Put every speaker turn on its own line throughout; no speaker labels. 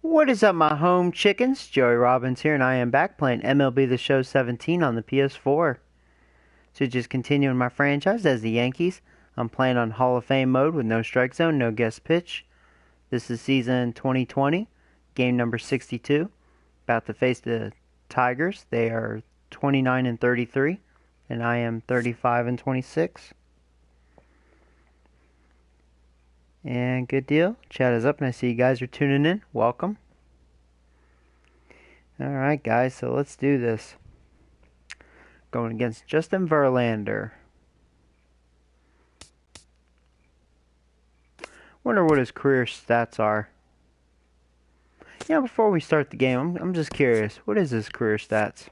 What is up, my home chickens? Joey Robbins here, and I am back playing MLB The Show 17 on the PS4. So just continuing my franchise as the Yankees. I'm playing on Hall of Fame mode with no strike zone, no guest pitch. This is season 2020, game number 62. About to face the Tigers. They are 29-33, and I am 35-26. And good deal. Chat is up, and I see you guys are tuning in. Welcome. Alright, guys, so let's do this. Going against Justin Verlander. Wonder what his career stats are. Yeah, before we start the game, I'm just curious. What is his career stats?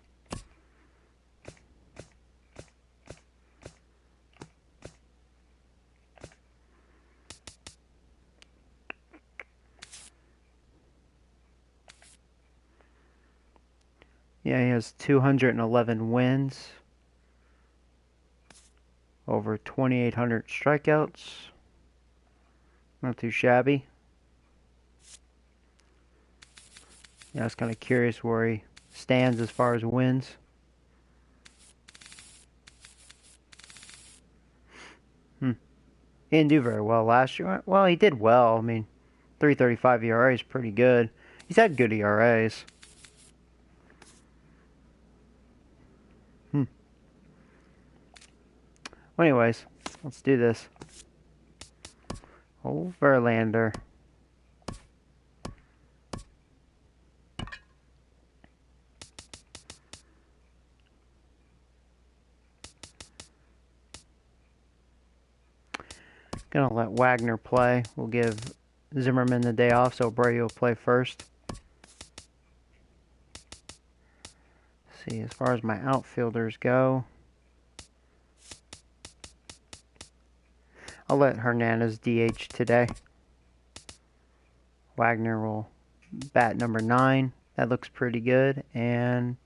Yeah, he has 211 wins, over 2,800 strikeouts. Not too shabby. Yeah, I was kind of curious where he stands as far as wins. He didn't do very well last year. Well, he did well. I mean, 3.35 ERA is pretty good. He's had good ERAs. Well, anyways, let's do this. Oh, Verlander. Gonna let Wagner play. We'll give Zimmerman the day off, so Brady will play first. See, as far as my outfielders go, I'll let Hernandez DH today. Wagner will bat number 9. That looks pretty good. And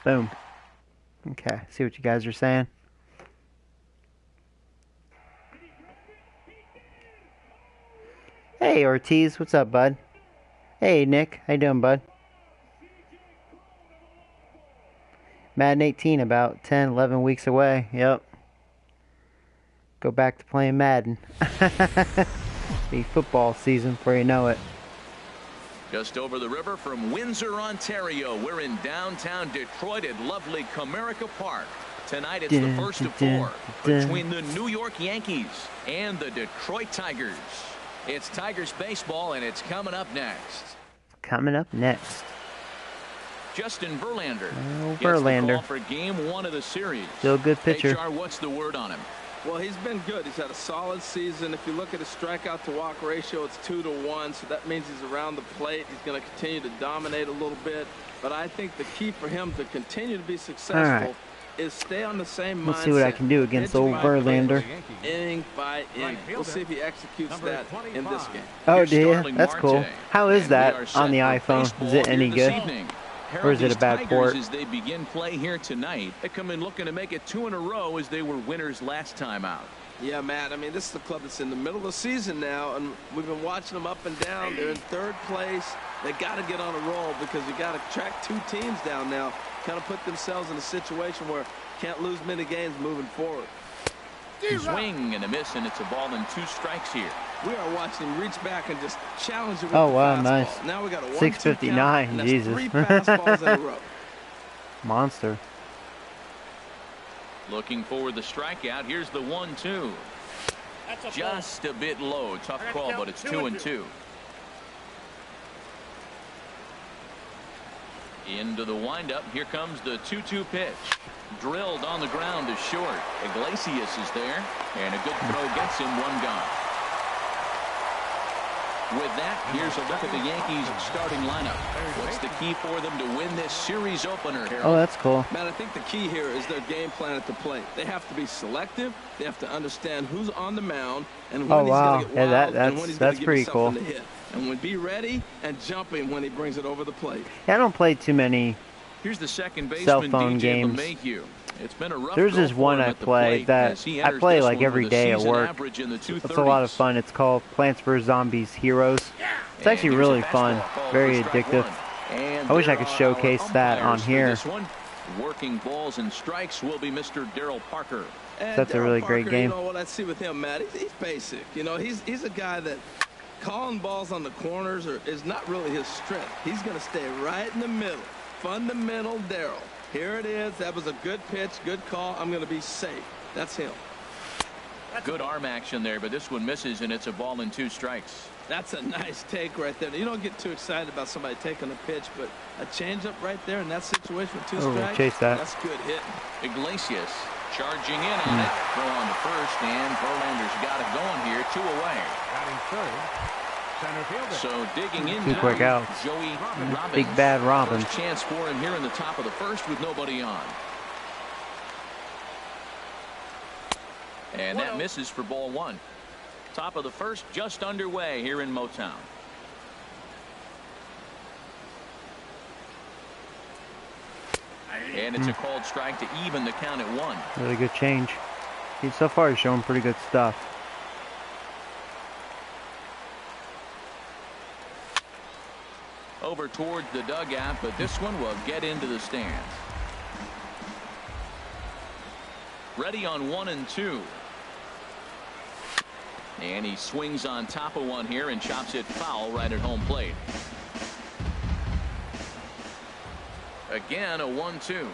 boom. Okay, see what you guys are saying. Hey, Ortiz. What's up, bud? Hey, Nick. How you doing, bud? Madden 18 about 10, 11 weeks away. Yep. Go back to playing Madden. Be football season before you know it.
Just over the river from Windsor, Ontario, we're in downtown Detroit at lovely Comerica Park. Tonight it's the first of 4 between the New York Yankees and the Detroit Tigers. It's Tigers baseball, and it's coming up next.
Coming up next.
Justin Verlander.
Oh, Verlander.
Gets the call for game 1 of the series.
Still a good pitcher.
HR, what's the word on him?
Well, he's been good. He's had a solid season. If you look at his strikeout to walk ratio, it's 2-to-1, so that means he's around the plate. He's going to continue to dominate a little bit. But I think the key for him to continue to be successful is stay on the same mindset.
Let's see what I can do against old Verlander.
Inning by inning. We'll see if he executes that in this game.
Oh, dear. That's cool. How is that on the iPhone? Is it any good? Or is it a bad port?
As they begin play here tonight, they come in looking to make it 2 in a row as they were winners last time out.
Yeah, Matt. I mean, this is the club that's in the middle of the season now, and we've been watching them up and down. They're in 3rd place. They got to get on a roll because you got to track 2 teams down now. Kind of put themselves in a situation where can't lose many games moving forward.
Swing and a miss, and it's a ball and 2 strikes here.
We are watching him reach back and just challenge it with
the
wow,
fastball. Nice.
Now we got a
659. Jesus.
3 fastballs in a row.
Monster.
Looking for the strikeout. Here's the 1-2. Just a bit low. Tough call, but it's 2-2. Into the windup. Here comes the 2-2 pitch. Drilled on the ground to short. Iglesias is there, and a good throw gets him 1 gone. With that, here's a look at the Yankees starting lineup. What's the key for them to win this series opener, Harold?
Oh, that's cool.
Man, I think the key here is their game plan at the plate. They have to be selective. They have to understand who's on the mound and when he's going to get wild and when he's going to give you something to hit. And when be ready and jumping when he brings it over the plate.
Yeah, I don't play too many
Here's the second baseman,
cell phone
DJ
games
LeMahieu. It's been a rough
There's
go
this
for
one
him
I
at the
play
plate
that
as he
I
enters
play
this
like
one
every
with a
day at
season
work.
average in the
It's a lot of
230s.
fun. It's called Plants vs. Zombies Heroes. It's
And
actually
here's a
really
fastball
fun,
called
very
for strike
addictive.
one. And
I wish I
there
could
are
showcase
our
that on
umpires for
here.
this one. Working balls and strikes will be Mr. Daryl Parker.
And
That's a really great game.
You know what I see with him, Matt? He's basic. You know, he's a guy that calling balls on the corners is not really his strength. He's going to stay right in the middle. Fundamental Daryl. Here it is. That was a good pitch, good call. I'm going to be safe. That's him.
Good arm action there, but this one misses, and it's a ball and 2 strikes.
That's a nice take right there. You don't get too excited about somebody taking a pitch, but a changeup right there in that situation with 2 strikes.
Chase that.
That's good hitting.
Iglesias charging in on it. Throw on to first, and Verlander's got it going here. 2 away.
Batting third, center fielder.
So digging in
2
now,
quick outs.
Joey Robbins.
Big bad Robbins.
First chance for him here in the top of the first with nobody on. And that misses for ball 1. Top of the first just underway here in Motown. And it's a called strike to even the count at 1.
Really good change. So far he's showing pretty good stuff.
Over towards the dugout, but this one will get into the stands. Ready on 1 and 2. And he swings on top of one here and chops it foul right at home plate. Again, a 1-2.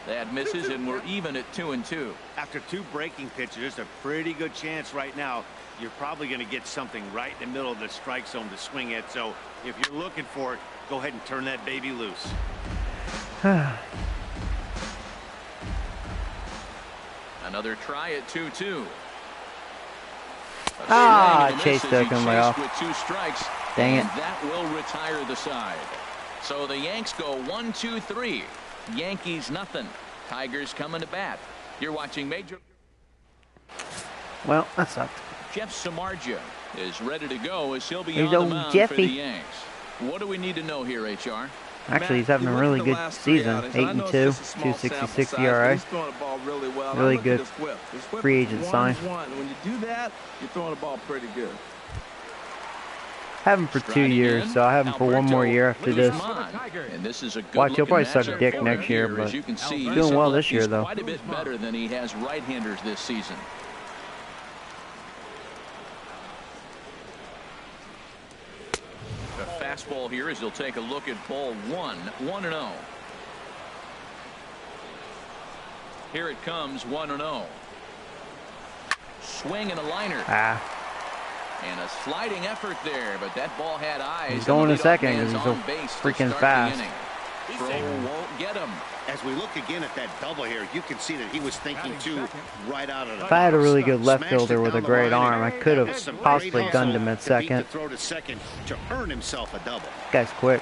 That misses, and we're even at 2 and 2.
After 2 breaking pitches, there's a pretty good chance right now you're probably going to get something right in the middle of the strike zone to swing at. So if you're looking for it, go ahead and turn that baby loose.
Another try at 2-2.
Chase took him way off.
With 2 strikes.
Dang it.
That will retire the side. So the Yanks go 1-2-3. Yankees nothing. Tigers coming to bat. You're watching Major.
Well, that sucked.
Jeff Samardzija is ready to go as he'll be
Here's
on the
old
mound
Jeffy.
for the Yanks. What do we need to know here, HR?
Actually, he's having a really good season. 8-2, 266 ERA. Really good free agent sign.
When you do that, you're throwing the ball pretty good.
Have him for 2 years, so I have him for 1 more year after this.
And this is a good
Watch, he'll probably
matchup
suck dick
for
next
him
year,
here.
but
As you can see,
he's doing well this year,
he's
though.
quite a bit better than he has right-handers this season. A fastball here as he'll take a look at ball 1, 1-0. Here it comes, 1-0. Swing and a liner. And a sliding effort there, but that ball had eyes.
He's going to second because he's so freaking fast.
Throw won't get him.
As we look again at that double here, you can see that he was thinking too right out of the
If I had a really
box.
good left
Smashed
fielder
it
with a
down the
great
line
arm, I
and
could
had
have
some great
possibly
hustle
gunned him at
to beat
second.
the throw to second to earn himself a double.
Guy's quick.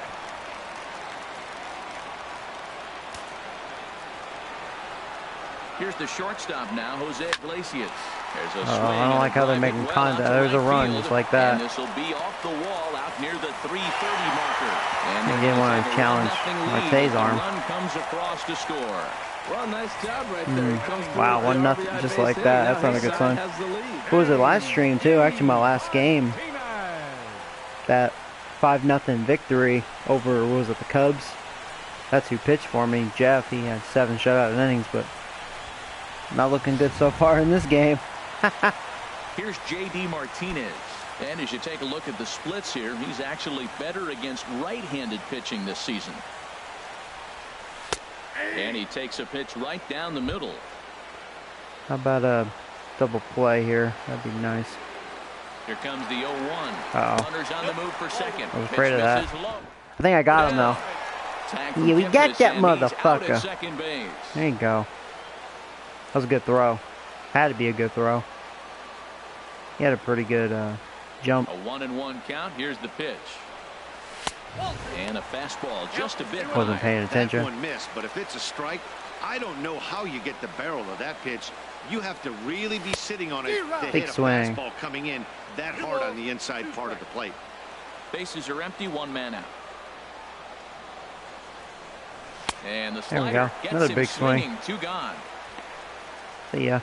Here's the shortstop now, Jose Iglesias. There's a swing.
I don't like how they're making contact. There's a run just like that.
And this will be off the wall out near the 330 marker. And
He didn't want to challenge Marte's arm.
Run comes across to score.
Well, nice job right there. He comes through
Wow,
with the
1-0
RBI
just
base
like
hit.
that.
Now
That's not a
his
good
side
sign.
has the lead.
What was it, last stream too? Actually, my last game. That 5-0 victory over, what was it, the Cubs? That's who pitched for me. Jeff, he had 7 shutout innings, but not looking good so far in this game.
Here's J.D. Martinez. And as you take a look at the splits here, he's actually better against right-handed pitching this season. And he takes a pitch right down the middle.
How about a double play here? That'd be nice.
Here comes the 0-1.
Uh-oh.
Runners on the move for second.
I was afraid of that.
Low.
I think I got him, though.
Tag from
Yeah, we got
Kipnis,
that
and he's out at
motherfucker.
second base.
There you go. That was a good throw. Had to be a good throw. He had a pretty good jump.
A 1-1 count. Here's the pitch. And a fastball just a bit
Wasn't
high.
paying attention.
That one missed, but if it's a strike, I don't know how you get the barrel of that pitch. You have to really be sitting on it to
Big
hit a
swing.
fastball coming in that hard on the inside part of the plate.
Bases are empty, 1 man out. And the
There we
slider
go.
gets
Another
him
big swing.
swinging. 2 gone.
See ya.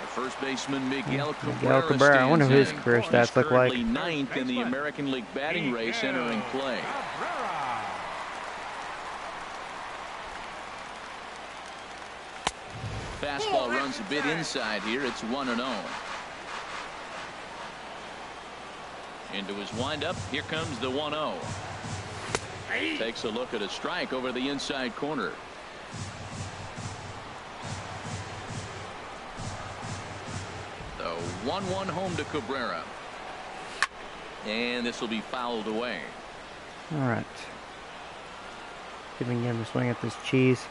The first baseman Miguel
Cabrera.
Cabrera.
I wonder who his
stands
career
in.
stats
He's
look like.
currently 9th in the American League batting race entering play.
Cabrera.
Fastball runs a bit inside here. It's 1-0. Into his windup. Here comes the 1-0. Takes a look at a strike over the inside corner. The 1-1 home to Cabrera. And this will be fouled away.
All right. See if we can get him to swing at this cheese.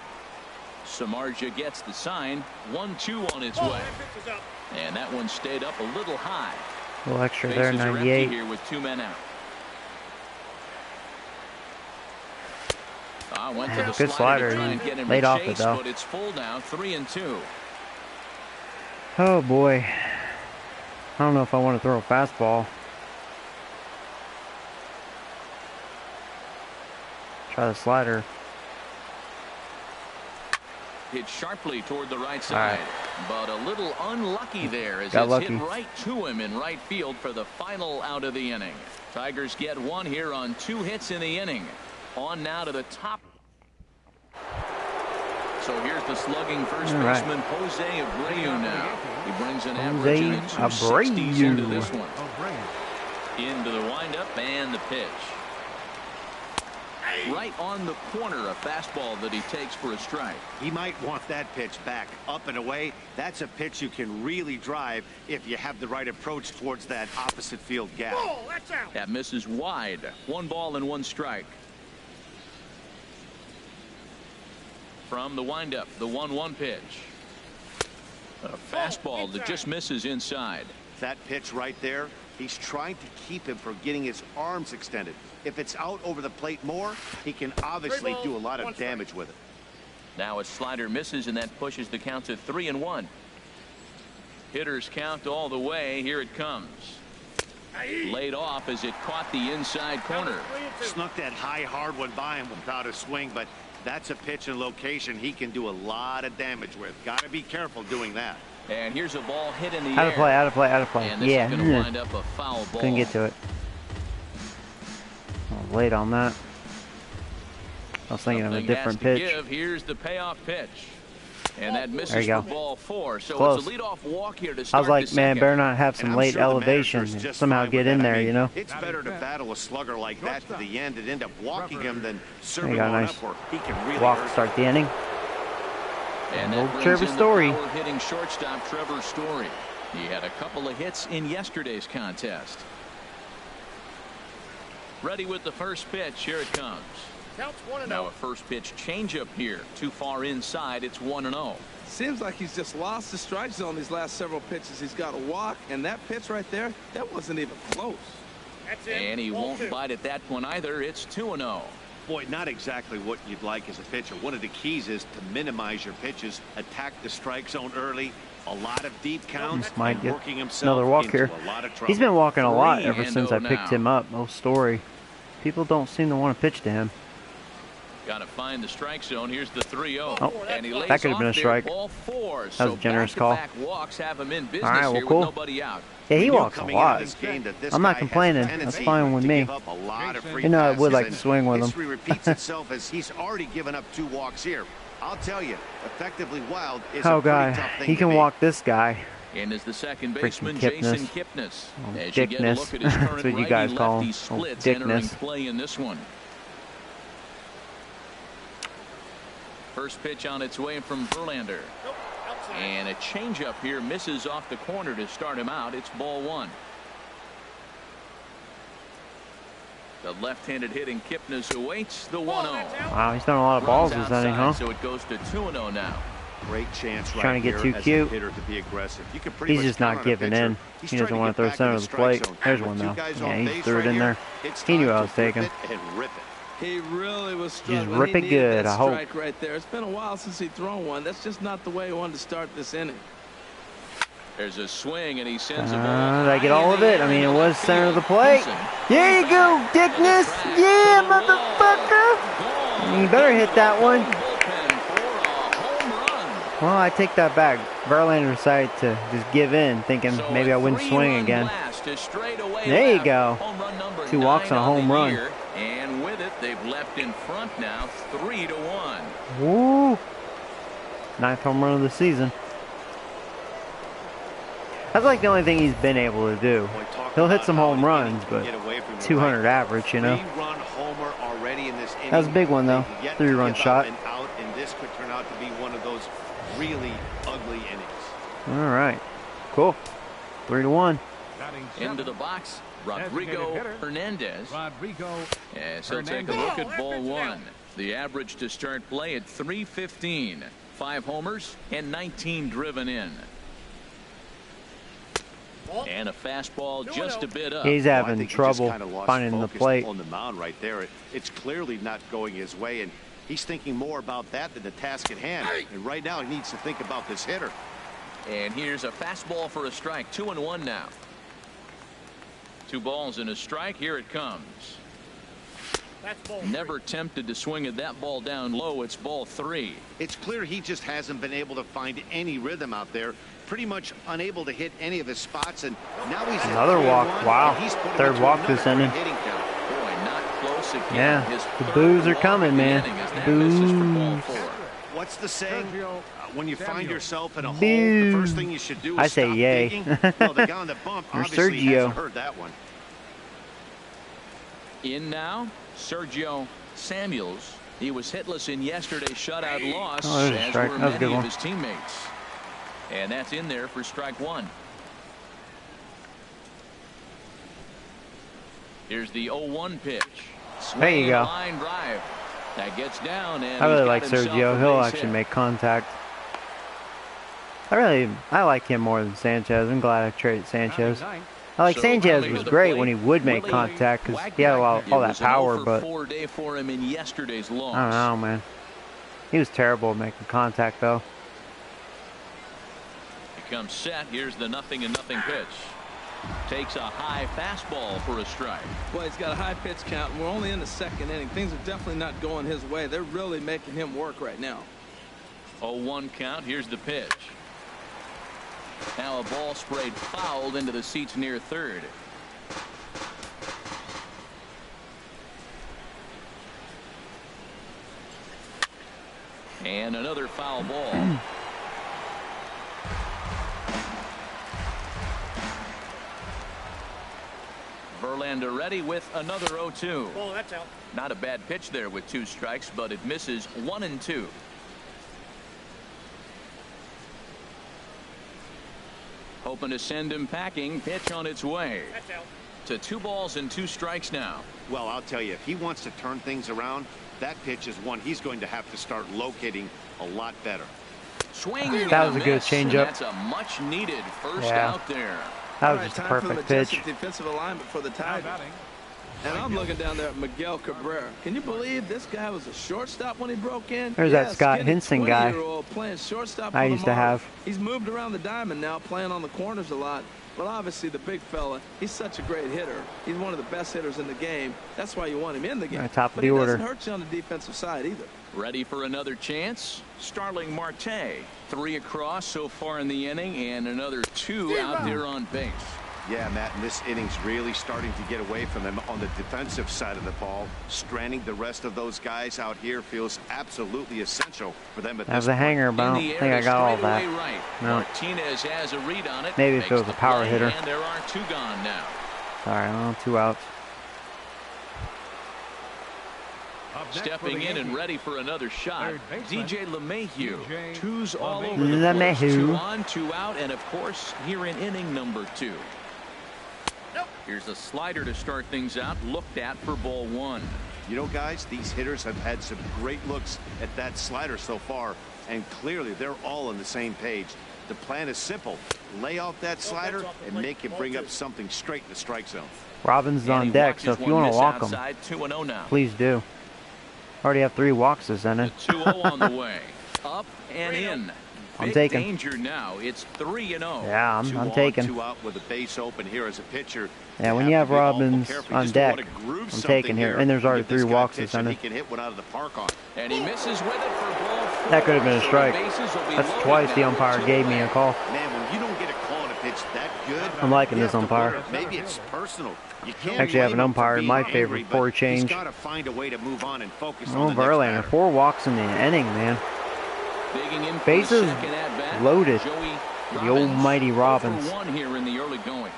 Samardzija gets the sign. 1-2 on its way. And that one stayed up a little high.
A little extra there,
Bases are empty
98.
here with 2 men out. Went to the
Good slider.
to try and get him
Laid
to
off it,
chase,
though.
but it's full now, 3-2.
Oh boy. I don't know if I want to throw a fastball. Try the slider.
Hit sharply toward the right side, but a little unlucky there as
Got
it's
lucky.
hit right to him in right field for the final out of the inning. Tigers get 1 here on 2 hits in the inning. On now to the top. So here's the slugging first baseman Jose Abreu now. He brings an average in the 260s into this one. Into the windup and the pitch. Right on the corner, a fastball that he takes for a strike.
He might want that pitch back up and away. That's a pitch you can really drive if you have the right approach towards that opposite field gap.
That misses wide. 1 ball and 1 strike. From the windup, the 1-1 pitch. A fastball that just misses inside.
That pitch right there, he's trying to keep him from getting his arms extended. If it's out over the plate more, he can obviously do a lot of damage with it.
Now a slider misses, and that pushes the count to 3-1. Hitters count all the way. Here it comes. Laid off as it caught the inside corner.
Snuck that high hard one by him without a swing, but that's a pitch and location he can do a lot of damage with. Got to be careful doing that.
And here's a ball hit in the
Out
air.
of play, out of play, out of play.
And this
Yeah.
is going to wind up a foul ball.
Couldn't get to it. I was late on that. I was thinking of a different pitch.
Here's the payoff pitch. And that misses
There you go.
for ball 4. So
Close.
it's a leadoff walk here to
I
start
was like,
the
man,
second.
better not have some
And I'm
late
sure the
elevation
manager's
and
just
somehow
fine
get
with
in
that.
there,
I mean,
you know?
It's better to battle a slugger like that to the end and end up walking him than serve
There
him
you go,
on
nice
up where he can really
walk
hurt
to start the inning.
And
Old
that brings
Trevor
in
Story.
the power-hitting shortstop Trevor Story. He had a couple of hits in yesterday's contest. Ready with the first pitch. Here it comes. Now a first pitch changeup here. Too far inside. It's 1-0.
Seems like he's just lost the strike zone these last several pitches. He's got a walk, and that pitch right there, that wasn't even close.
And he won't bite at that one either. It's 2-0.
Boy, not exactly what you'd like as a pitcher. One of the keys is to minimize your pitches, attack the strike zone early, a lot of deep counts,
Might
and
get
working himself
another walk
into
here.
a lot of trouble.
He's been walking a lot ever
3-0
since I picked
now.
him up. No Story. People don't seem to want to pitch to him.
Got to find the strike zone. Here's the 3-0.
Oh,
and he lays
that could have been a
off there,
strike.
Ball 4.
That was a generous call.
Back-to-back walks have him in business
All right, well,
here
cool.
with nobody out.
Yeah, he
We knew
walks a
coming into
lot.
this game that this
I'm not
guy has a
complaining. That's
tendency
fine with
to
me.
give up a lot of free
You know, I would
passes,
like to
and
swing with him.
history repeats itself as he's already given up 2 walks here. I'll tell you, effectively wild is
Oh,
a pretty
guy.
tough thing
He
to
can
beat.
walk this guy.
And is the second
Freaking
baseman
Kipnis.
Jason Kipnis.
Oh,
As you get a
Dickness.
look at his
That's
current
what you guys call
righty-lefty
him. Oh,
splits entering
Dickness.
play in this one. First pitch on its way from Verlander. And a changeup here misses off the corner to start him out. It's ball 1. The left-handed hitting Kipnis awaits the 1-0.
Wow, he's done a lot of balls this inning, huh?
So it goes to 2-0 now.
Great chance right
Trying to get
here
too
as a
cute.
hitter to be aggressive. You can pretty
He's
much
just
count
not
on a
giving
pitcher.
in.
He's
He
trying
doesn't want to
get
throw
back
center
in
of the
strike
plate.
zone.
There's
With
one
two
though.
guys
Yeah,
on
he
base
threw it
right
in
here,
there.
it's
He knew
time
I
to
was
flip
taking.
it and rip it.
He really was struggling.
rip
He
it
needed
good,
that
I hope.
strike right there. It's been a while since he's thrown one. That's just not the way he wanted to start this inning.
There's a swing, and he sends a ball.
Did I get all of it? I mean, it was center of the plate.
Benson.
There you go, Dickness. Yeah, motherfucker. You better hit that one.
Bullpen for a home run.
Well, I take that back. Verlander decided to just give in, thinking
So
maybe I wouldn't swing
three-run
again.
blast to straightaway
There you
left.
go.
Home run number
2 walks
9
and a home
the
run.
year. And with it, they've left in front now, 3-1.
Woo! 9th home run of the season. That's like the only thing he's been able to do. He'll hit some home runs, but 200 average, you know.
Three-run homer already in this inning.
That was a big one, though.
They've yet to
3-run
give
shot.
up an out, and this could turn out to be one of those really ugly innings.
All right. Cool. 3-1.
Batting
Into the
seventh,
box, Rodrigo
designated hitter,
Hernandez.
Rodrigo
As he'll take a look at ball one. The average to start play at .315. 5 homers and 19 driven in. And a fastball just a bit up.
He's
Well, I
having
think he just
trouble
kinda lost
finding the
focus
plate.
on the mound right there. It's clearly not going his way, and he's thinking more about that than the task at hand. And right now, he needs to think about this hitter.
And here's a fastball for a strike. 2-1 now. 2 balls and a strike. Here it comes. Never tempted to swing at that ball down low. It's ball 3.
It's clear he just hasn't been able to find any rhythm out there. Pretty much unable to hit any of his spots, and now he's at
Another walk.
3-1,
Wow.
and he's put him
Third
into
walk this
another
inning.
hitting count.
Boy, not close again.
Yeah,
His
the
third
boos are
walk
coming,
of the
man.
inning as that misses for ball
Boos.
4.
What's the saying?
Sergio
When you find
Samuel.
yourself in a hole,
Boo.
the first thing you should do is
I say
stop
yay.
digging. Well, the guy on the bump
Or
obviously
Sergio.
hasn't heard that one.
In now, Sergio Samuels. He was hitless in yesterday's shutout loss,
Oh, there's a
as
strike.
were
That was a
many
good
of
one.
his teammates. And that's in there for strike 1. Here's the 0-1 pitch.
There you
Swing,
go.
line drive. That gets down, and
I really
he's
like
got himself
Sergio.
a
He'll
base
actually
hit.
make contact. I like him more than Sanchez. I'm glad I traded Sanchez.
batting ninth,
I like
So
Sanchez
coming
was
to the
great
plate,
when he would make
Willie
contact because he had all
It
that
was an
power,
0
but
for 4 day for him in yesterday's loss.
I don't know, man. He was terrible at making contact, though.
He comes set. Here's the 0-0 pitch. Takes a high fastball for a strike.
Boy, he's got a high pitch count, and we're only in the 2nd inning. Things are definitely not going his way. They're really making him work right now.
0-1 count. Here's the pitch. Now a ball sprayed fouled into the seats near third. And another foul ball. Verlander ready with another 0-2.
Oh, that's out.
Not a bad pitch there with 2 strikes, but it misses 1 and 2. Hoping to send him packing. Pitch on its way.
That's out.
To 2 balls and 2 strikes now.
Well, I'll tell you, if he wants to turn things around, that pitch is one he's going to have to start locating a lot better.
Swing.
That was
and
a good
miss,
changeup.
and That's a much needed first
Yeah.
out there.
That
All
was
right,
just a
time for the
perfect pitch.
majestic defensive alignment for the
now
Tigers.
batting,
And I'm looking down there at Miguel Cabrera. Can you believe this guy was a shortstop when he broke in?
There's that Scott
skinny
Henson guy
20-year-old playing shortstop
I
for the
used to
Marlins.
have.
He's moved around the diamond now, playing on the corners a lot. But obviously the big fella, he's such a great hitter. He's one of the best hitters in the game. That's why you want him in the game.
Right, top of
but
the
he
order.
doesn't hurt you on the defensive side either.
Ready for another chance. Starling Marte. 3 across so far in the inning, and another 2 out there on base.
Yeah, Matt, and this inning's really starting to get away from them on the defensive side of the ball. Stranding the rest of those guys out here feels absolutely essential for them at
That was
this
a
point.
hanger, but I
In
don't
the
think
air
I
to
got all
straightaway
that.
right.
No.
Martinez has a read on it.
Maybe if it
Makes
was a
the
power
play,
hitter.
And there are 2 gone now.
Sorry, well, 2 outs.
up next for
Stepping
the
in and
Yankees.
ready for another shot.
Third baseman,
DJ LeMahieu.
DJ
2's all over
LeMahieu.
the place.
LeMahieu.
2 on, 2 out, and of course here in inning number 2. Here's a slider to start things out. Looked at for ball 1.
You know, guys, these hitters have had some great looks at that slider so far, and clearly they're all on the same page. The plan is simple. Lay off that slider and make him bring up something straight in the strike zone.
Robbins is
And
on
he
deck,
watches
so if you
one
want
miss
to walk him,
outside, 2-0 now.
please do. Already have 3 walks this inning.
The 2-0 on the way. Up and in.
I'm
big
taking.
danger now. It's 3-0.
Yeah, I'm taking.
2 out with a base open here as a pitcher.
Yeah, when you have Robbins on deck, I'm taking here. And there's already 3 walks in center.
He can hit one out of the park on.
And he misses with it for ball 4.
That could have been a
So
strike.
the bases will be
That's
loaded
twice the
now
umpire
with 2
gave me a
away.
call.
Man, when you don't get a call on a pitch that good,
I'm liking
you
this
have to
umpire.
wonder, maybe it's personal. You can't
Actually, I have an
blame him for
umpire in
being
my
angry,
favorite
but
for a
he's
change.
got to find a way to move on and focus
Oh,
on the next
Verlander,
batter.
4 walks in the inning, man.
Digging in for
Bases
the second at-bat,
loaded.
Joey
The
Robbins,
almighty
0 for
Robbins.
1 here in the early going.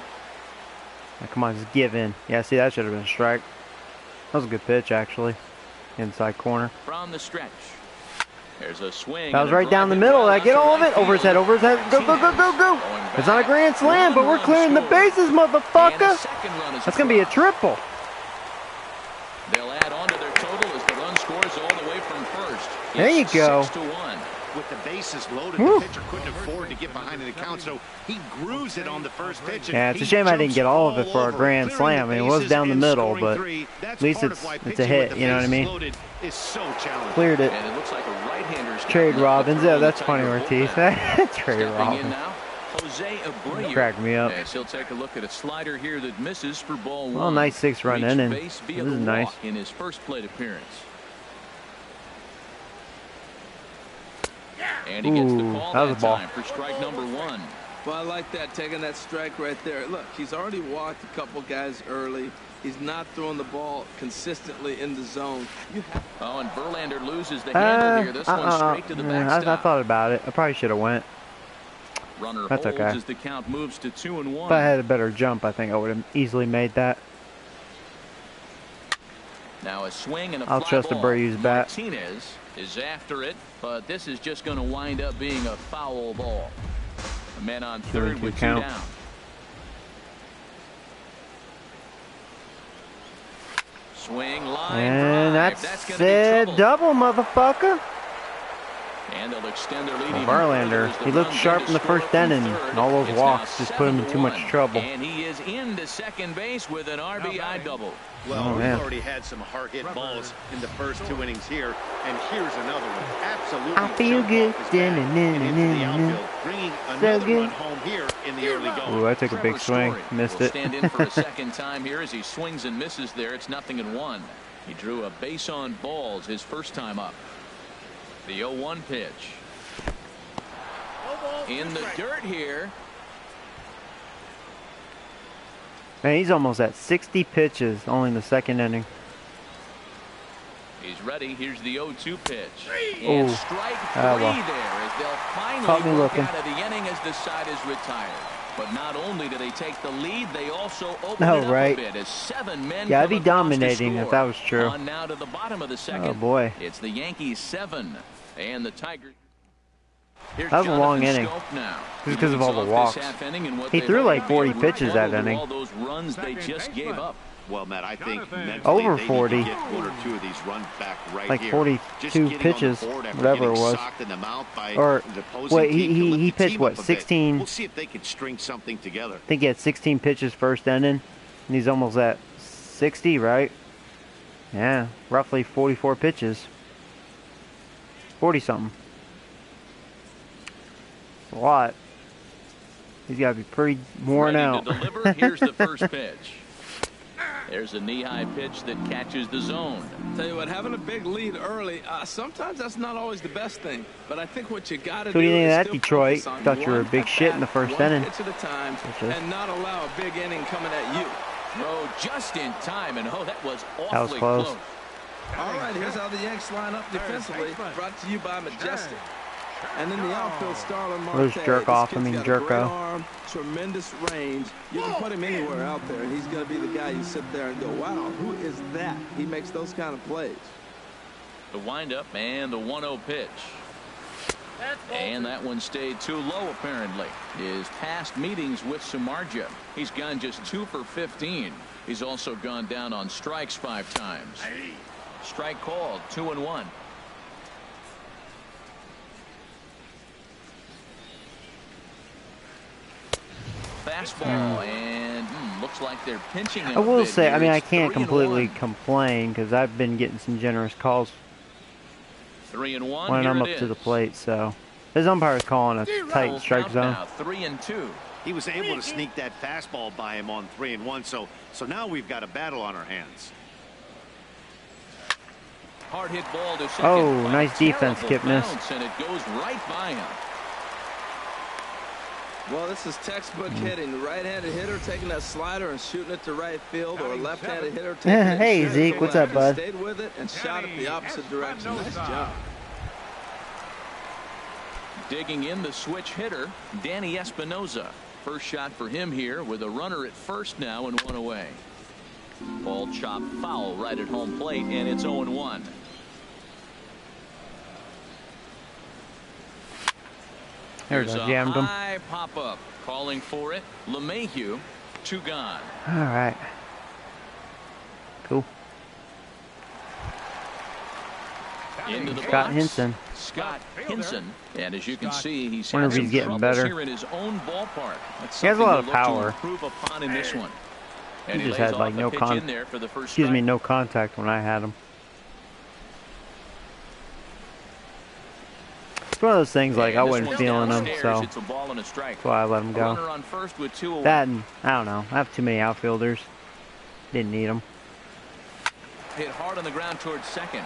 Now, come on, just give in. Yeah, see, that should have been a strike. That was a good pitch, actually. Inside corner.
From the stretch. There's a swing.
That was right down the middle. I get all of it. Over his head, over his head. Go, go, go, go, go. It's not a grand slam, but we're clearing the bases, motherfucker. That's going to be a triple.
They'll add on to their total as the run scores all the way from first.
There you go.
6-1.
With the bases loaded,
Woo.
the pitcher couldn't afford to get behind in the count, so he grooves it on the first pitch. and
Yeah, it's a
he
shame I didn't
jumps
get all of it
all
for a
over,
grand
clearing
slam.
the
I mean, it was
bases
down the
and
middle,
scoring
but
3.
at least
That's part of why
it's a
pitching
hit,
with
you know what I
the
mean?
bases loaded is so challenging.
Cleared it.
And it looks like a right-hander's
Trade
coming up
Robbins.
to throw
Yeah,
in the
that's funny,
Tiger
Ortiz.
bullpen.
Trade
Stepping in
Robbins.
now, Jose Abreu.
Cracked me up.
Yes, he'll take a look at a slider here that misses for ball 1.
Well, nice 6-run
Reached
inning.
base via
This is
the
nice.
walk in his first plate appearance. And he gets the
Ooh,
call
that was
that
a ball.
time for strike number 1.
Well, I like that, taking that strike right there. Look, he's already walked a couple guys early. He's not throwing the ball consistently in the zone.
Oh, and Verlander loses the handle here. This one straight to the
I
backstop.
thought about it. I probably should have went.
Runner
That's
holds
okay.
as the count moves to 2-1.
If I had a better jump, I think I would have easily made that.
Now a swing and a
I'll
fly
trust
ball.
Abreu's bat.
Martinez is after it, but this is just going to wind up being a foul ball. A man on third
2-2
with 2
count.
down. Swing line
And
drive.
that's
gonna be
it.
trouble.
Double, motherfucker.
And they'll extend their lead even
Verlander,
further as the
he looked
runs
sharp
in
in the
to score
first
from
inning,
third.
and all those
It's
walks
now
just put him in too much
7-1.
trouble.
And he is into second base with an RBI double.
Well,
Oh,
we've
man.
already had some hard-hit balls in the first 2 innings here, and here's another one. Absolutely.
I feel
jumped
good.
off his bat and into the outfield, bringing another
good.
run home here in the early going.
Ooh, I took a big
Trevor
swing.
Story
Missed
will
it.
stand in for a second time here as he swings and misses there. It's 0-1. He drew a base on balls his first time up. The 0-1 pitch. In the dirt here.
Man, he's almost at 60 pitches, only in the second inning.
He's ready. Here's the 0-2 pitch.
Ooh.
And strike 3
Ah, well.
there as they'll
Caught me
finally work
looking.
out of the inning as the side is retired. But not only do they take the lead, they also open
Oh,
it up
right.
a bit as 7 men
Yeah, I'd
come
be
across to
dominating if
score.
that was true.
On now to the bottom of the second.
Oh, boy.
It's the Yankees 7 and the Tigers. Here's
That was a long
Jonathan
inning.
Scope now.
Just because of all the
Leads off
walks.
this half inning and what
He
they've
threw like
already
40
done
pitches that
with
inning.
all those runs they just gave up.
Well, Matt, I think mentally
Over
they
40.
need to get 1 or 2 of these runs back right
Like
here.
42
Just getting on the
pitches,
board after
whatever
getting
it was.
socked in the mouth by
Or,
the opposing
wait,
team
he
to lift the
pitched
team
what,
up a bit.
16?
We'll see if they can string something together.
I think he had 16 pitches first inning, and he's almost at 60, right? Yeah, roughly 44 pitches. 40-something. A lot. He's got to be pretty worn
Ready
out.
to deliver. Here's the first pitch. There's a knee-high pitch that catches the zone.
Tell you what, having a big lead early, sometimes that's not always the best thing. But I think what you got to do
So what do you think
is
of that,
still
Detroit?
focus on
Thought you were a
one
big shit in the
at-bat,
first
one
inning.
pitch at a time,
That's it.
and not allow a big inning coming at you.
Throw just in time, and oh, that was awfully
That was close.
All right, here's how the Yanks line up defensively. Brought to you by Majestic. And in the outfield, Starlin Marte.
Those jerk off,
This kid's
I mean
got a
jerk
great
out.
arm, tremendous range. You can put him anywhere out there, and he's going to be the guy you sit there and go, wow, who is that? He makes those kind of plays.
The windup and the 1-0 pitch. And that one stayed too low, apparently. His past meetings with Samardzija, he's gone just 2 for 15. He's also gone down on strikes 5 times. Strike called, 2-1. Fastball, and looks like they're pinching him
I will
a bit
say, I
here.
mean, I
It's
can't
3-1.
completely complain because I've been getting some generous calls
3-1.
when
Here
I'm
it
up to
is.
the plate, so His umpire's calling a tight strike zone.
Now 3-2.
He was able to sneak that fastball by him on 3-1, so now we've got a battle on our hands.
Hard hit ball to second.
Oh, nice defense, Kipnis.
And it goes right by him.
Well, this is textbook hitting. The right-handed hitter taking that slider and shooting it to right field, or a left-handed hitter taking it.
Hey, Zeke, what's up, bud?
Stayed with it and shot it the opposite direction. Nice job.
Digging in the switch hitter, Danny Espinoza. First shot for him here with a runner at first now and 1 away. Ball chopped foul right at home plate, and it's 0-1.
There's a jammed him.
High pop up, calling for it. LeMahieu, 2 gone.
All right. Cool.
Into the
Scott
box.
Hinson.
Scott Hinson, and as you can see, he's
Wonder
had
if
some
he's getting
troubles
better.
here in his own ballpark. That's
He has a lot of
something to look
power.
to improve upon in this one. And
He just
lays
had like
off
no
a pitch in there for the first
excuse me,
strike.
no contact when I had him. It's one of those things like
And
I
this
wasn't
one's
feeling him,
downstairs.
so
It's a ball and a strike.
that's why I let him
Runner
go.
on first with 2 away.
That and I don't know. I have too many outfielders. Didn't need them.
Hit hard on the ground towards second.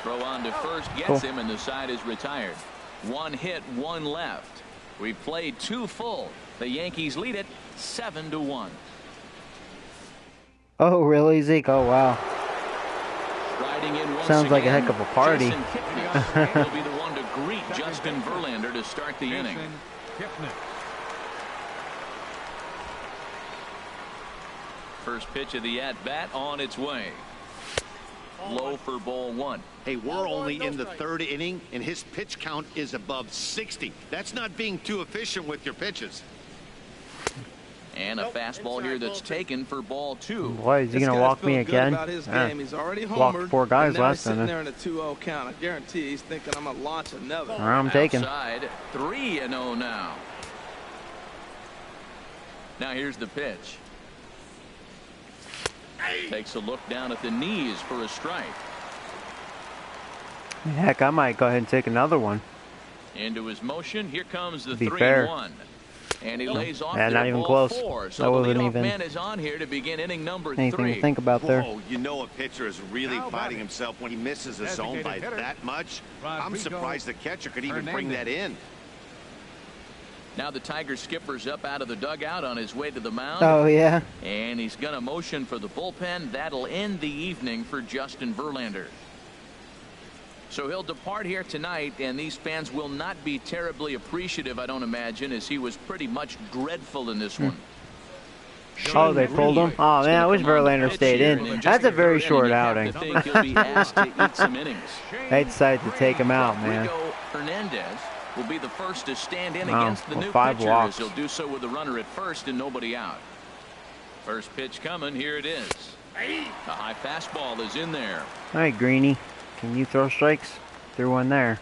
Throw on to first gets
Cool.
him, and the side is retired. 1 hit, 1 left. We've played 2 full. The Yankees lead it 7-1.
Oh, really, Zeke? Oh, wow.
Riding in once
Sounds like a
again,
heck of a party.
Jason Kipnis will be the one to greet Justin Verlander to start the inning. First pitch of the at-bat on its way. Low for ball 1.
Hey, we're only in the 3rd inning, and his pitch count is above 60. That's not being too efficient with your pitches.
And a fastball here that's taken for ball 2.
Boy, is he
This
going to
guy's
walk me
feeling good
again?
about his
Yeah.
game. He's already
Walked
homered,
4 guys
and now
last
he's sitting
inning.
there in a 2-0 count. I guarantee he's thinking I'm gonna launch another.
I'm taking.
Outside, 3-0 now. Now here's the pitch. Takes a look down at the knees for a strike.
Heck, I might go ahead and take another one.
Into his motion. Here comes the
Be fair.
3-1. And he lays off
Yeah,
there,
not even
ball
close.
4. So
That
the
wasn't
leadoff
even
man is on here to begin inning number
anything
3.
to think about there.
Whoa, you know a pitcher is really fighting himself when he misses a zone by that much. I'm surprised the catcher could even bring that in.
Now the Tiger skipper's up out of the dugout on his way to the mound.
Oh, yeah?
And he's going to motion for the bullpen. That'll end the evening for Justin Verlander. So he'll depart here tonight, and these fans will not be terribly appreciative, I don't imagine, as he was pretty much dreadful in this one.
Oh, they pulled him? Oh, man, I wish Verlander stayed in. That's a very short outing.
Think he'll be asked to eat some innings.
They decided to take him out, man.
Rico Hernandez will be the first to stand in
Wow,
against the
well,
new
5
pitcher,
walks.
as he'll do so with a runner at first and nobody out. First pitch coming. Here it is. A high fastball is in there.
All right, Greeny. Can you throw strikes? Threw one there.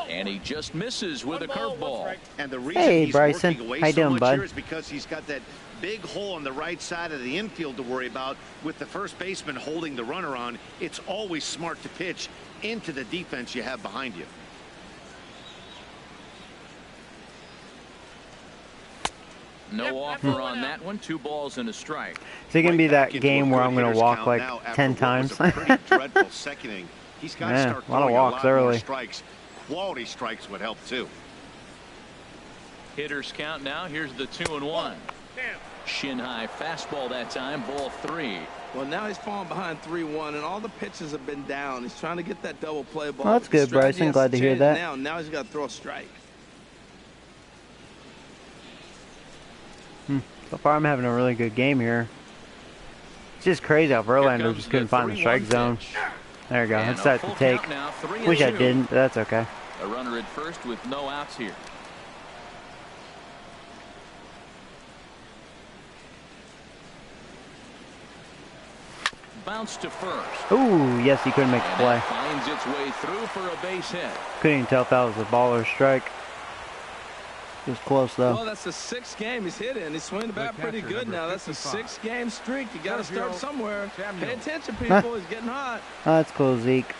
And he just misses with a curveball.
And the reason
Hey,
he's
Bryson.
working away
How you
so
doing,
much
bud?
here is because he's got that big hole on the right side of the infield to worry about with the first baseman holding the runner on. It's always smart to pitch into the defense you have behind you.
No offer on that one. 2 balls and a strike.
Is it going to be
Right
that
back into
game
a
where
good
I'm going to
hitter's
walk
count
like
now after
10
what
times?
was a pretty dreadful second inning. He's got to
Yeah,
start
a lot of
throwing
walks
more
early.
strikes. Quality strikes would help too.
Hitters count now. Here's the 2-1. Shin high fastball that time. Ball 3.
Well, now he's falling behind 3-1, and all the pitches have been down. He's trying to get that double play ball.
Well, that's good,
The strategy
Bryson.
has
Glad to hear
change
that.
Now he's got to throw a strike.
So far, I'm having a really good game here. It's just crazy how Verlander just couldn't find the strike zone. There we go.
And
Let's
a
start
full
the take.
count now, 3-2.
Wish I didn't, but that's okay.
A runner at first with no outs here. Bounce to first.
Ooh, yes, he couldn't make the
And
play.
that finds its way through for a base hit.
Couldn't even tell if that was a ball or a strike. Just close though.
Well, that's the 6th game he's hit in. He's swinging the bat pretty good now. That's a 6-game streak. You got to start somewhere. Pay attention, people. He's getting hot.
Oh, that's cool, Zeke.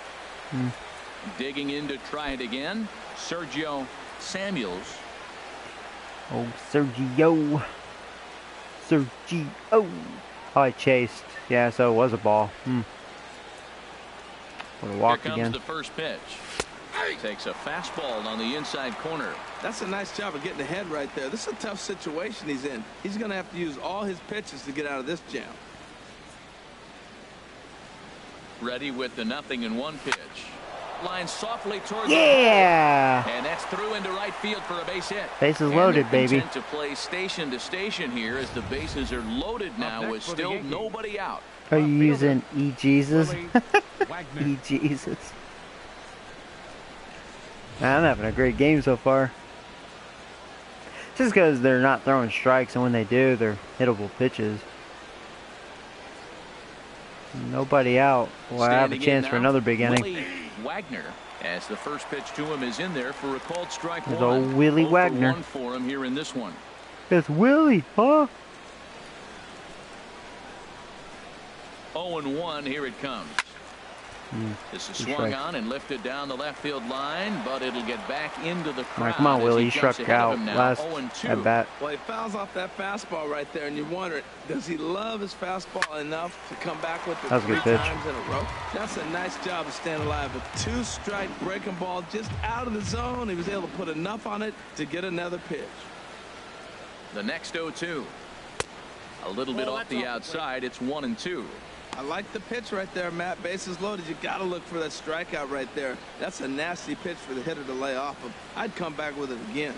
Digging in to try it again, Sergio Samuels.
Oh, Sergio. Sergio. Oh, I chased. Yeah, so it was a ball. Would have walked
Here comes
again.
the first pitch. Takes a fastball on the inside corner.
That's a nice job of getting ahead right there. This is a tough situation he's in. He's going to have to use all his pitches to get out of this jam.
Ready with the 0-1 pitch. Line softly towards
Yeah!
and that's through into right field for a base hit.
Bases
And
loaded,
they're
baby.
content to play station to station here as the bases are loaded now with still nobody out.
Are you using E-Jesus? E-Jesus. I'm having a great game so far. Just because they're not throwing strikes, and when they do, they're hittable pitches. Nobody out. Well, I have a
Standing
chance
in
for
now,
another big inning.
Willie Wagner, as the first pitch to him is in there for a called strike
There's
one.
old Willie
0 for
Wagner.
1 for him here in this one.
It's Willie, huh?
0-1, here it comes. This is
Good
swung
strike.
on and lifted down the left field line, but it'll get back into the crowd.
Come on,
as
Willie.
he
You
jumps
struck
ahead of
out
him now,
last
0-2.
at bat.
Well, he fouls off that fastball right there, and you wonder, does he love his fastball enough to come back with it
That was a good
3
pitch.
times in a row? That's a nice job of staying alive. A 2-strike breaking ball just out of the zone. He was able to put enough on it to get another pitch.
The next 0-2. A little bit off the outside. It's 1-2.
I like the pitch right there, Matt. Bases loaded. You got to look for that strikeout right there. That's a nasty pitch for the hitter to lay off of. I'd come back with it again.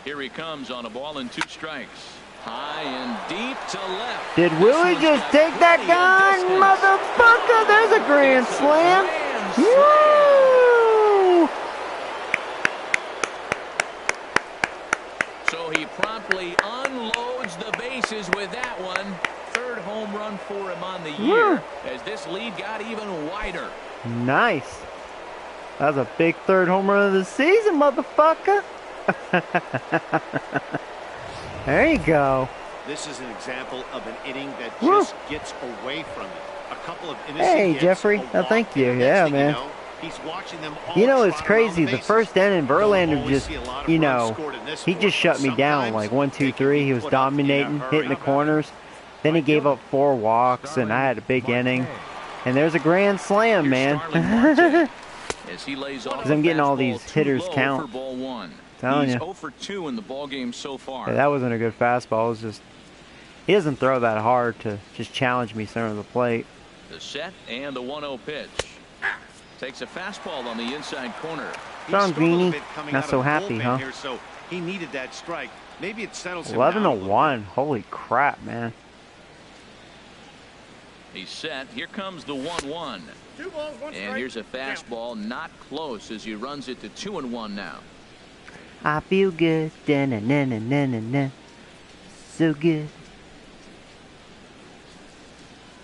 Here he comes on a ball and 2 strikes. High and deep to left.
Did
This
Willie
one's
just
got
take that
plenty of
gun?
distance.
Motherfucker, there's a grand
It's a
slam.
grand slam.
Woo!
So he promptly unloads the bases with that one. 3rd home run for him on the year as this lead got even wider.
Nice. That was a big 3rd home run of the season, motherfucker. There you go.
This is an example of an inning that
Woo.
just gets away from it. A couple of innocent
Hey,
hits,
Jeffrey.
a
Oh,
walk,
thank you.
and
Yeah,
next thing
man.
You know, he's watching them all
You know, it's
trot around
crazy. The
bases.
first inning,
Don't
Verlander
always
just,
see a lot of
you
runs
know,
scored in this
he
sport.
just shut me down.
Sometimes
Like 1, 2,
they can
3.
be
He was
put up in a
dominating,
hurry.
hitting the corners. Then he gave up 4 walks, and I had a big inning. And there's a grand slam, man.
As he lays off
'Cause I'm getting all
fastball
these
too
hitters
low
count.
for ball 1.
Telling
He's
ya.
0 for 2 in the ball game so far.
Yeah, that wasn't a good fastball. It was just, he doesn't throw that hard to just challenge me center of the plate.
The set and the 1-0 pitch. Takes a fastball on the inside corner.
He
Strong
struggled a
Greenie.
bit coming
Not
out
so
of the
happy,
bullpen
huh?
Here, so he needed that strike. Maybe it settles him
11 to
down a little
1. Holy crap, man.
He's set. Here comes the 1-1.
2 balls, 1 strike.
And here's a fastball not close as he runs it to 2-1 now.
I feel good. Da-na-na-na-na-na. So good.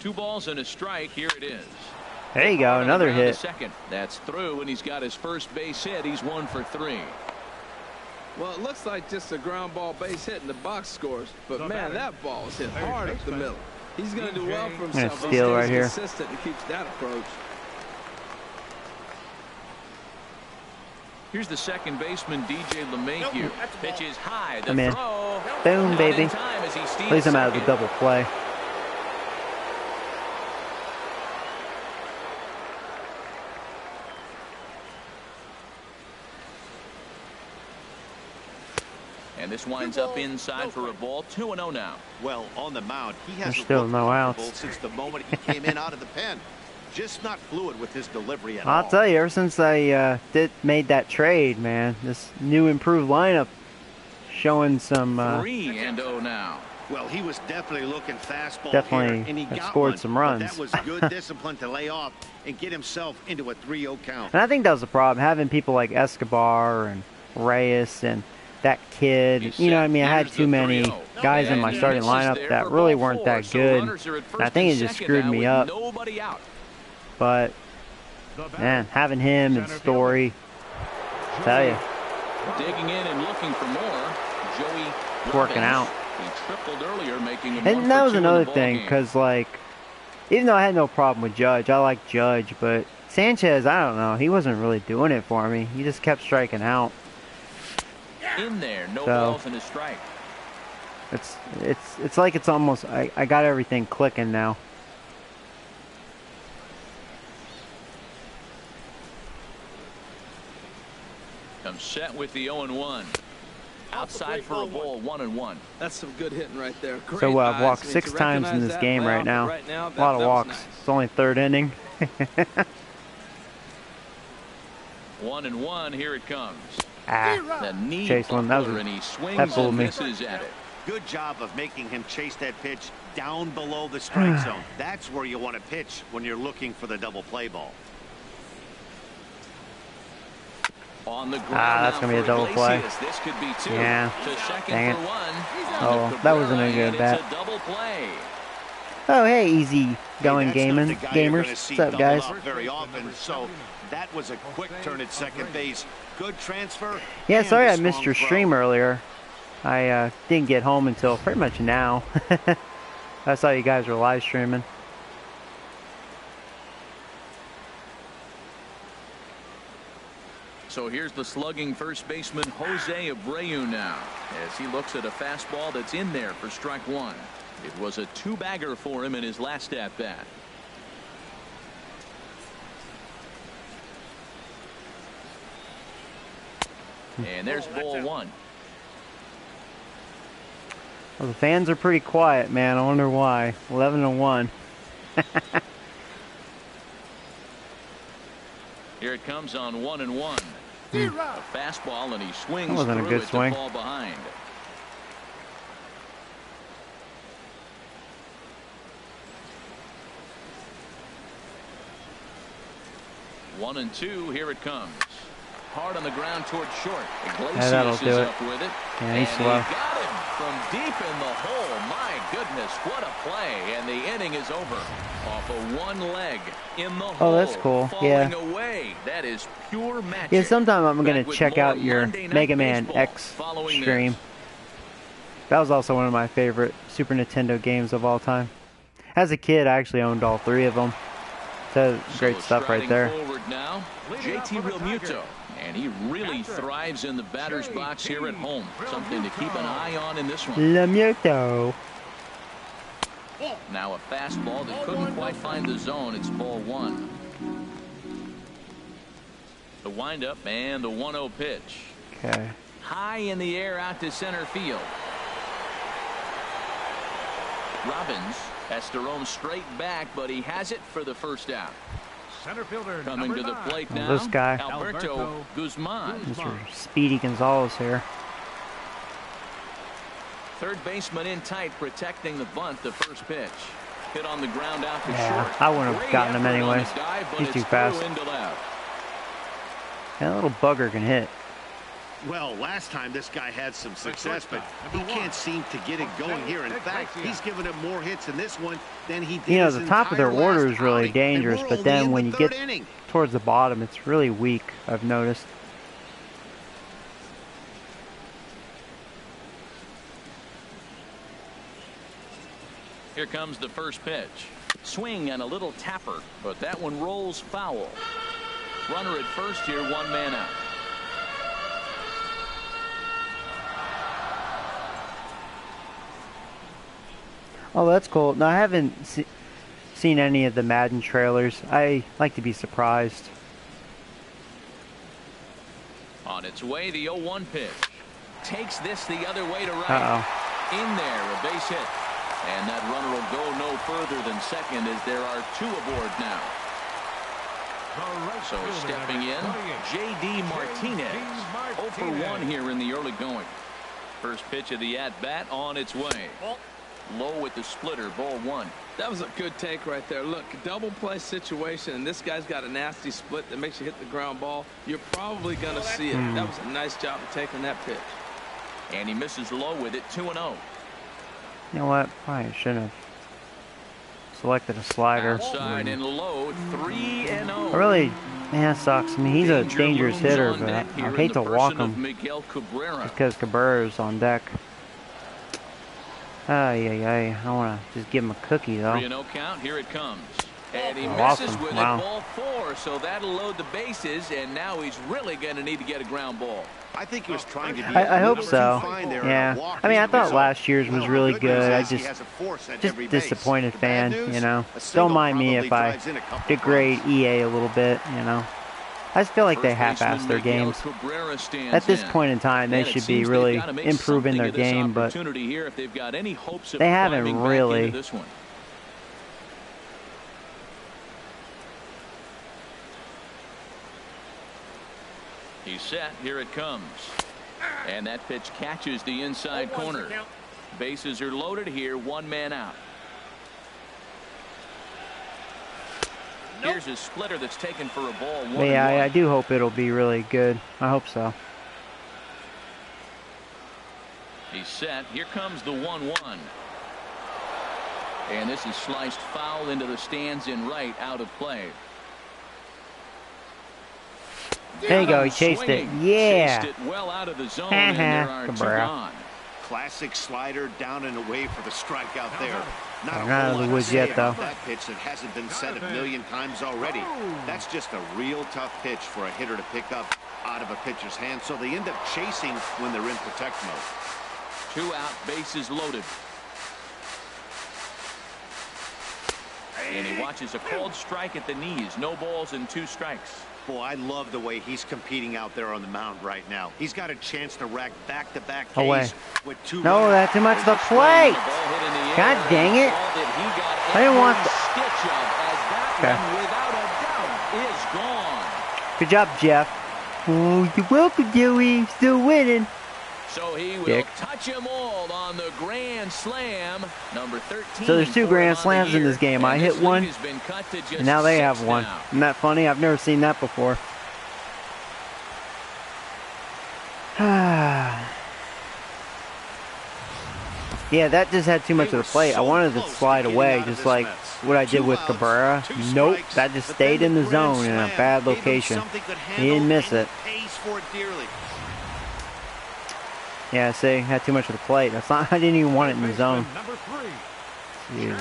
2 balls and a strike. Here it is.
There you go.
On the
Another
ground to
hit.
second. That's through, and he's got his first base hit. He's 1 for 3.
Well, it looks like just a ground ball base hit in the box scores. But, man, that ball was hit hard up the middle. He's going to do well for himself. if he
steal
stays
right here.
consistent and keeps that approach.
Here's the second baseman, DJ LeMahieu. Pitch is high. The
I'm in.
throw.
Boom,
Not
baby.
in time as he steals
At least I'm out of the
second.
double play.
And this winds up inside for a ball. 2-0 now.
Well, on the mound, he
There's
hasn't
still
looked
no
comfortable
outs.
since the moment he came in out of the pen. Just not fluid with his delivery at all.
I'll tell you, ever since I made that trade, man, this new improved lineup showing some
3-0 now.
Well, he was definitely looking fastball
Definitely
here, and he
have
got
scored
one,
some
but
runs.
that was good discipline to lay off and get himself into a 3-0 count.
And I think that was the problem, having people like Escobar and Reyes and that kid. You know what I mean? I had too many guys in my starting lineup that really weren't that good. And I think it just screwed me up.
Nobody out.
But, man, having him and Story, tell you,
Digging in and looking for more. Joey
Working out.
He tripled earlier, making him
And that was another thing, because, like, even though I had no problem with Judge, I like Judge, but Sanchez, I don't know, he wasn't really doing it for me. He just kept striking out.
In there, no balls and a strike.
It's like it's almost, I got everything clicking now.
Comes set with the 0-1. Outside for a ball, 1-1.
That's some good hitting right there. Great
So I've
eyes.
walked
I mean,
6
to
times in
recognize
this
that
game
well,
right now.
that
A lot of
was
walks.
nice.
It's only 3rd inning.
1-1. Here it comes.
Ah,
The knee
chase one. That was
and he swings
that fooled
and
me.
misses at it.
Good job of making him chase that pitch down below the strike zone. That's where you want to pitch when you're looking for the double play ball.
On the ground
that's gonna be a double play.
This could be 2.
Yeah.
To second
Dang
for
it.
1.
Oh, that wasn't a good bat.
It's a double play.
Oh, hey, easy going
Hey, that's not
gaming
the guy you're
gamers.
gonna see
What's up,
doubled
guys?
up very often, so that was a quick turn at second base. Good transfer.
Yeah,
and
sorry
a
I missed
strong
your
throw.
stream earlier. I didn't get home until pretty much now. I saw you guys were live streaming.
So here's the slugging first baseman Jose Abreu now, as he looks at a fastball that's in there for strike 1. It was a 2-bagger for him in his last at bat. And there's ball 1.
Well, the fans are pretty quiet, man. I wonder why. 11-1.
Here it comes on 1-1. A fastball, and he swings
That wasn't a
through
good
it
swing.
to fall behind. One and 2. Here it comes. Hard on the ground towards short. Iglesias
that'll
is
do it.
up with it.
Yeah, he's
and
slow.
He got him from deep in the hole. My goodness, what a play. And the inning is over. Off of one leg in the hole.
Oh, that's cool.
Falling
Yeah.
away. That is pure magic.
Yeah, sometime I'm
Back
going to
with
check
more
out your
Monday Night
Mega Man
Baseball
X
following
stream.
this.
That was also one of my favorite Super Nintendo games of all time. As a kid, I actually owned all 3 of them. So great
So
stuff right
striding
there.
Forward now, JT Realmuto, and he really thrives in the batter's box here at home. Something to keep an eye on in this one.
Lamuto.
Now a fastball that couldn't quite find the zone. It's ball 1. The windup and the 1-0 pitch.
Okay.
High in the air out to center field. Robbins has to roam straight back, but he has it for the first out.
Center fielder
Coming to the
number 9.
plate
Well,
now,
this guy.
Alberto Guzman.
Mr. Speedy Gonzalez here.
Third baseman in tight, protecting the bunt. The first pitch hit on the ground out to
Yeah,
short.
I wouldn't have
Great
gotten him
effort on
anyways.
the dive, but
He's
it's
too
through
fast.
into left.
That little bugger can hit.
Well, last time this guy had some success, but he can't seem to get it going here. In fact, he's given up more hits in this one than he did.
You know,
his
the top of their
entire
order
last
is really
outing.
dangerous,
And we're
but
only
then
in
when
the
you
third
get
inning.
towards the bottom, it's really weak, I've noticed.
Here comes the first pitch. Swing and a little tapper, but that one rolls foul. Runner at first here, 1 man out.
Oh, that's cool. Now, I haven't seen any of the Madden trailers. I like to be surprised.
On its way, the 0-1 pitch. Takes this the other way to right.
Uh-oh.
In there, a base hit. And that runner will go no further than second as there are 2 aboard now. So stepping in, J.D. Martinez. 0 for 1 here in the early going. First pitch of the at-bat on its way. Low with the splitter, ball 1.
That was a good take right there. Look, double play situation, and this guy's got a nasty split that makes you hit the ground ball. You're probably going to see it. That was a nice job of taking that pitch.
And he misses low with it, 2-0.
You know what? Probably shouldn't have selected a slider.
Outside and low, 3-0.
I really Man, that sucks. I mean, he's a dangerous hitter, but I hate to walk him just because Cabrera's on deck. Ay. I want to just give him a cookie, though.
3-0 count. Here it comes. And he misses
Awesome.
with
Wow.
it, ball 4, so that'll load the bases, and now he's really going to need to get a ground ball.
I think he was trying to be
I hope so.
fine there.
Yeah. I mean, I thought last year's was really good. I just disappointed fan, you know. Don't mind me if I degrade EA a little bit, you know. I just feel like they half-ass their games. At this point in time, they should be really improving their game, but they haven't really.
He's set. Here it comes. And that pitch catches the inside corner. Bases are loaded here. One man out. Here's his splitter that's taken for a ball.
Yeah, I do hope it'll be really good. I hope so.
He's set. Here comes the 1-1. And this is sliced foul into the stands in right, out of play.
There you go. He chased it. Yeah.
Chased it well out of the zone, and there are 2 gone.
Classic slider down and away for the strikeout there. Not
out of the woods yet, though.
That pitch that hasn't been said a million times already. That's just a real tough pitch for a hitter to pick up out of a pitcher's hand, so they end up chasing when they're in protect mode.
2 out, bases loaded. And he watches a called strike at the knees. No balls and 2 strikes.
Boy, I love the way he's competing out there on the mound right now. He's got a chance to rack back-to-back Ks with 2
No,
runners.
that's too much to the plate. God dang it. I didn't want Okay. Good job, Jeff. Oh, you're welcome, Joey. Still winning.
So he will touch them all on the grand slam. Number 13.
So there's 2 grand slams in this game. I hit one, and now they have one. Isn't that funny? I've never seen that before. Yeah, that just had too much of the plate. I wanted to slide away, just like what I did with Cabrera. Nope, that just stayed in the zone in a bad location. He didn't miss it. Yeah, see, had too much of the plate. That's not. I didn't even want it in the zone. Jesus.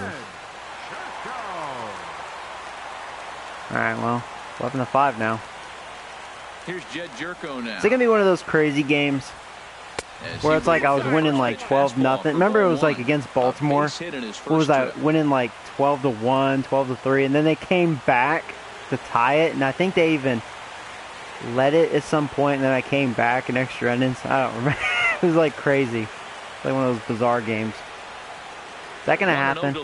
All right, well, 11-5 now.
Here's Jed Jerko now.
Is it gonna be one of those crazy games where it's like I was winning like 12-0? Remember, it was like against Baltimore. What was I winning like 12-1, 12-3, and then they came back to tie it, and I think they even led it at some point, and then I came back in extra innings. I don't remember. It was like crazy. It's like one of those bizarre games. Is that going to happen?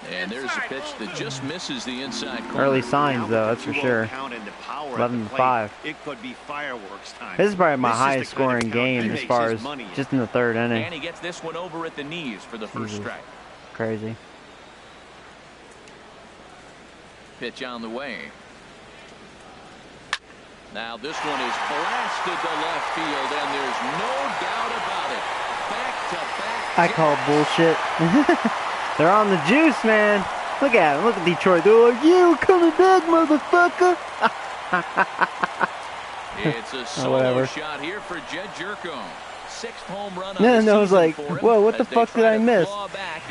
And there's a pitch that just misses the inside corner.
Early signs, though, that's for sure. 11-5.
It could be fireworks time.
This is probably my highest scoring game as far as just in the 3rd inning.
And he gets this one over at the knees for the first strike.
Crazy.
Pitch on the way. Now this one is blasted to left field, and there's no doubt about it. Back-to-back.
I call bullshit. They're on the juice, man. Look at them. Look at Detroit. They're like, you coming back, motherfucker.
It's a solo shot here for Jed Jerko. 6th home run on
No, I was like, whoa, what the fuck did I miss?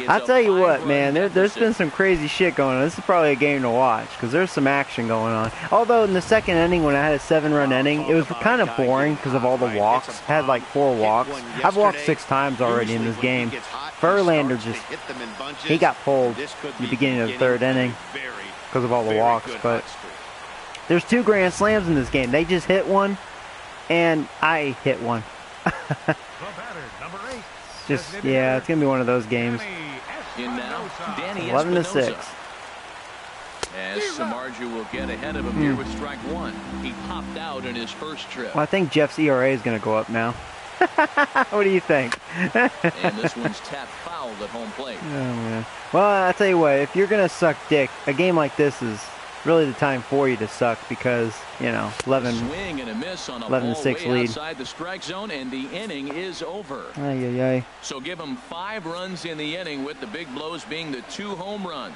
I'll tell you what, man, there's been some crazy shit going on. This is probably a game to watch because there's some action going on. Although in the 2nd inning, when I had a 7-run inning, it was kind of boring because of all the walks. I had like 4 walks. I've walked 6 times already in this game. Verlander he got pulled in the beginning of the 3rd inning because of all the walks. But there's 2 grand slams in this game. They just hit one, and I hit one. Just yeah, it's gonna be one of those games. 11-6.
As Samardzija will get ahead of him here with strike 1. He popped out in his first trip.
Well, I think Jeff's ERA is gonna go up now. What do you think?
And this one's tapped fouled at home plate.
Oh man. Well, I tell you what, if you're gonna suck dick, a game like this is really the time for you to suck because, you know, 11-6 lead.
Outside the strike zone, and the inning is over.
Ay.
So give him 5 runs in the inning, with the big blows being the 2 home runs.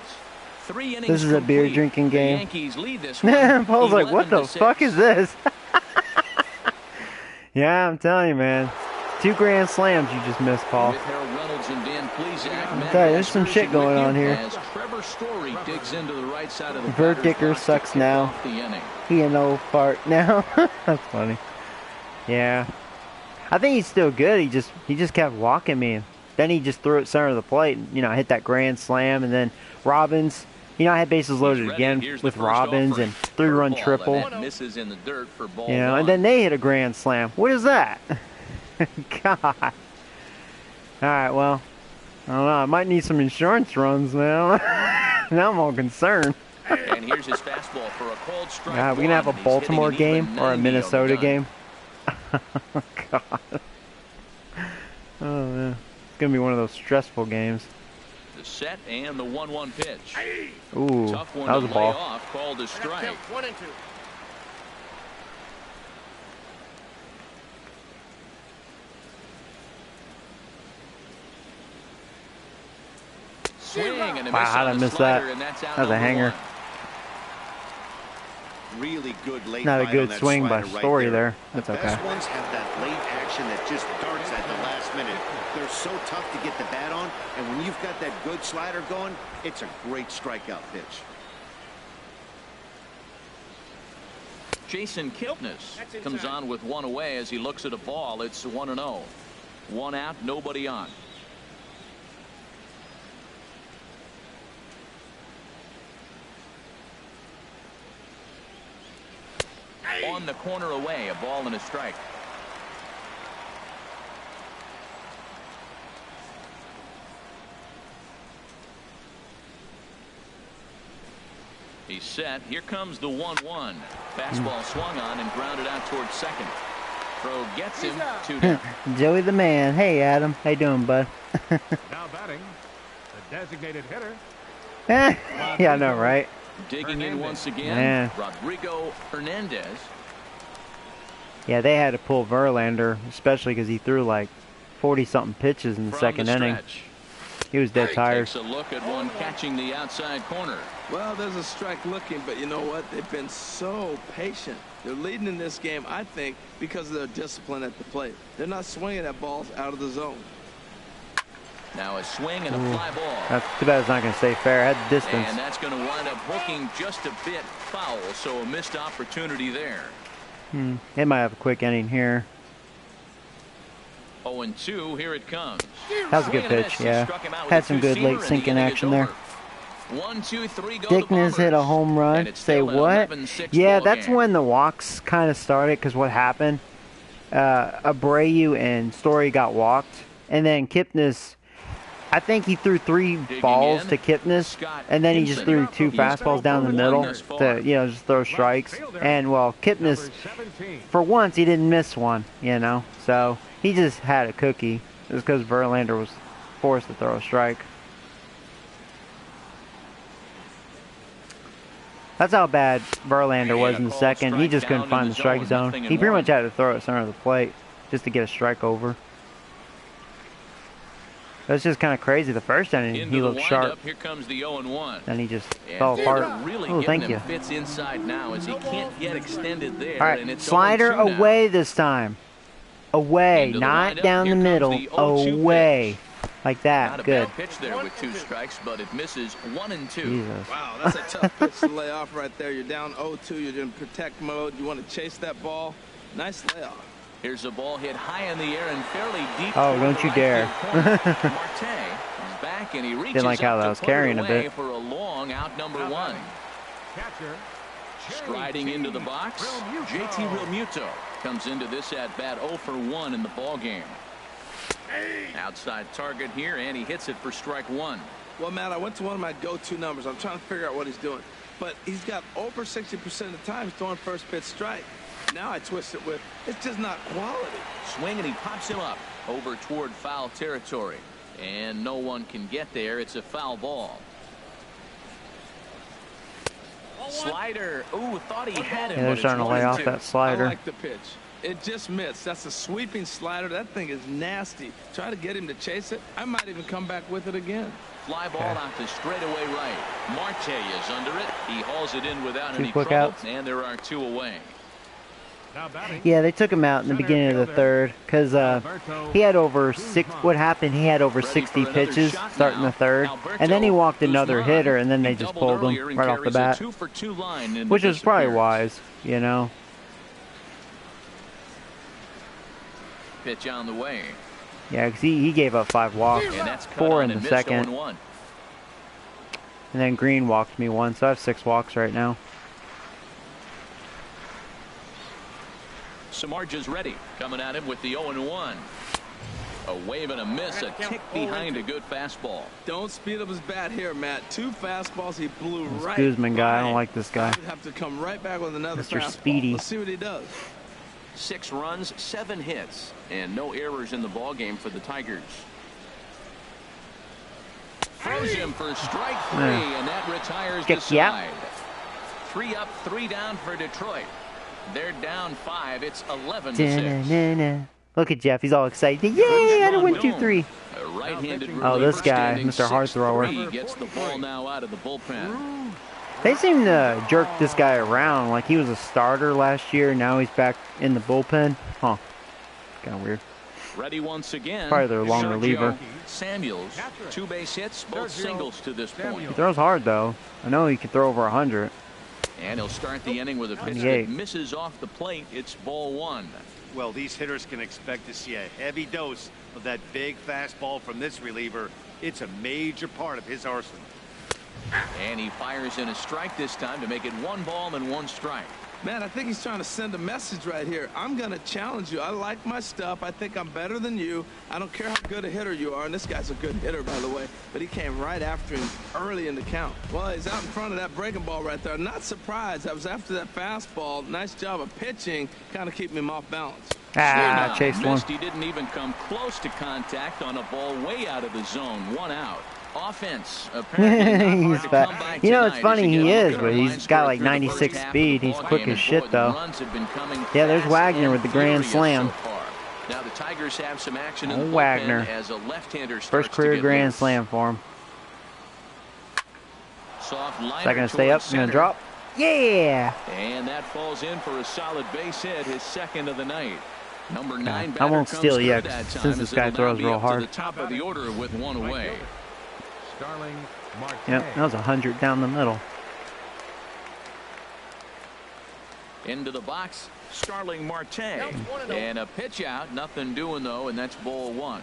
3 innings
This is a beer
complete.
drinking
The
game.
Yankees lead this one.
Paul's like, what the
11-6.
fuck is this? Yeah, I'm telling you, man. 2 grand slams you just missed, Paul.
With Harold Reynolds and Dan Plesac,
I'm telling you, there's some shit going on here.
As Trevor Story digs into the right side of the
Verticker
batter's box
sucks
to kick
now.
off the inning.
He an old fart now. That's funny. Yeah. I think he's still good. He just kept walking me. Then he just threw it center of the plate. And, you know, I hit that grand slam. And then Robbins, you know, I had bases loaded again with Robbins and 3-run triple.
Misses in the dirt for ball
You know,
one.
and then they hit a grand slam. What is that? God. All right, well, I don't know. I might need some insurance runs now. Now I'm all concerned.
And here's his fastball for a called strike.
God, we gonna have a Baltimore game or a Minnesota game? God. Oh man, it's gonna be one of those stressful games.
The set and the 1-1 pitch.
Ooh,
Tough one
that was
to
a ball.
lay off, called a strike.
1 and 2.
Swing and a
Wow,
miss
how'd I
on the
miss
slider,
that?
and that's out
That was a
number
hanger.
1.
Really good late
Not a
bite
good
on that
swing by
slider right
Story
there.
there. That's
The
okay.
best ones have that late action that just darts at the last minute. They're so tough to get the bat on, and when you've got that good slider going, it's a great strikeout pitch.
Jason Kipnis comes on with 1 away as he looks at a ball. It's 1-0. 1 out, nobody on. On the corner away, a ball and a strike. He's set. Here comes the 1-1. Fastball swung on and grounded out towards second. Throw gets him 2 down.
Joey the man. Hey Adam, how you doing, bud?
Now batting, the designated hitter.
Yeah, I know, right?
Digging in once again,
Man.
Rodrigo Hernandez.
Yeah, they had to pull Verlander, especially because he threw like 40-something pitches in the
From
second
the
inning.
stretch.
He was dead tired.
Takes a look at one catching the outside corner.
Well, there's a strike looking, but you know what? They've been so patient. They're leading in this game, I think, because of their discipline at the plate. They're not swinging at balls out of the zone.
Now a swing and a fly ball.
That's too bad it's not going to stay fair. I had the distance.
And that's going to wind up hooking just a bit foul, so a missed opportunity there.
They might have a quick inning here.
0-2, here it comes.
That was a good
Swing and a
pitch,
miss. He
yeah.
struck him out with
Had
a
some good
two-seamer,
late
and the
sinking
inning is
action there.
over. 1, 2, 3, go the
Dickness hit a
Bombers.
home
And
run.
it's
Say
still an
what?
11-6
Yeah,
ball
that's
game.
when the walks kind of started, because what happened, Abreu and Story got walked, and then Kipnis, I think he threw 3 balls
in,
to Kipnis,
Scott
and then he just threw
Hinson.
2
He's
fastballs down the
one
middle
thus far.
to, you know, just throw strikes. And, well, Kipnis,
Number 17.
for once, he didn't miss one, you know, so he just had a cookie. It was because Verlander was forced to throw a strike. That's how bad Verlander was in the second. He just couldn't find the strike zone. He pretty much had to throw it center of the plate just to get a strike over. That's just kind of crazy. The first inning,
Into
he
the
looked sharp.
windup, here comes the 0-1.
Then he just
And
fell apart.
they're really
Oh,
giving
thank
him
you.
fits inside now as he can't get extended there.
All right,
and it's
slider
0-2 now.
away this time. Away,
Into the
not
windup,
down the
here comes
middle.
the 0-2
Away. Like
Not
that.
a
Good.
bad pitch there with 2 strikes, but it misses 1 and 2.
Jesus.
Wow, that's a tough pitch to lay off right there. You're down 0-2. You're in protect mode. You want to chase that ball. Nice layoff.
Here's a ball hit high in the air and fairly deep.
Oh,
toward
don't
the
you
right
dare.
field corner. Marte is back and he reaches
Didn't like how
up
that
to
was
put it
carrying a
away
bit.
for a long out number 1.
Catcher.
Striding into the box, JT Realmuto comes into this at bat 0 for 1 in the ball game. Outside target here, and he hits it for strike 1.
Well, Matt, I went to one of my go-to numbers. I'm trying to figure out what he's doing. But he's got over 60% of the time throwing first pitch strike. Now I twist it with, it's just not quality.
Swing, and he pops him up over toward foul territory. And no one can get there. It's a foul ball. Slider. Ooh, thought he had him.
Yeah, they're
but it's
starting to lay off
1-2.
that
I
slider.
like the pitch. It just missed. That's a sweeping slider. That thing is nasty. Try to get him to chase it. I might even come back with it again.
Fly ball out to straightaway right. Marte is under it. He hauls it in without any
quick
trouble,
outs.
and there are 2 away.
Now batting.
Yeah, they took him out in the beginning of the third because he had over what happened? He had over 60 pitches starting the third, and then he walked another hitter, and then they just pulled him right off the bat,
2-for-2 line
which was probably wise, you know.
Pitch on the way.
Yeah, because he gave up 5 walks,
And that's cut
4
on
in
and
the
missed,
second,
0-1.
and then Green walked me 1, so I have 6 walks right now.
Samardzija's ready. Coming at him with the 0-1. A wave and a miss. A tick behind a good fastball.
Don't speed up his bat here, Matt. 2 fastballs he blew right.
Guzman guy, I don't like this guy.
He'd have to come right back with another
Mr.
fastball.
Speedy.
Let's see what he does.
6 runs, 7 hits, and no errors in the ballgame for the Tigers. Throws him for strike 3, and that retires the side. 3 up, 3 down for Detroit. They're down 5. It's 11-6.
Look at Jeff. He's all excited. Yay! I win 2-3.
A right-handed
Oh, this
reliever
guy,
standing
Mr. Hard Thrower.
6-3, gets the ball now out of the bullpen.
They seem to jerk this guy around like he was a starter last year. Now he's back in the bullpen. Huh. Kind of weird.
Ready once again.
Probably their long
Sergio
reliever.
Samuels, 2 base hits, both singles to this point.
He throws hard though. I know he can throw over 100.
And he'll start the inning with a pitch
98.
that misses off the plate. It's ball 1.
Well, these hitters can expect to see a heavy dose of that big fastball from this reliever. It's a major part of his arsenal.
And he fires in a strike this time to make it 1 ball and 1 strike.
Man, I think he's trying to send a message right here. I'm going to challenge you. I like my stuff. I think I'm better than you. I don't care how good a hitter you are. And this guy's a good hitter, by the way. But he came right after him early in the count. Well, he's out in front of that breaking ball right there. Not surprised. I was after that fastball. Nice job of pitching. Kind of keeping him off balance.
Ah, chased one.
He didn't even come close to contact on a ball way out of the zone. 1 out. Offense apparently
He's fast. You know, it's funny, he is, but he's got like 96 speed. He's quick as shit, though. Yeah, there's Wagner with the grand slam.
Now the Tigers have some action in
Oh,
the
Wagner.
as a left-hander
First career grand slam for him. Second to stay up, gonna drop. Yeah!
And that falls in for a solid base hit, his 2nd of the night. Number 9
I won't steal yet,
since
since this guy throws real hard.
To the top of the order with 1 away.
Starling Marte.
Yep, that was 100 down the middle.
Into the box, Starling Marte. And a pitch out, nothing doing though, and that's ball 1.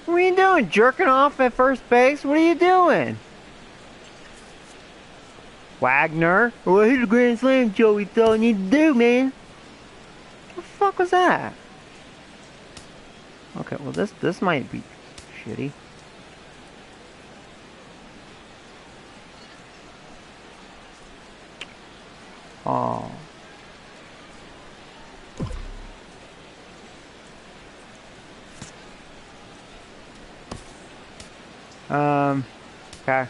What are you doing? Jerking off at first base? What are you doing? Wagner? Well, here's a grand slam, Joey. That's all you need to do, man. What the fuck was that? Okay, well this might be shitty. Oh. Okay.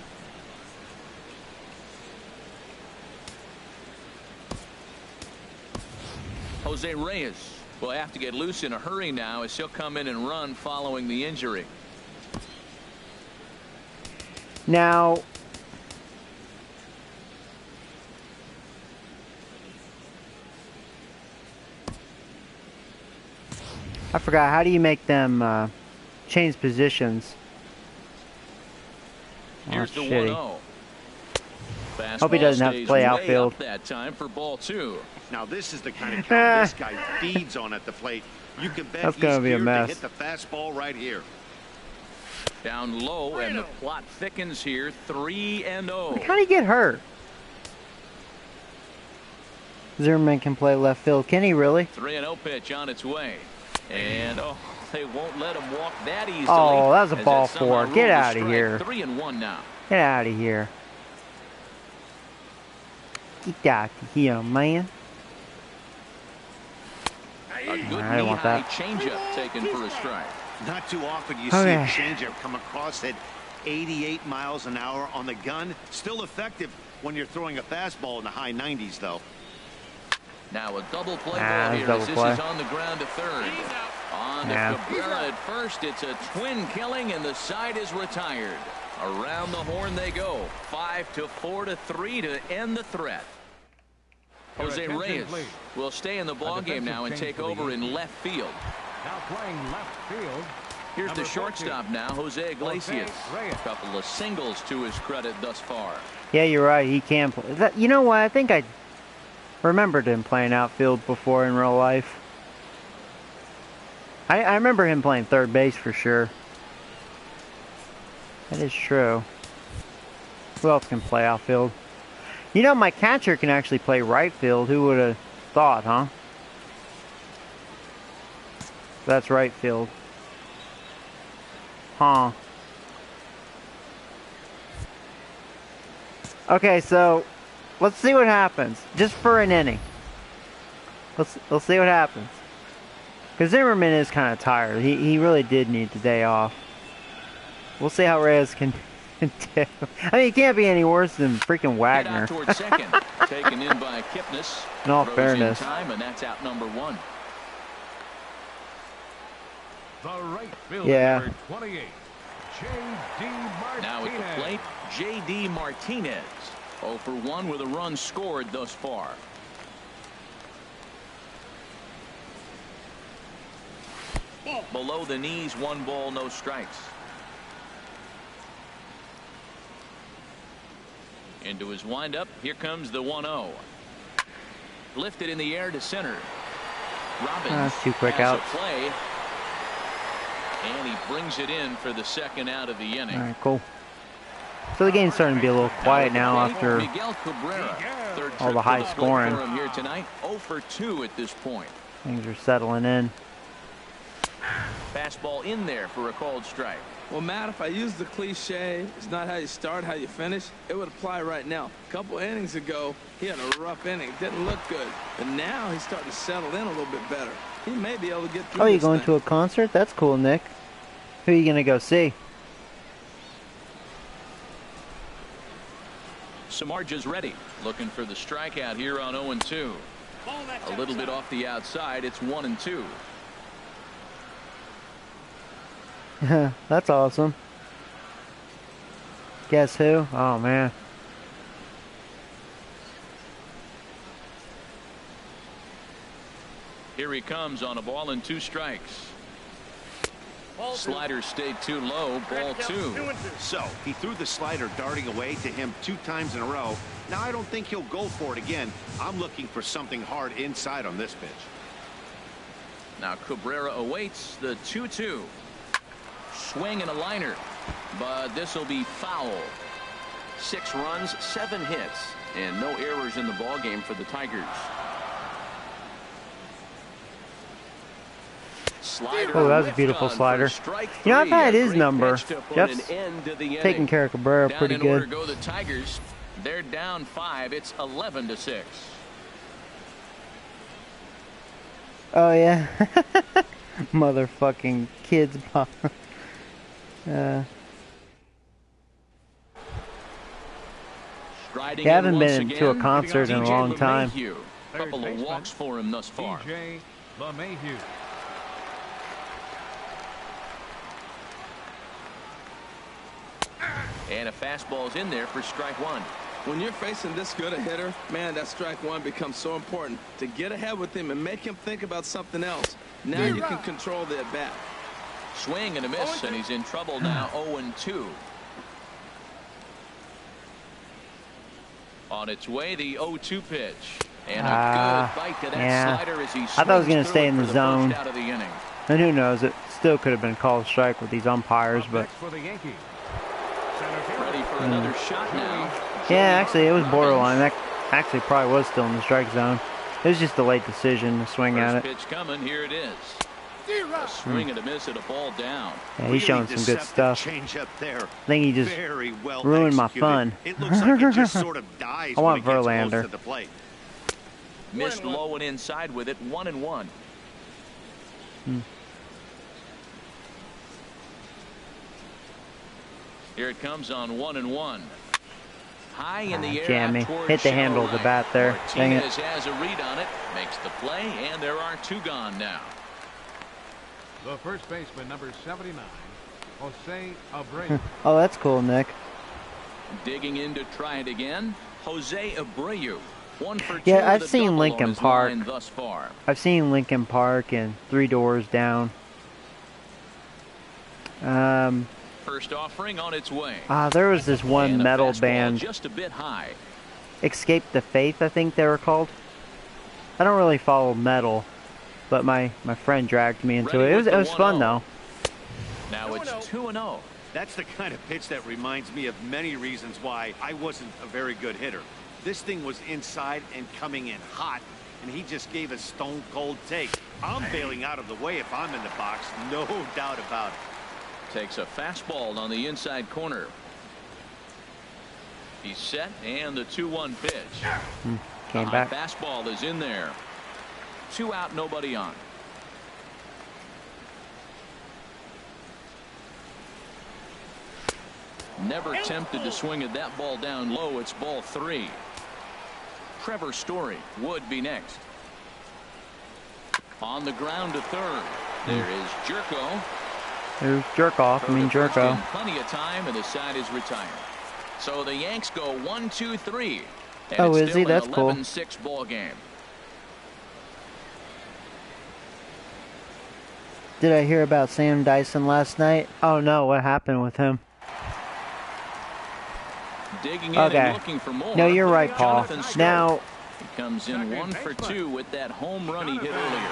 Jose Reyes will have to get loose in a hurry now as he'll come in and run following the injury.
Now, I forgot, how do you make them change positions? Oh,
Here's the
shitty.
1-0.
Hope he doesn't have to play outfield.
That time for ball 2.
Now this is the kind of count this guy feeds on at the plate. You can bet
That's
he's
gonna be a
geared
mess.
to hit the fastball right here.
Down low, and the plot thickens here. 3-0.
How did he get hurt? Zimmerman can play left field. Can he really?
3-0 pitch on its way. And they won't let him walk that easily.
Oh, that was a
as
ball
that's somehow
4.
ruled
Get
a
out of
strike.
here.
3-1 now.
Get out of here. Get out of here, man.
A good
I want
knee-high
that.
changeup taken for a strike.
Not too often you see a changeup come across at 88 miles an hour on the gun. Still effective when you're throwing a fastball in the high 90s, though.
Now a double play ball here as this is on the ground to third. On to Cabrera at first. It's a twin killing, and the side is retired. Around the horn they go. 5-4-3 to end the threat. Jose Reyes will stay in the ballgame now and take over in left field.
Now playing left field.
Here's the shortstop now, Jose Iglesias. A couple of singles to his credit thus far.
Yeah, you're right. He can play. You know what? I think I remembered him playing outfield before in real life. I remember him playing third base for sure. That is true. Who else can play outfield? You know, my catcher can actually play right field. Who would have thought, huh? That's right field. Huh. Okay, so let's see what happens. Just for an inning. Let's see what happens. Because Zimmerman is kind of tired. He really did need the day off. We'll see how Reyes can do. I mean, he can't be any worse than freaking Wagner.
Towards second. Taken in by Kipnis.
In all fairness.
Time, and that's out number one.
The right fielder,
Yeah.
number 28, J.D. Martinez.
Now at the plate, J.D. Martinez. 0 for 1 with a run scored thus far. Below the knees, 1 ball, no strikes. Into his windup. Here comes the 1-0. Lifted in the air to center. Robbins
That's 2 quick
has
outs.
a play. And he brings it in for the second out of the inning.
All right, cool. So the game's starting to be a little quiet now after
Miguel Cabrera, third
all the
trip
high
to plate
scoring.
for him here tonight. 0 for 2 at this point.
things are settling in.
Fastball in there for a called strike.
Well, Matt, if I use the cliche, it's not how you start, how you finish, it would apply right now. A couple innings ago, he had a rough inning. Didn't look good. But now he's starting to settle in a little bit better. He may be able to get through
Oh, you
this
going
thing.
to a concert? That's cool, Nick. Who are you going to go see?
Samardzija ready. Looking for the strikeout here on 0-2. A little bit off the outside. It's 1-2.
That's awesome. Guess who? Oh, man.
Here he comes on a ball and 2 strikes. Slider stayed too low. Ball 2.
So he threw the slider darting away to him 2 times in a row. Now I don't think he'll go for it again. I'm looking for something hard inside on this pitch.
Now Cabrera awaits the 2-2. Swing and a liner, but this will be foul. 6 runs, 7 hits, and no errors in the ball game for the Tigers. Slider
Oh, that was a
whiffed
beautiful
on for
slider.
strike
You know, I've
3.
had
A
his
great
number.
pitch to put
Jeff's
an end to the inning.
taking care of Cabrera
Down
pretty
in order
good.
go the Tigers. They're down 5. It's 11-6.
Oh, yeah. Motherfucking kids.
Striding
You haven't
in once
been to a
again,
concert in a
DJ
long time.
LeMahieu. Couple of walks for him thus far.
DJ LeMahieu.
And a fastball's in there for strike 1.
When you're facing this good a hitter, man, that strike 1 becomes so important to get ahead with him and make him think about something else. Now you can control the at-bat.
Swing and a miss, and he's in trouble now. 0-2. On its way, the 0-2 pitch. And a good bite to that slider as he
I thought I was going to stay in the zone.
Out of the inning.
And who knows, it still could have been called a strike with these umpires, but
For the Yankees.
Ready for another shot now.
yeah, actually it was borderline. That actually probably was still in the strike zone. It was just a late decision to swing
First
at it.
pitch coming. Here it is. A swing and a miss at a ball down.
Yeah, he's showing some good stuff.
Change up there.
I think he just
Very well
ruined my
executed.
fun.
It looks like it just sort of dies
I want
when it gets
Verlander.
close to the plate.
Missed low and inside with it. 1-1. Here it comes on 1-1. High in the air.
Jammy. Hit the handle of the bat there. Dang it.
Martinez has a read on it. Makes the play, and there are 2 gone now.
The first baseman, number 79, Jose Abreu.
Oh, that's cool, Nick.
Digging in to try it again. Jose Abreu. 1 for 2.
Yeah, I've
with a
seen
double
Lincoln
on his
Park.
line thus far.
I've seen Lincoln Park and Three Doors Down.
First offering on its way.
There was this one
And a
metal
fastball
band,
just a bit high.
Escape the Faith, I think they were called. I don't really follow metal, but my friend dragged me into it. It was fun though.
Now it's 2-0.
That's the kind of pitch that reminds me of many reasons why I wasn't a very good hitter. This thing was inside and coming in hot, and he just gave a stone-cold take. I'm bailing out of the way if I'm in the box, no doubt about it.
Takes a fastball on the inside corner. He's set, and the 2-1 pitch.
Came back.
Fastball is in there. 2 out, nobody on. Never tempted to swing at that ball down low. It's ball 3. Trevor Story would be next. On the ground to third. There is Jerko.
There's Jerkoff. I mean Jerko.
Plenty of time, and the side is retired. So the Yanks go 1-2-3. And
Oh,
it's
is he?
still
That's
an
cool.
11-6 ball game.
Did I hear about Sam Dyson last night? Oh no, what happened with him?
Digging in
Okay.
and looking for more.
No, you're right, Paul.
Jonathan Scope.
Now,
He comes in 1 for 2 with that home run he hit earlier.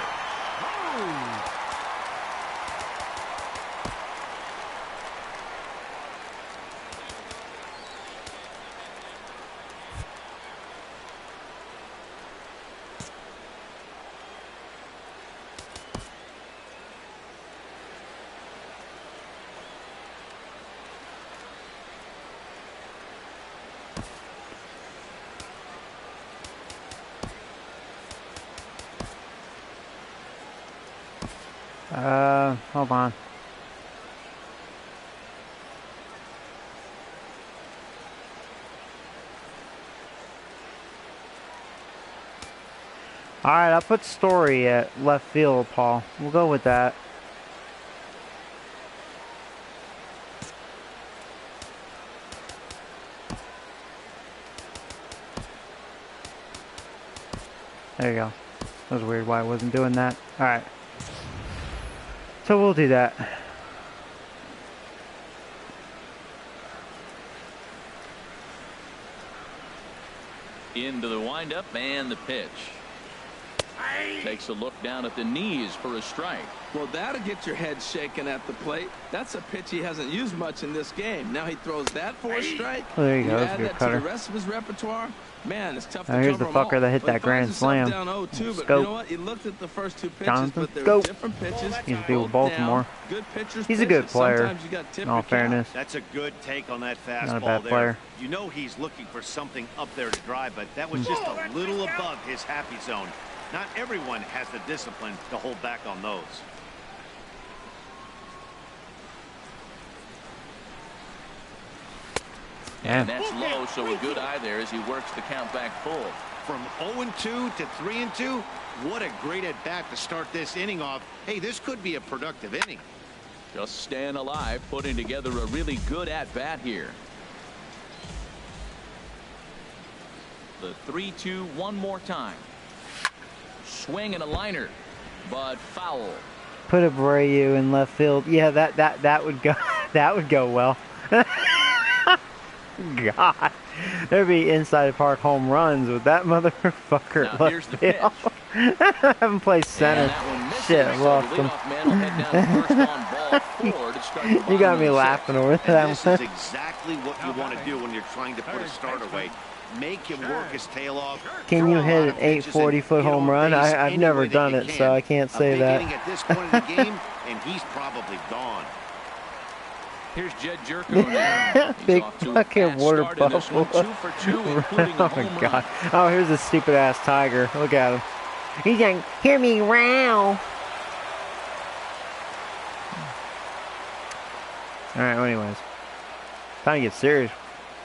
hold on. Alright, I'll put Story at left field, Paul. We'll go with that. There you go. That was weird why I wasn't doing that. Alright. So we'll do that.
Into the windup and the pitch. Takes a look down at the knees for a strike.
Well, that'll get your head shaken at the plate. That's a pitch he hasn't used much in this game. Now he throws that for a strike.
Oh, there you go. That's a
Add
good
that
cutter.
to the rest of his repertoire. Man, it's tough to
Now here's
cover
the
them
fucker
all.
that hit
But
that
he finds
grand
himself
slam.
Down 0-2, but
Scope.
you know what? He looked at the first 2 pitches,
Jonathan
but they were
Scope.
different pitches.
He's a dude with
Both
Baltimore.
down. Good pitchers.
He's a good
pitches.
player,
Sometimes you got
in all
tip
fairness.
That's a good take on that fastball
Not a bad
there.
player.
You know he's looking for something up there to drive, but that was just a little above his happy zone. Not everyone has the discipline to hold back on those.
And that's low, so a good eye there as he works the count back full.
From 0-2 to 3-2, what a great at-bat to start this inning off. Hey, this could be a productive inning.
Just staying alive, putting together a really good at-bat here. The 3-2 one more time. Swing and a liner, but foul.
Put Abreu in left field. Yeah, that would go. That would go well. God, there'd be inside park home runs with that motherfucker
Now
left
here's the
field.
pitch.
I haven't played center.
And that one misses,
Shit, I
so
lost
the
him.
leadoff man will head down to first on ball 4 to start the
You
bottom
got
of
me
the
laughing
sixth.
over
And
that
this
one.
is exactly what you want to do when you're trying to put a start away. Make him work his tail off.
Can you
throw a
hit
lot
an
of pitches and
840-foot
get
home
on
run?
base
I've
any
never
way that
done
you
it,
can.
so I can't say
A big
that.
inning at this point in the game, and he's probably gone.
Here's Jed Jerko now. He's
Big
off to a
fucking
fast
water
start in this one,
buffalo.
2 for 2, including a
Oh
home
my god.
run.
Oh, here's a stupid ass tiger. Look at him. He's like, hear me row. All right. Well, anyways, time to get serious.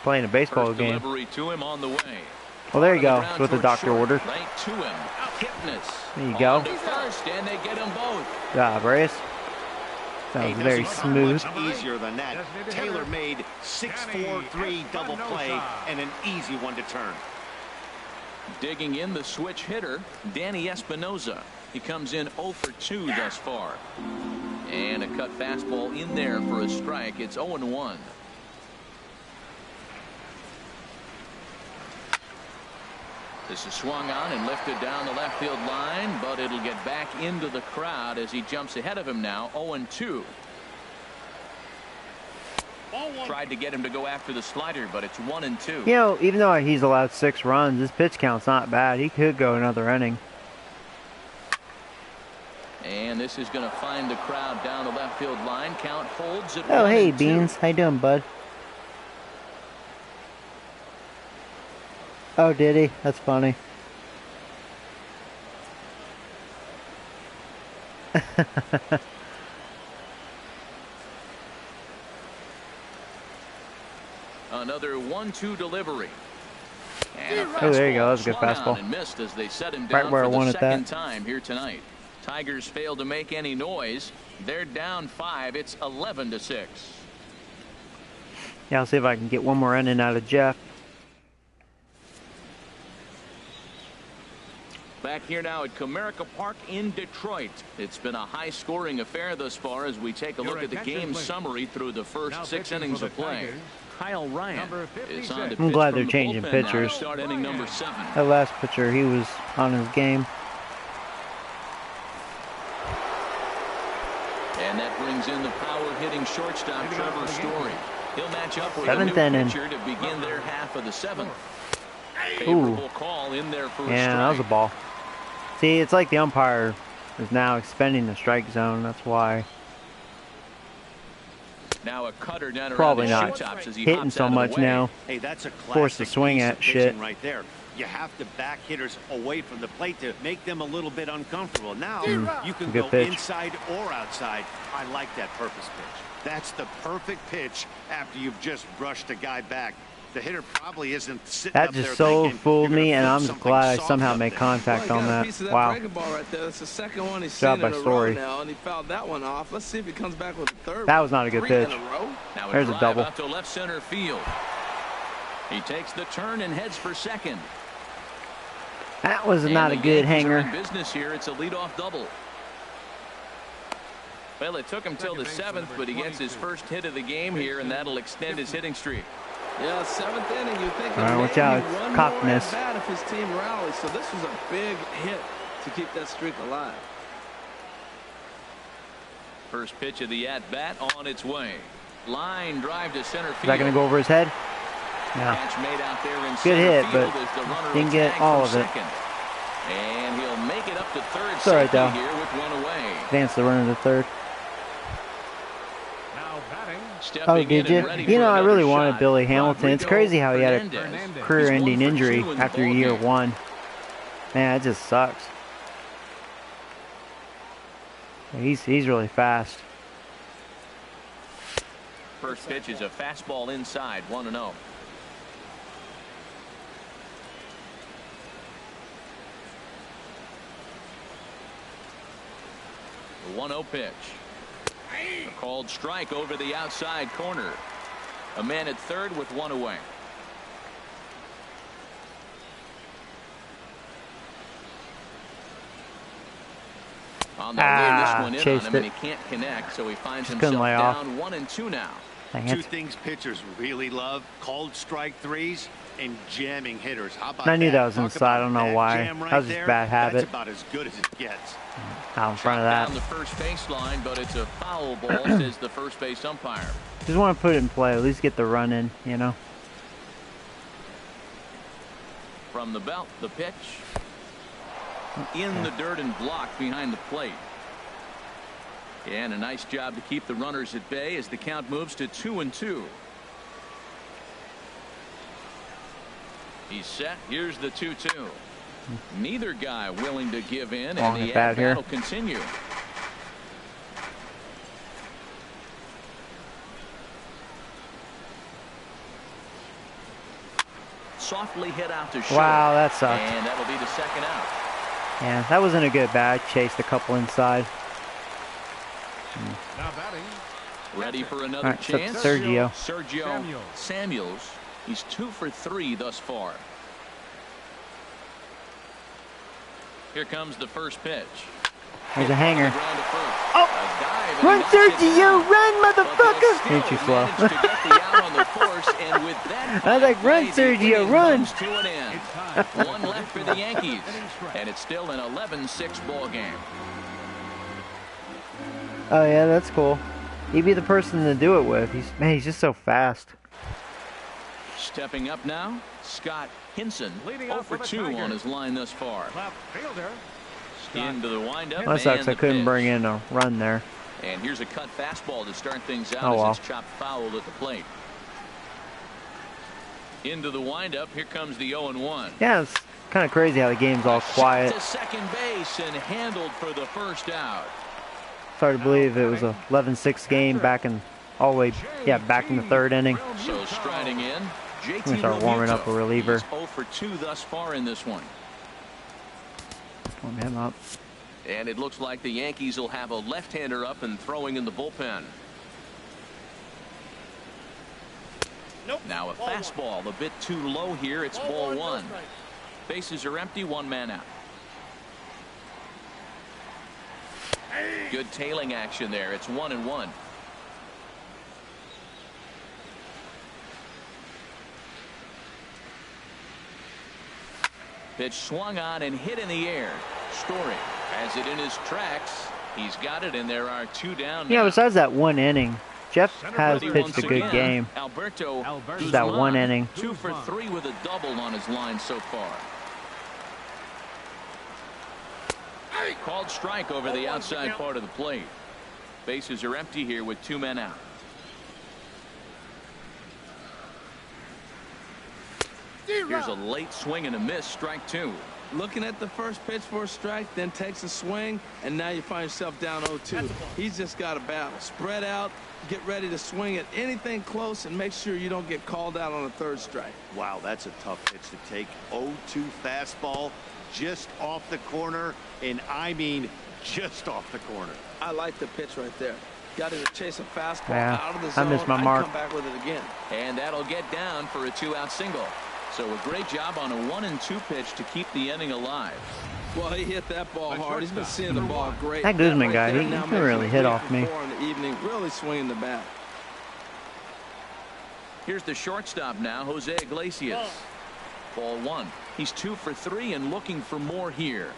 Playing a baseball
First
game.
delivery to him on the way.
Well, there you
On the
go.
ground
That's what the
towards
doctor
short.
ordered.
Right to him. Kipnis.
There you go.
On to first, and they get them both.
Job, Reyes. That was very smooth.
Much easier than that. Tailor-made 6-4-3 double play and an easy one to turn.
Digging in the switch hitter, Danny Espinoza. He comes in 0 for 2 thus far. And a cut fastball in there for a strike. It's 0-1. This is swung on and lifted down the left field line, but it'll get back into the crowd as he jumps ahead of him now. 0-2. Tried to get him to go after the slider, but it's 1-2.
You know, even though he's allowed 6 runs, his pitch count's not bad. He could go another inning.
And this is going to find the crowd down the left field line. Count holds at 1-2.
Oh, hey, Beans. How you doing, bud? Oh, did he? That's funny.
Another 1-2 delivery.
Oh, there you go. That was a good fastball.
And missed as they set him
Right
down
where I
for the
wanted
second
that.
time here tonight. Tigers failed to make any noise. They're down 5. It's 11-6.
Yeah, I'll see if I can get one more inning out of Jeff.
Back here now at Comerica Park in Detroit. It's been a high-scoring affair thus far as we take a look at the game summary through the first 6 innings of play. Kyle Ryan is on to
I'm
pitch
glad
from
they're
the
changing
bullpen now to
pitchers.
start inning number 7.
That last pitcher, he was on his game.
And that brings in the power-hitting shortstop Trevor Story. He'll match up with a
7th
new
inning.
pitcher to begin their half of the 7th.
Ooh.
Favorable call in there for a
Yeah, that was a
strike.
ball. See, it's like the umpire is now expending the strike zone. That's why.
Now a cutter down
Probably
around the
not
shoe tops as he
hitting
hops
so
out of the
much
way.
now.
Hey, that's a
Forced to
classic
swing
piece
at
of pitching
shit.
right there. You have to back hitters away from the plate to make them a little bit uncomfortable. Now you can
Good
go
pitch.
inside or outside. I like that purpose pitch. That's the perfect pitch after you've just brushed a guy back. The hitter probably isn't sitting
That
up
just
there
so
thinking,
fooled
"You're gonna
me, and
flip
I'm
something
glad I
soft
somehow
up
made
there."
contact
Well,
on
he got a
that.
piece of that
Wow.
breaking ball right there. That's the second one he's
Job
seen
by
in a
Story.
row now, and he fouled that one off. Let's see if he comes back with a third.
That was not a good
3 in
pitch.
a row.
Now
There's a
drive
double.
out to left center field. He takes the turn and heads for second.
That was
And
not a
the
good
Yankees are in
hanger.
business here. It's a leadoff double. Well, it took him till the 7th, but he gets his first hit of the game here, and that'll extend his hitting streak.
Yeah, 7th inning. You think
All right, watch
maybe
out.
one
Cockiness.
more at bat if his team rallies. So this was a big hit to keep that streak alive.
First pitch of the at-bat on its way. Line drive to center field.
Is that going to go over his head? Yeah.
Catch made out there in
Good
center
hit,
field
but
as the runner
didn't
will
get
tag
all
from
of it.
second. And he'll make it up to third
It's all right,
safety
though.
here with one away.
Advance the runner to third.
Now batting.
Stepping
Oh,
in
did you?
and ready
You
for
know, I really
another
wanted
shot,
Billy Hamilton. It's
Rodrigo
crazy how he had a
Fernandez.
career-ending
He's 1 for
injury
2 in the
after
ball
year
game.
1. Man, it just sucks. He's really fast.
First pitch is a fastball inside, 1-0. The 1-0 pitch. A called strike over the outside corner. A man at third with one away. On the way, this one in on
chased
him, and
it.
he can't connect, so he finds
Just
himself
couldn't lay off.
down 1-2 now.
Dang
Two
it.
things pitchers really love: called strike threes and jamming hitters. How about
I knew that was
Talk
inside. I
about
don't know
that
why.
jam
That
right
was just
there.
bad habit.
That's about as good as it gets.
Out in front of
Down the
that.
first baseline, but it's a foul ball, says the first base umpire.
Just want to put it in play. At least get the run in, you know.
From the belt, the pitch. In the dirt and blocked behind the plate. And a nice job to keep the runners at bay as the count moves to 2-2. He's set. Here's the 2-2. Neither guy willing to give in,
Long
and the
at bat here.
at-bat will continue. softly hit out to short.
Wow, that sucked.
And that'll be the second out.
Yeah, that wasn't a good bat. Chased a couple inside.
Now batting.
Ready for another chance?
Sergio
Samuels. He's 2 for 3 thus far. Here comes the first pitch.
There's a hanger.
Oh!
Run, Sergio! Run, motherfucker! Ain't too slow. I was like, run, Sergio, run!
One left for the Yankees, and it's still an 11-6 ball game.
Oh yeah, that's cool. He'd be the person to do it with. He's just so fast.
Stepping up now, Scott Hinson, 0 for 2 on his line thus far.
Left fielder.
Into the windup.
That sucks. I couldn't bring in a run there.
And here's a cut fastball to start things out
as
it's chopped foul at the plate. Into the windup. Here comes the 0-1.
Yeah, it's kind of crazy how the game's all quiet.
To second base and handled for the first out.
It's hard to believe it was a 11-6 game back in back in the third inning.
So striding in, JT
We start warming up a reliever.
He's 0 for 2 thus far in this one.
Warm him up.
And it looks like the Yankees will have a left-hander up and throwing in the bullpen. Now a fastball a bit too low here. It's ball 1. Bases are empty. 1 man out. Good tailing action there. It's 1-1. Pitch swung on and hit in the air. Story has it in his tracks. He's got it, and there are 2 down now.
Yeah, besides that 1 inning, Jeff has pitched a good game.
Alberto
Just that 1 inning.
2 for 3 with a double on his line so far. Called strike over the outside part of the plate. Bases are empty here with 2 men out. Here's a late swing and a miss. Strike 2.
Looking at the first pitch for a strike, then takes a swing, and now you find yourself down 0-2. He's just got a battle. Spread out, get ready to swing at anything close, and make sure you don't get called out on a 3rd strike.
Wow, that's a tough pitch to take. 0-2 fastball just off the corner, and I mean just off the corner.
I like the pitch right there. Got him to chase a fastball out of the
I
zone.
missed my
I'd
mark.
come back with it again.
And that'll get down for a 2-out single. So a great job on a 1-2 pitch to keep the inning alive.
Well, he hit that ball hard. He's been seeing the ball great.
That Guzman guy, he
now
can
makes
really
it
hit
3
off
for
me.
4 in the evening, really swinging the bat.
Here's the shortstop now, Jose Iglesias. Ball 1. He's 2 for 3 and looking for more here.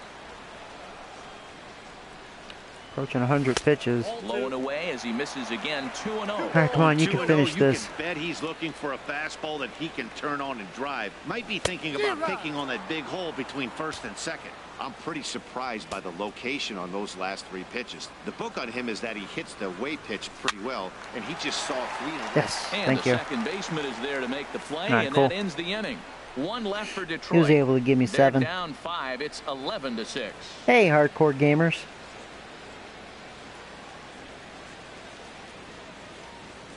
Approaching 100 pitches.
Low and away as he misses again. 2-0.
All right, come on, you can finish this.
You can bet he's looking for a fastball that he can turn on and drive. Might be thinking about picking on that big hole between 1st and 2nd. I'm pretty surprised by the location on those last 3 pitches. The book on him is that he hits the away pitch pretty well, and he just saw 3.
Yes,
And
thank
the
you.
second baseman is there to make the play,
All right,
and
cool.
that ends the inning. 1 left for Detroit.
He was able to give me
They're
7.
down 5. It's 11-6.
Hey, hardcore gamers.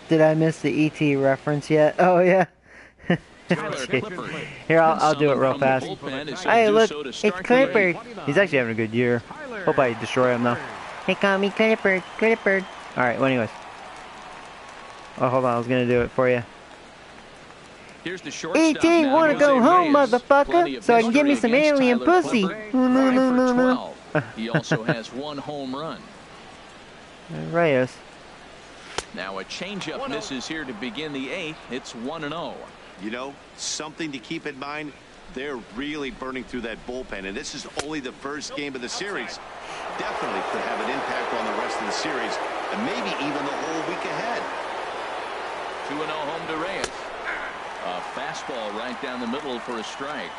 Did I miss the ET reference yet? Oh, yeah.
Tyler Clippard.
Here, I'll do it real
From the
fast.
bullpen is
Hey,
to do
look,
so to
it's
start the inning.
Clippard. He's actually having a good year. Hope I destroy him, though. Hey, call me Clippard. Clippard. All right, well, anyways. Oh, hold on. I was going to do it for you.
Here's the shortstop
ET,
now,
want to go
Jose
home,
Reyes. Plenty
motherfucker?
of
So I can give me
history
some
against
alien
Tyler
pussy.
Clippard.
No, no,
5
no,
for
no.
12. He also has 1 home run.
Reyes.
Now a changeup misses here to begin the 8th. It's 1-0.
You know, something to keep in mind, they're really burning through that bullpen, and this is only the first game of the series. Definitely could have an impact on the rest of the series, and maybe even the whole week ahead.
2-0 home to Reyes. A fastball right down the middle for a strike.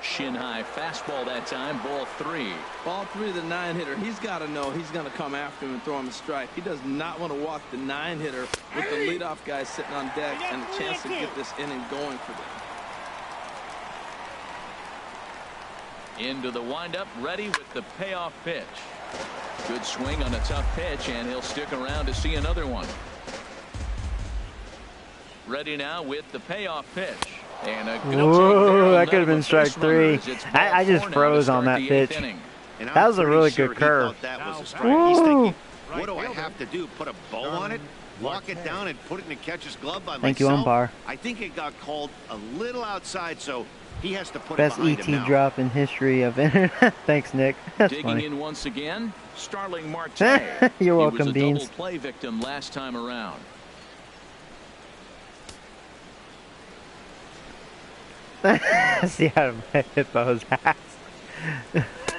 Shin high fastball that time. Ball 3.
Ball 3 the 9-hitter. He's got to know he's going to come after him and throw him a strike. He does not want to walk the 9-hitter with the leadoff guy sitting on deck and a chance to get this inning going for them.
Into the windup, ready with the payoff pitch. Good swing on a tough pitch, and he'll stick around to see another one. Ready now with the payoff pitch. And a good
Whoa, that could have been strike 3. I just froze on that pitch. That was a really good curve.
That was a strike. He's thinking, what do I have to do? Put a bow on it? Walk it down and put it in the catcher's glove by myself?
Thank you, umpire.
I think it got called a little outside, so he has to put
Best
it behind him
ET
now.
drop in history of internet. Thanks, Nick. That's
Digging
funny.
in once again, Starling Marte.
You're welcome,
He was a
Beans.
double play victim last time around.
See out of my hippo's ass.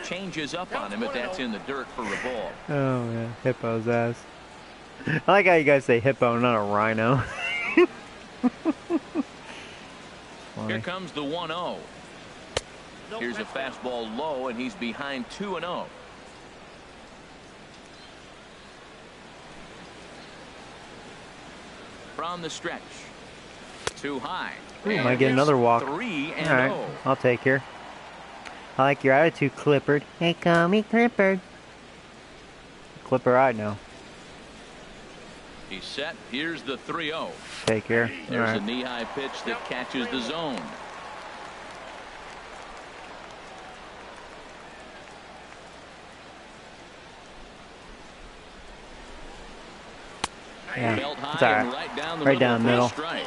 Changes up on him, but that's in the dirt for a ball.
Oh, man. Hippo's ass. I like how you guys say hippo, not a rhino.
Here comes the 1-0. Here's a fastball low, and he's behind 2-0. From the stretch. Too high.
Ooh, might get another walk.
3-0.
All right, I'll take her. I like your attitude, Clippard. Hey, call me Clippard. Clipper, I know.
He's set. Here's the 3-0.
Take care.
There's
All
a
right.
knee-high pitch that catches the zone.
Yeah,
Belt
it's
high
all
and
right.
right down the
Right down the
for a
middle.
strike.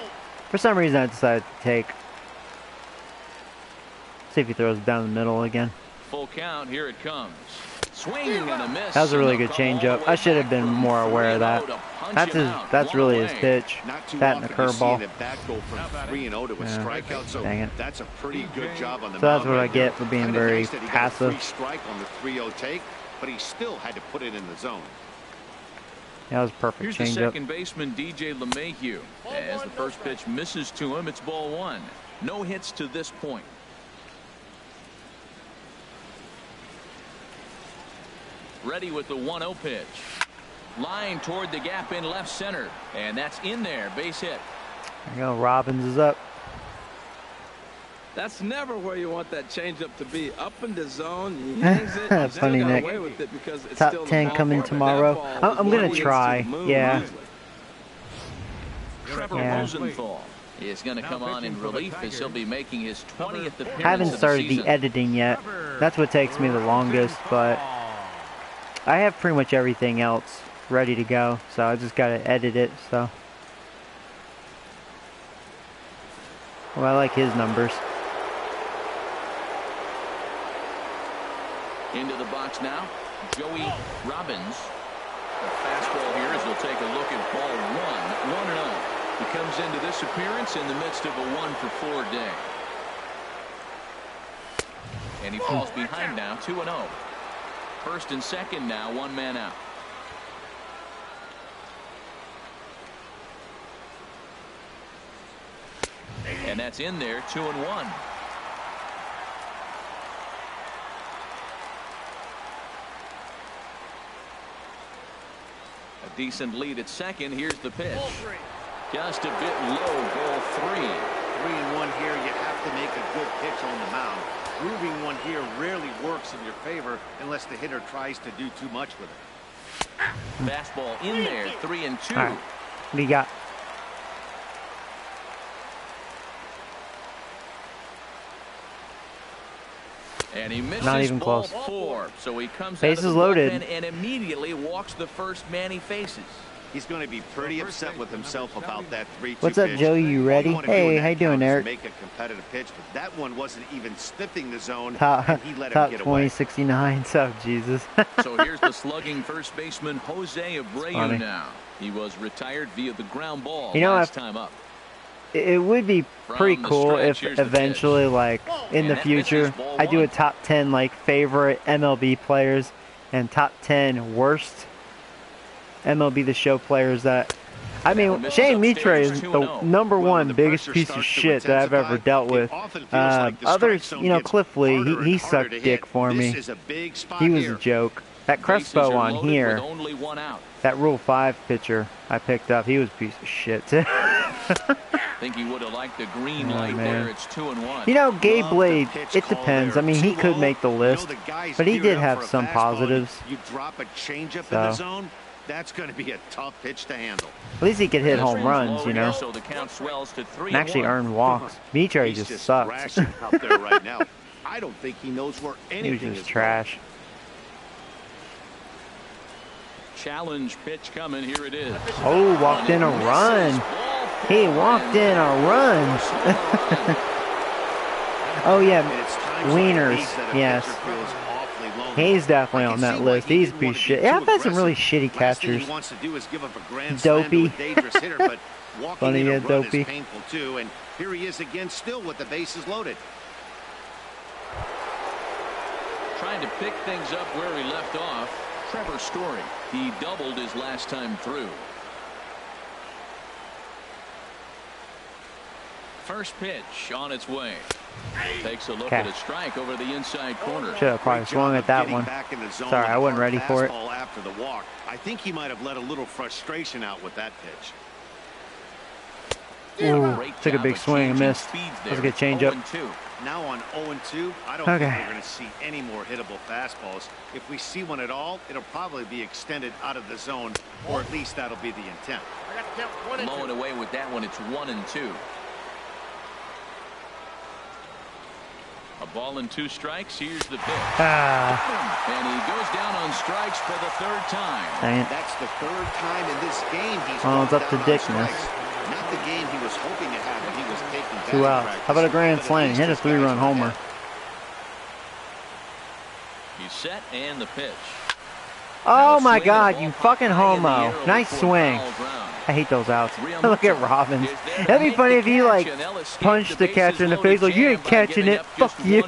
For some reason, I decided to take. See if he throws it down the middle again.
Full count. Here it comes. Swing and a miss.
That was a really
and
good
they'll come all the
changeup.
way
I should have
back
been
from
more aware of
3-0
that.
to punch
That's
him
his.
out.
That's
One
really his
away.
pitch.
Not too
That and a
often you see
curveball.
an at-bat go from 3-0 to a
Yeah.
strikeout, so
Dang it.
that's a pretty good job on the
So that's
mound
what I
right there.
get for being
Kinda
very
nice that he got a
passive.
free strike on the 3-0 take, but he still had to put it in the zone.
That was a perfect
Here's the
changeup.
second baseman, DJ LeMahieu. As the first pitch misses to him, it's ball one. No hits to this point. Ready with the 1-0 pitch. Line toward the gap in left center. And that's in there. Base hit.
There you go. Robbins is up.
That's never where you want that changeup to be. Up in the zone, he hangs it.
That's
still
funny,
got
Nick.
away with it because it's
Top
still the
10
ball
coming
forward.
tomorrow.
That ball
I'm
is
gonna
one he
try,
needs to move
yeah.
easily.
Trevor
Yeah.
Rosenthal is going to come on in relief as he'll be making his 20th appearance
I haven't
of the
started the
season.
editing yet. That's what takes me the longest, but I have pretty much everything else ready to go, so I just gotta edit it. So, well, I like his numbers.
Into the box now, Joey Robbins. The fastball here as he'll take a look at ball one, 1-0. He comes into this appearance in the midst of a 1-for-4 day. And he falls behind now, 2-0. First and second now, one man out. And that's in there, 2-1. A decent lead at second. Here's the pitch. Just a bit low, ball 3.
3-1 here, you have to make a good pitch on the mound. Grooving one here rarely works in your favor unless the hitter tries to do too much with it.
Fastball in there, 3-2.
All right, what do you got?
And he misses
Not even
ball
close.
4. So he comes
Bases
out of the
loaded.
bullpen and immediately walks the first man he faces.
He's going to be pretty upset with himself about that 3-2
What's up,
pitch.
Joey? You
All
ready?
wanna do in
Hey,
that
how you doing,
count is
Eric?
Make a competitive pitch, but that one wasn't even sniffing the zone,
Top,
and he let him
top
get
2069. So, Jesus.
So here's the slugging first baseman Jose
funny.
Abreu now. He was retired via the ground ball
You know,
last time up.
It would be pretty
From the
cool
stretch,
if
here's the
eventually, like, in
And
the
that misses
future,
ball
I do a
one.
top 10, like, favorite MLB players and top 10 worst MLB The Show players that... I mean,
misses
Shane
upstairs,
Mitre is the
2-0.
number
Well,
one
the
biggest
pressure
piece of
starts to
shit that I've ever
intensify.
dealt
It
with.
often feels like the strike
Others,
zone
you know,
gets
Cliff Lee,
harder and
he
harder
sucked
to
dick
hit.
for me.
This is a big spot
He was
here.
a joke. That
Bases
Crespo
are
on
loaded
here,
with only one out.
that Rule 5 pitcher I picked up, he was a piece of shit, too.
Think he would have liked the green light
man.
there. It's 2-1.
You know, Gabe
Love the
Blade,
pitch
it
call
depends.
there.
I mean, he could
2-0.
make the list,
the guy's
but he
geared
did
up
have
for a
some
fastball.
positives.
You drop a changeup
So.
in the zone, that's going to be a tough pitch to handle.
At least he could hit home runs, you know,
So the count swells to 3-1.
and actually earn walks. Mitre
He's
just sucks.
thrashing out there right now. I don't think he knows where
He
anything
was
is
just trash.
Challenge pitch coming. Here it is.
Oh, walked in a run. He walked in a run. Oh, yeah, Wieners, yes. He's definitely on that list. He's a piece of shit. Yeah, I've had some really shitty catchers. Dopey. Funny, yeah, Dopey.
Painful too, and here he is again, still with the bases loaded.
Trying to pick things up where he left off. Trevor Story. He doubled his last time through. First pitch on its way. Takes a look at a strike over the inside corner.
Should have probably swung at that one. Sorry, I wasn't ready for it.
After the walk, I think he might have let a little frustration out with that pitch.
Ooh, took a big swing and missed. That was a good changeup.
Now on 0-2, I don't think we're going to see any more hittable fastballs. If we see one at all, it'll probably be extended out of the zone, or at least that'll be the intent.
Mowing away with that one, it's 1-2. A ball and 2 strikes. Here's the pitch. And he goes down on strikes for the 3rd time.
Dang it.
That's the 3rd time in this game he's
Oh, it's up to Dickness.
Not the game he was hoping to have when he was taking
2 outs. How about a grand slam? Hit a 3-run homer.
He's set and the pitch.
Oh my God, you fucking homo. Nice swing. I hate those outs. Look at Robbins. That'd be funny if you like punched the catcher in the face like you ain't catching it. Fuck you.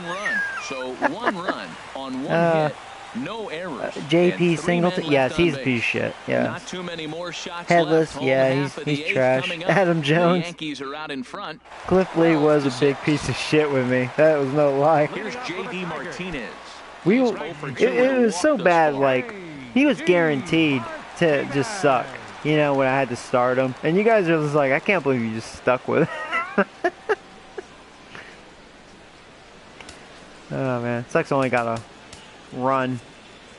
So 1 run on 1 hit. No errors.
JP Singleton. Yes, he's a piece of shit. Yeah.
Not too many more shots
Headless.
left.
Yeah, he's trash. Adam Jones.
The Yankees are out in front.
Cliff Lee was a big piece of shit with me. That was no lie.
Here's JD Martinez.
It was so bad. Like he was guaranteed to just suck. You know, when I had to start him. And you guys are just like, I can't believe you just stuck with it. Oh man, Sucks only got a run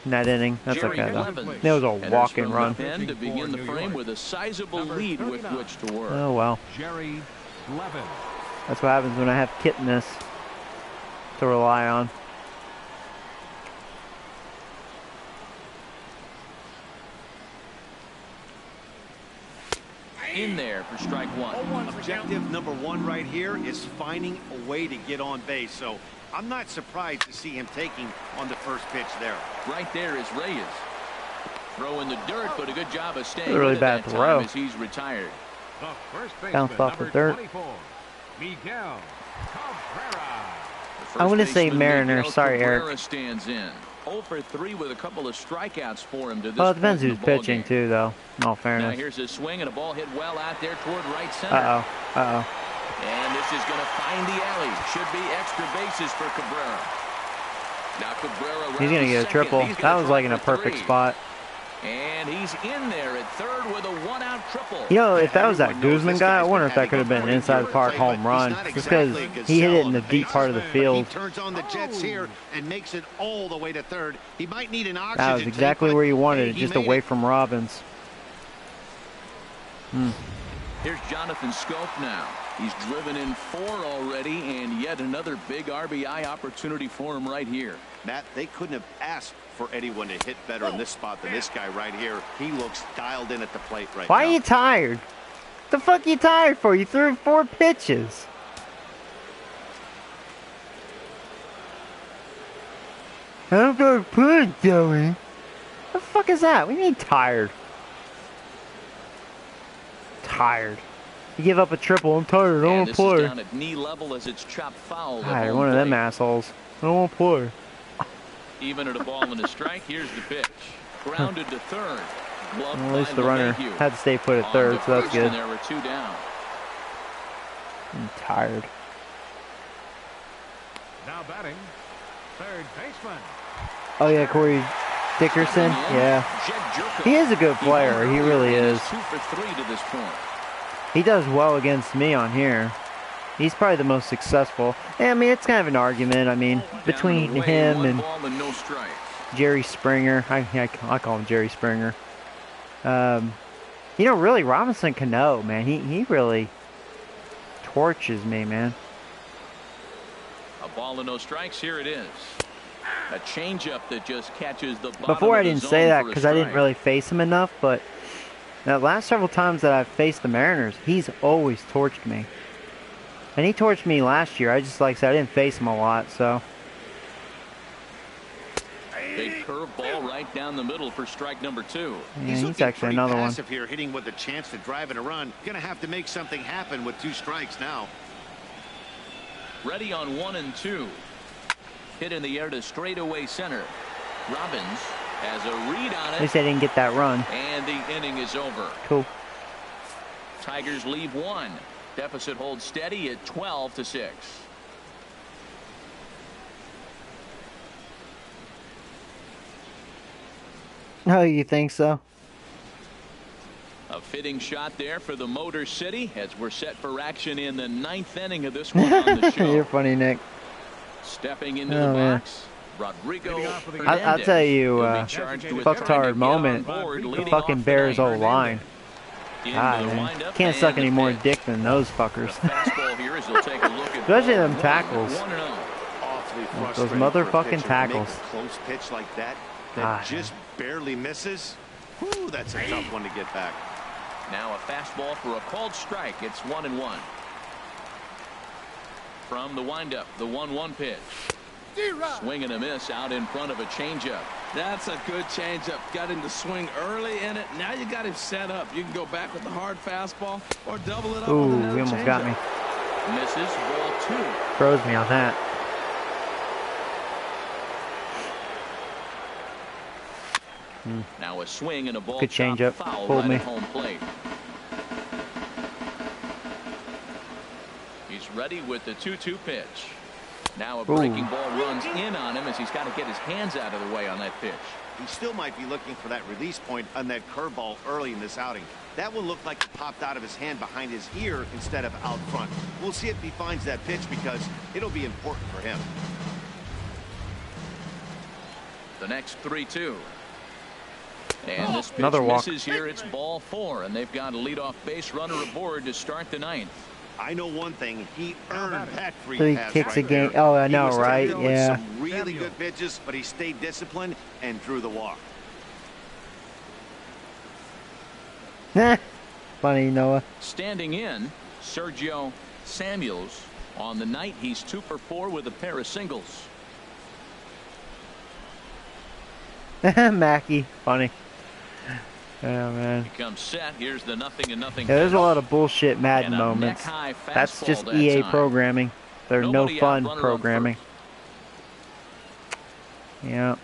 in that inning. That's okay though. It was a walk-in run.
To begin the frame with a sizable lead with which to work.
Oh well. That's what happens when I have Kitness to rely on.
In there for strike 1.
Objective number 1 right here is finding a way to get on base. So I'm not surprised to see him taking on the first pitch there.
Right there is Reyes. Throw in the dirt, but a good job of staying
Really
with it
bad
that
throw.
time as he's retired.
Bounced off the dirt.
Miguel Cabrera.
I want to say Mariner. Sorry, Eric.
Stands in. 0 for 3 with a couple of strikeouts for him to this
Well, it depends
point in
who's
the ball
pitching
game.
too, though. In all
Now
fairness.
here's a swing and a ball hit well out there toward right center.
Uh-oh.
And this is going to find the alley. Should be extra bases for Cabrera. Now Cabrera.
He's going to get a triple. That was like in a perfect spot.
And he's in there at third with a 1-out triple.
You know, if that was that Guzman guy, I wonder if that could have been an inside the park home run. Just because he hit it in the deep part of the field.
He turns on the jets here and makes it all the way to third. He might need an oxygen
That was exactly where you wanted it, just away
it.
from Robbins.
Here's Jonathan Scope now. He's driven in 4 already, and yet another big RBI opportunity for him right here.
Matt, they couldn't have asked for anyone to hit better in this spot than this guy right here. He looks dialed in at the plate right
Why
now.
are you tired? The fuck you tired for? You threw 4 pitches. I'm not good, Joey. The fuck is that? We need tired. Tired. You give up a triple. I'm tired. I don't want to
This is
play.
down at knee level as it's chopped foul.
Tired. One of them assholes. I don't want to play.
Even at a ball and a strike. Here's the pitch. Grounded to third.
Well, at least the runner had to stay put at third, so that's good.
And there were 2 down.
I'm tired.
Now batting, third baseman.
Oh yeah, Corey Dickerson. Yeah. He is a good player. He really is.
2 for 3 to this point.
He does well against me on here. He's probably the most successful. I mean, it's kind of an argument. I mean, between him and Jerry Springer. I call him Jerry Springer. You know, really, Robinson Cano, man. He really torches me, man.
A ball and no strikes. Here it is. A changeup that just catches the bottom
Before I
of the
didn't
zone
say that
for a
because I didn't
strike.
really face him enough, but the last several times that I've faced the Mariners, he's always torched me. And he torched me last year. I just, like I said, I didn't face him a lot, so.
Big curveball right down the middle for strike number 2.
Yeah, he's actually another one.
If you're hitting with a chance to drive in a run, gonna have to make something happen with 2 strikes now.
Ready on 1 and 2. Hit in the air to straightaway center. Robbins has a read on
At
it.
least I didn't get that run.
And the inning is over.
Cool.
Tigers leave 1. Deficit holds steady at 12-6.
Oh, you think so?
A fitting shot there for the Motor City as we're set for action in the 9th inning of this one on the show.
You're funny, Nick.
Stepping into
Oh,
the
man.
box, Rodrigo
I'll tell you,
He'll be charged with
fuck
trying to
hard
get on
moment.
board,
The
leading
fucking
off the
Bears
ninth.
old line.
Into
God,
the
man.
windup
Can't
and
suck
the
any more
pitch.
dick than those
The
fuckers.
fastball here as they'll take a look at
Especially
ball
them
one,
tackles.
1-0.
Awfully
Those
frustrating for a
motherfucking
pitcher to
tackles.
make a close pitch like that
Ah,
just barely misses. Whew, that's a tough one to get back.
Now a fastball for a called strike. It's 1-1. From the windup, the 1-1 pitch. Swing and a miss out in front of a changeup.
That's a good changeup. Got him to swing early in it. Now you got him set up. You can go back with the hard fastball or double it up with
Ooh,
another
he almost got me.
changeup.
Misses, ball 2.
Froze me on that.
Now a swing and a ball
Good
chopped
changeup.
foul
Pulled
right
me.
at home plate. He's ready with the 2-2 pitch. Now a breaking ball runs in on him as he's got to get his hands out of the way on that pitch.
He still might be looking for that release point on that curveball early in this outing. That one looked like it popped out of his hand behind his ear instead of out front. We'll see if he finds that pitch because it'll be important for him.
The next 3-2. And this pitch
Another walk.
misses here. It's ball 4, and they've got a leadoff base runner aboard to start the 9th.
I know one thing. He earned that free
3
pass
kicks
right
a game.
there.
Oh, I
He
know,
was
right?
taken with
Yeah.
some really good pitches, but he stayed disciplined and drew the walk.
Funny, Noah.
Standing in, Sergio Samuels. On the night, he's 2 for 4 with a pair of singles.
Mackie. Funny. Oh, man.
Comes set. Here's the 0-0
Yeah, there's a lot of bullshit Madden
And a
moments.
neck-high
That's
fastball
just
that
EA
time.
programming. They're no
Nobody out,
fun
runner on
programming.
first.
Yeah.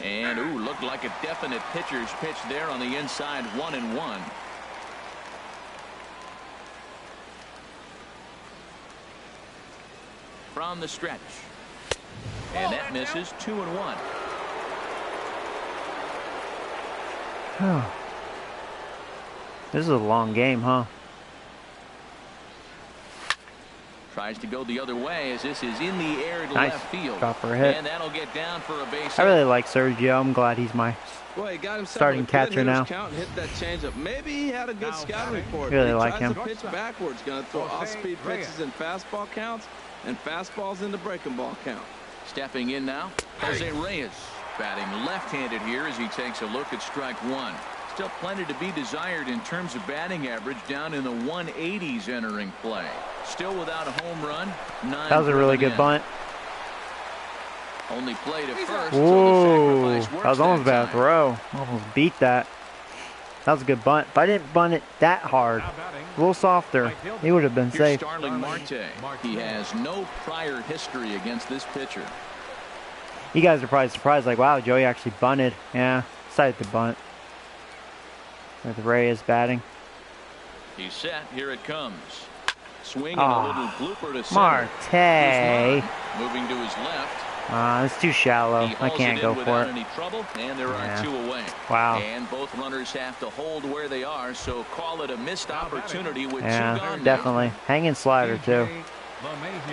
And, ooh, looked like a definite pitcher's pitch there on the inside, 1-1. From the stretch. And that misses, 2-1.
This is a long game, huh?
Tries to go the other way as this is in the air to
Nice
left field.
drop for a hit.
And that'll get down for a base
I
hit.
really like Sergio. I'm glad he's my
Well, he got himself
starting
a good
catcher
hitter's
now.
count and hit that changeup. Maybe he had a good scouting report.
Really
he
like
tries
him.
to pitch backwards. Going to throw off-speed pitches in fastball counts and fastballs into breaking ball count.
Stepping in now, Jose Reyes batting left-handed here as he takes a look at strike 1. Still plenty to be desired in terms of batting average, down in the 180s entering play. Still without a home run. 9
That was a really
driven
good
in.
bunt.
Only played at first.
Whoa.
So the sacrifice
That was
works
almost a bad
time.
throw. Almost beat that. That was a good bunt. If I didn't bunt it that hard, a little softer, he would have been
Here's
safe.
Starling Marte. He has no prior history against this pitcher.
You guys are probably surprised, like, wow, Joey actually bunted. Yeah, decided to bunt. With Reyes batting.
He's set. Here it comes. Swing and a little blooper to center.
Marte.
Here's Mott, moving to his left.
It's too shallow. I can't go for it.
Any trouble, and there are 2 away.
Wow.
And both runners have to hold where they are, so call it a missed opportunity with 2 gone.
Definitely. Hanging slider, too.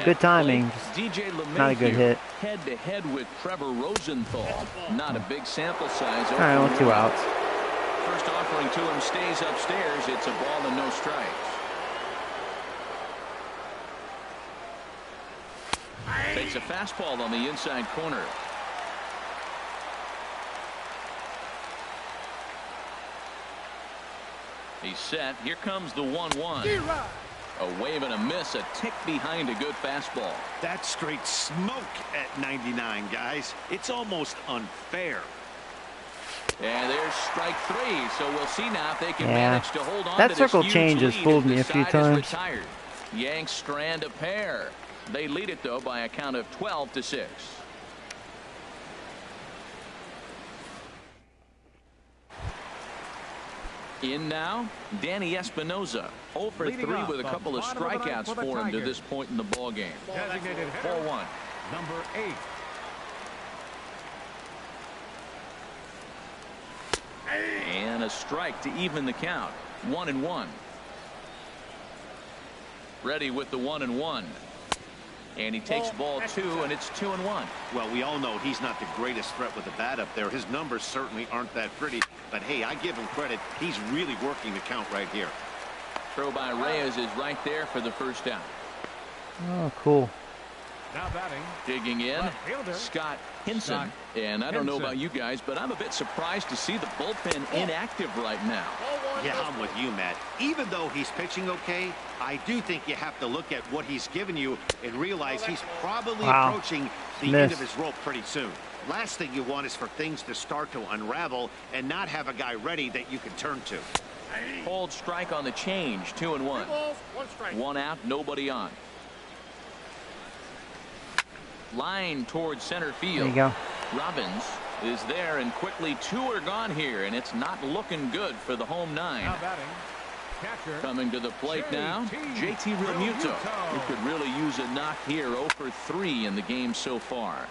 Good timing.
DJ
Not a good hit.
Head-to-head with Trevor Rosenthal. Not a big sample size.
All right, well, 2 outs.
First offering to him stays upstairs. It's a ball and no strikes. Takes a fastball on the inside corner. He's set. Here comes the 1-1. A wave and a miss, a tick behind a good fastball.
That's straight smoke at 99, guys. It's almost unfair.
And there's strike 3, so we'll see now if they can manage to hold on
that
to
circle
this
change
huge
has
lead
fooled
as
me
the
a few
side is
times.
retired. Yanks strand a pair. They lead it, though, by a count of 12-6. In now, Danny Espinosa. 0 for 3 with a couple of strikeouts for him to this point in the ballgame. 4-1.
Number 8.
And a strike to even the count. 1-1. Ready with the 1-1. And he takes ball 2, and it's 2-1.
Well, we all know he's not the greatest threat with the bat up there. His numbers certainly aren't that pretty. But, hey, I give him credit. He's really working the count right here.
Throw by Reyes is right there for the first down.
Oh, cool.
Now batting.
Digging in, Scott Hinson. And I don't know about you
Hinson.
guys, but I'm a bit surprised to see the bullpen inactive right now.
Yeah, I'm with you, Matt. Even though he's pitching okay, I do think you have to look at what he's given you and realize he's probably approaching the end of his rope pretty soon. Last thing you want is for things to start to unravel and not have a guy ready that you can turn to.
Hold strike on the change, 2-1. 1 out, nobody on. Line towards center field.
There you go.
Robbins is there, and quickly 2 are gone here, and it's not looking good for the home 9.
Now batting. Catcher.
Coming to the plate now, JT Realmuto, who could really use a knock here. 0 for 3 in the game so far.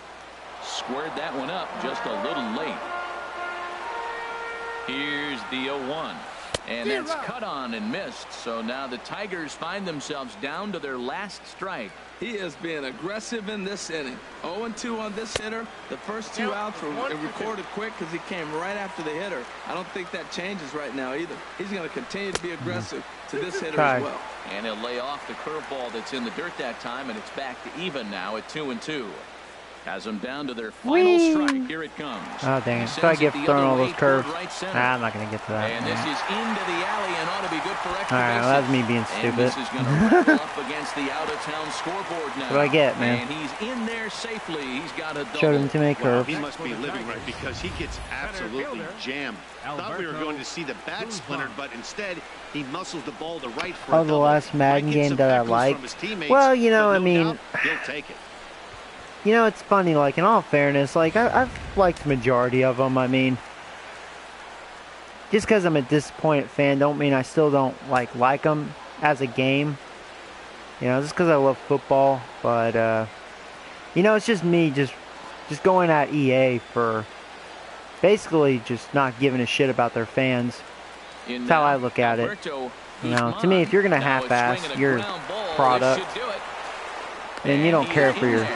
Squared that one up just a little late. Here's the 0-1. And that's cut on and missed. So now the Tigers find themselves down to their last strike.
He is being aggressive in this inning. 0-2 on this hitter. The first 2 outs were recorded quick because he came right after the hitter. I don't think that changes right now either. He's going to continue to be aggressive to this hitter as well.
And he'll lay off the curveball that's in the dirt that time, and it's back to even now at 2-2. Has them down to their final strike. Here it comes.
Oh, dang it. So I get thrown all those curves. I'm not going to get to that.
And this is into the alley and ought to be good for extra
all right, well, that's me being stupid.
And this is going to rattle up against the out-of-town scoreboard now.
What do I get, man?
And he's in there safely. He's got a double.
Showed him too many curves.
He must be living right because he gets absolutely jammed. Thought we were going to see the bat splintered, but instead he muscles the ball to right for a double.
The last Madden game that I liked. Well, you know, I mean,
he'll take it.
You know, it's funny, like, in all fairness, like, I've liked the majority of them. I mean, just because I'm a disappointed fan don't mean I still don't, like them as a game. You know, just because I love football. But, you know, it's just me just going at EA for basically just not giving a shit about their fans. That's how I look at it. You know, to me, if you're going to half-ass your product, then you don't care for your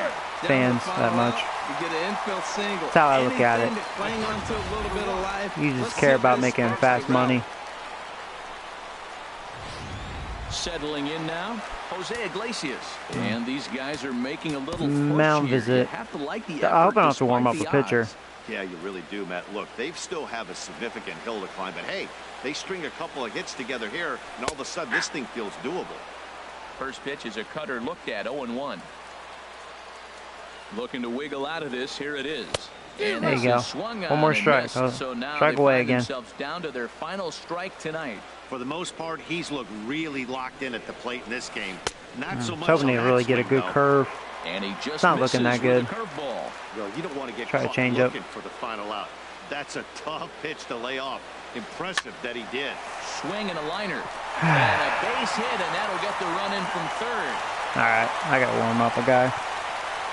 fans that much.
You get an infield single.
That's how I look at it.
Cling on to a little bit of life.
You just care about making fast money.
Settling in now, Jose Iglesias. And these guys are making a little
mound visit.
I hope I
don't have to warm up a pitcher.
Yeah, you really do, Matt. Look, they still have a significant hill to climb, but hey, they string a couple of hits together here, and all of a sudden this thing feels doable.
First pitch is a cutter looked at, 0-1. Looking to wiggle out of this. Here it is. And
there you go. One more strike.
So now
strike away again.
Themselves down to their final strike tonight.
For the most part, he's looked really locked in at the plate in this game. Not so much.
Hoping to really get a good curve.
And he just
it's not looking that good.
Well, you don't want to get
try to
caught
change
looking
up
for the final out. That's a tough pitch to lay off. Impressive that he did.
Swing and a liner. And a base hit, and that'll get the run in from third.
All right, I got to warm up a guy.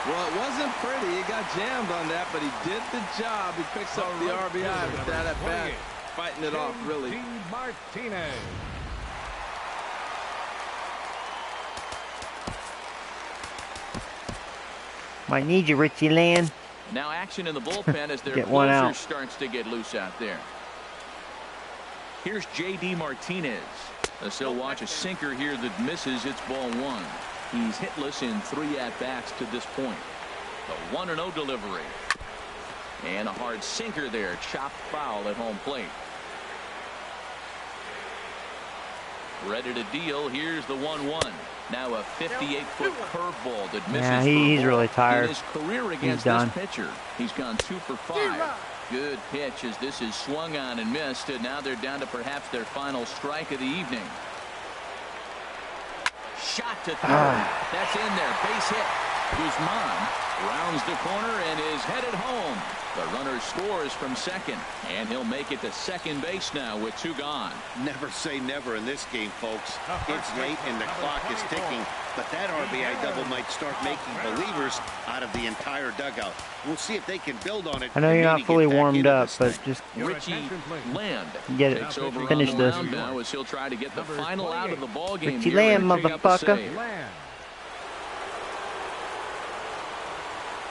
Well, it wasn't pretty. He got jammed on that, but he did the job. He picks up the RBI with that at bat, fighting it off, really.
Martinez.
Might need you, Richie Land.
Now action in the bullpen as their
Get one
closer
out.
starts to get loose out there. Here's J.D. Martinez. As he'll watch a sinker here that misses. It's ball one. He's hitless in 3 at-bats to this point. The 1-0 delivery. And a hard sinker there. Chopped foul at home plate. Ready to deal. Here's the 1-1. Now a 58-foot curveball that misses.
Yeah, he's really tired.
In his career against this pitcher, he's gone 2 for 5. Good pitch as this is swung on and missed. And now they're down to perhaps their final strike of the evening. Shot to third. That's in there. Base hit. Guzman rounds the corner and is headed home. The runner scores from second, and he'll make it to second base now with 2 gone.
Never say never in this game, folks. It's late and the clock is ticking, but that RBI double might start making believers out of the entire dugout. We'll see if they can build on it.
I know you're not fully warmed up, but just
Richie Land
get
takes
it.
over
Finish
on the
this.
mound now as he'll try to get the final out of the ball game.
Richie
here
Land,
and pick up the
motherfucker.
save.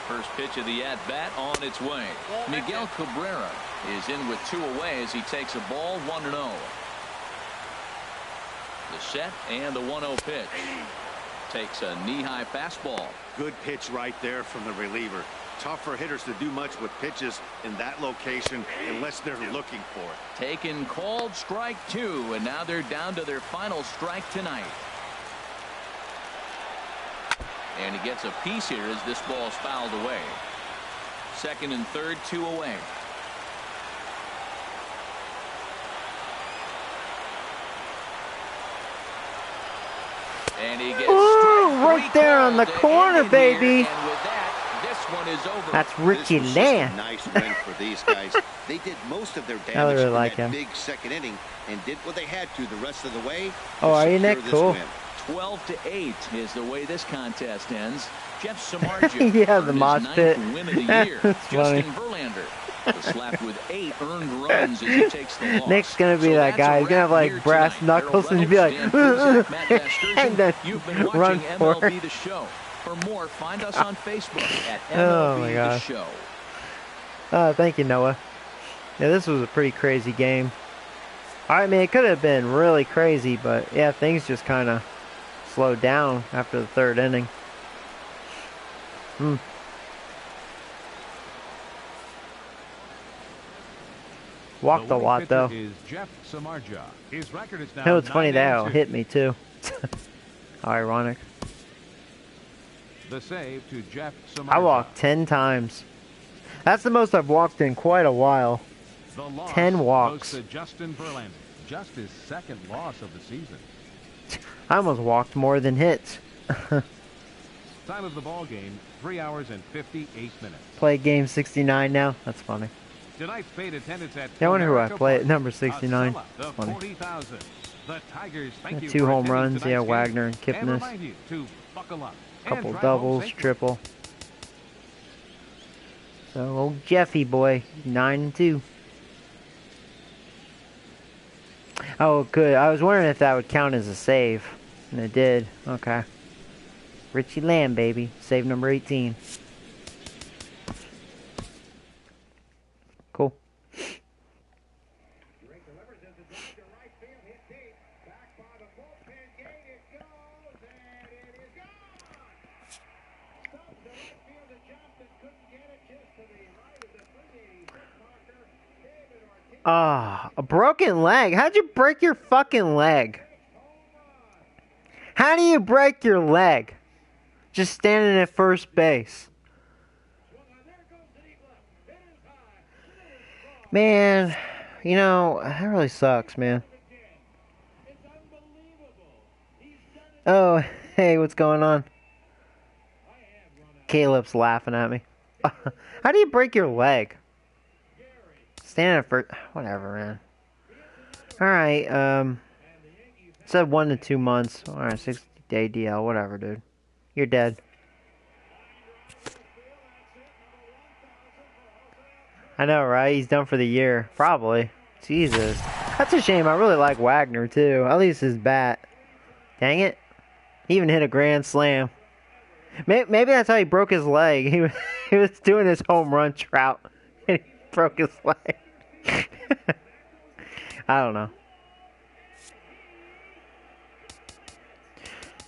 First pitch of the at-bat on its way. Miguel Cabrera is in with 2 away as he takes a ball 1-0. The set and the 1-0 pitch. Takes a knee-high fastball.
Good pitch right there from the reliever. Tough for hitters to do much with pitches in that location unless they're looking for it.
Taken, called, strike 2, and now they're down to their final strike tonight. And he gets a piece here as this ball's fouled away. Second and third, 2 away. And he gets
right there on the corner, baby.
And with that, this one is over.
That's Richie
This was just a
Land.
nice win for these guys. They did most of their
I
damage
really
in
like
that
him.
big second inning and did what they had to the rest of the way.
Oh, are you,
secure
Nick?
this
Cool.
win.
12-8 is the way this contest ends. Jeff Samardzija
Yeah, the
earned
mosh
his
pit.
9th win of the year.
That's funny.
Justin Verlander was slapped with 8 earned runs as he takes the loss.
Nick's gonna be
So
that
that's
guy.
a
He's gonna have
wrap
like
here
brass
tonight.
knuckles
Darryl
and be like,
Reynolds, Dan Kruzak, Matt Vasgersian.
and then
You've been watching
run for
MLB
it.
The Show. For more, find us on Facebook at
Oh, my
MLB The
gosh.
Show.
Thank you, Noah. Yeah, this was a pretty crazy game. I mean, it could have been really crazy, but yeah, things just kind of slowed down after the 3rd inning. Walked a lot, though.
Is Jeff Samardzija. His record is now
You know, it's funny that
9-2.
hit me, too. How ironic.
The save to Jeff Samardzija.
I walked 10 times. That's the most I've walked in quite a while.
The loss
10
goes
walks.
to Justin Verlander. Just his 2nd loss of the season.
I almost walked more than hits.
Time of the ball game, 3 hours and 58 minutes.
Play game 69 now. That's funny.
Tonight's paid attendance at
Yeah, I wonder who I
Comerica
play at
Park.
number 69.
A sellout of
Funny.
40,000. The Tigers thank you
2
for
home
attending
runs. Yeah,
tonight's game
Wagner and
and
Kipnis.
remind you to buckle up and
Couple
drive home
doubles,
safely.
triple. So old Jeffy boy, 9-2. Oh, good. I was wondering if that would count as a save, and it did. Okay. Richie Land, baby, save number 18. Cool. Ah, a broken leg. How'd you break your fucking leg? How do you break your leg? Just standing at first base. Man, you know, that really sucks, man. Oh, hey, what's going on? Caleb's laughing at me. How do you break your leg? Standing for whatever, man. All right, said 1 to 2 months. All right, 60-day DL, whatever, dude. You're dead. I know, right? He's done for the year. Probably. Jesus. That's a shame. I really like Wagner, too. At least his bat. Dang it. He even hit a grand slam. Maybe that's how he broke his leg. He was doing his home run trout. And he broke his leg. I don't know.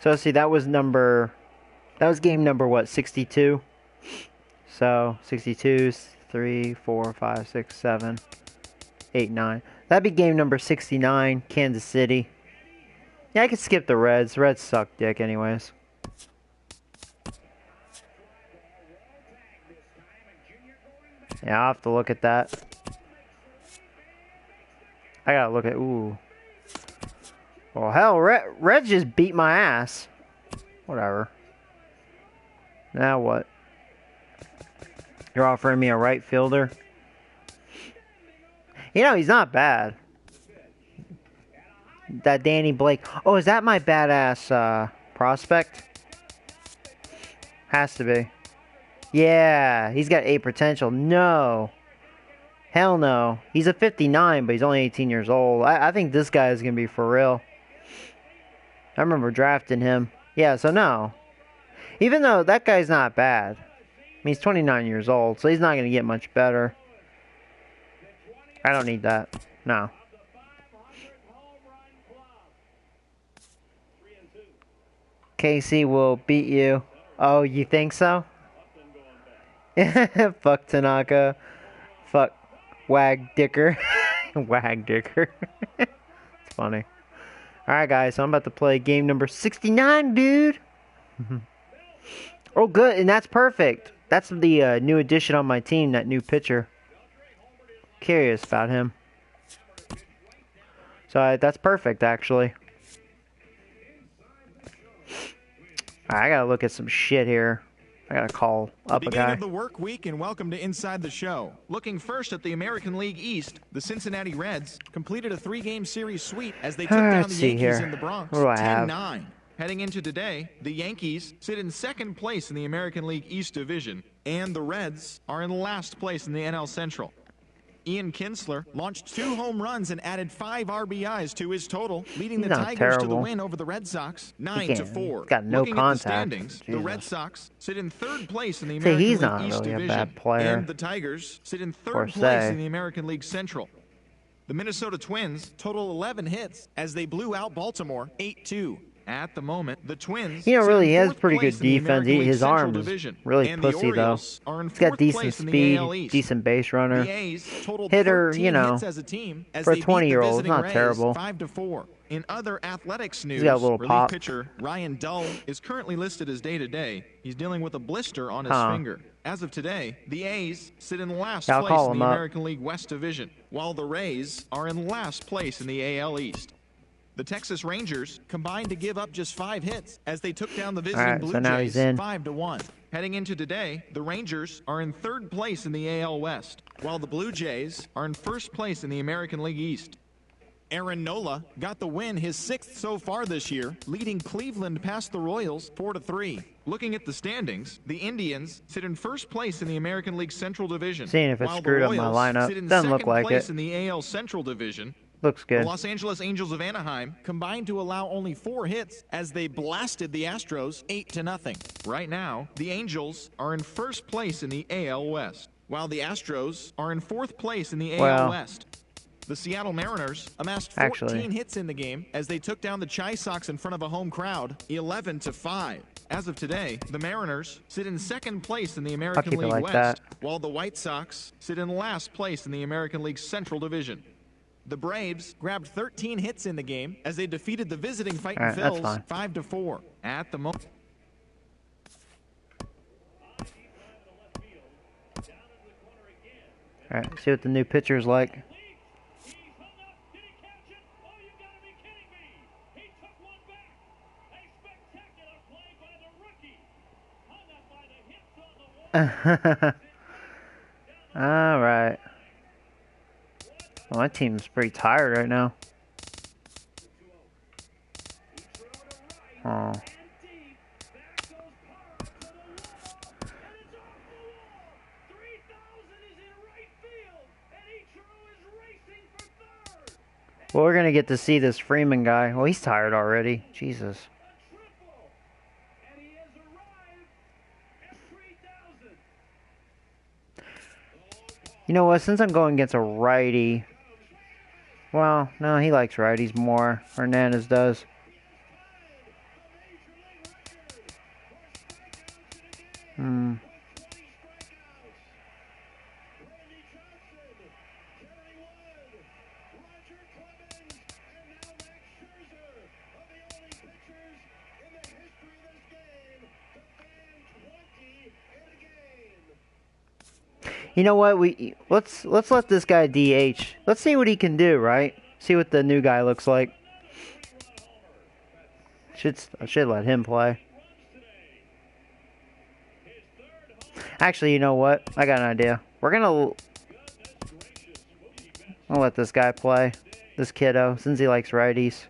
So, see, that was game number, what, 62? So, 62, 3, 4, 5, 6, 7, 8, 9. That'd be game number 69, Kansas City. Yeah, I could skip the Reds. Reds suck dick anyways. Yeah, I'll have to look at that. I gotta look at... Ooh. Well, hell, Reds just beat my ass. Whatever. Now what? You're offering me a right fielder? You know, he's not bad. That Danny Blake. Oh, is that my badass prospect? Has to be. Yeah, he's got 8 potential. No. Hell no. He's a 59, but he's only 18 years old. I think this guy is going to be for real. I remember drafting him. Yeah, so no. Even though that guy's not bad. I mean, he's 29 years old, so he's not going to get much better. I don't need that. No. Casey will beat you. Oh, you think so? Fuck Tanaka. Fuck Wag Dicker. Wag Dicker. It's funny. Alright, guys, so I'm about to play game number 69, dude. Oh, good, and that's perfect. That's the new addition on my team, that new pitcher. Curious about him. So that's perfect, actually. Alright, I gotta look at some shit here. I gotta call up a guy.
Beginning of the work week, and welcome to Inside the Show. Looking first at the American League East, the Cincinnati Reds completed a 3-game series sweep as they took down the Yankees in the Bronx 10-9. Heading into today, the Yankees sit in second place in the American League East Division, and the Reds are in last place in the NL Central. Ian Kinsler launched 2 home runs and added 5 RBIs to his total, leading the Tigers to the win over the Red Sox 9-4.
Got no
Looking
contact.
at the standings, the Red Sox sit in 3rd place in the
See,
American
he's
League
not
East
really a
Division,
bad player,
and the Tigers sit in 3rd place in the American League Central. The Minnesota Twins total 11 hits as they blew out Baltimore 8-2. At the moment, the Twins.
You know, really, he has
fourth
pretty
place
good
in the
defense.
American League
His
Central
arm is
Division,
really
and
pussy,
the
though.
Orioles are in
He's got
fourth
decent
place in the AL
speed,
East.
decent base runner.
The A's totaled
Hitter,
13
you know,
hits as a team as
for a
they beat the
20-year-old,
visiting
not
Rays
terrible.
5-4. In other athletics news,
He's got a little
relief
pop.
pitcher Ryan Dull is currently listed as day-to-day. He's dealing with a blister on his finger. As of today, the A's sit in last place in the American League West Division, while the Rays are in last place in the AL East. The Texas Rangers combined to give up just 5 hits as they took down the visiting Blue Jays 5-1. Heading into today, the Rangers are in 3rd place in the AL West, while the Blue Jays are in 1st place in the American League East. Aaron Nola got the win, his 6th so far this year, leading Cleveland past the Royals 4-3. Looking at the standings, the Indians sit in 1st place in the American League Central Division,
Seeing if it
while
screwed
the
up my
Royals
lineup.
sit in
Doesn't
2nd
look like
place
it.
in the AL Central Division.
Looks good.
The Los Angeles Angels of Anaheim combined to allow only 4 hits as they blasted the Astros 8-0. Right now, the Angels are in 1st place in the AL West, while the Astros are in 4th place in the AL West. The Seattle Mariners amassed 14 hits in the game as they took down the Chi Sox in front of a home crowd 11-5. As of today, the Mariners sit in 2nd place in the American League West, while the White Sox sit in last place in the American League Central Division. The Braves grabbed 13 hits in the game as they defeated the visiting Fightin' Phils 5-4. At the moment.
All right, see what the new pitcher's like. All right. Well, my team's pretty tired right now. Oh. Well, we're going to get to see this Freeman guy. Well, he's tired already. Jesus. You know what? Since I'm going against a righty... Well, no, he likes righties more. Hernandez does. You know what? Let's let this guy DH. Let's see what he can do, right? See what the new guy looks like. I should let him play. Actually, you know what? I got an idea. I'll let this guy play. This kiddo, since he likes righties.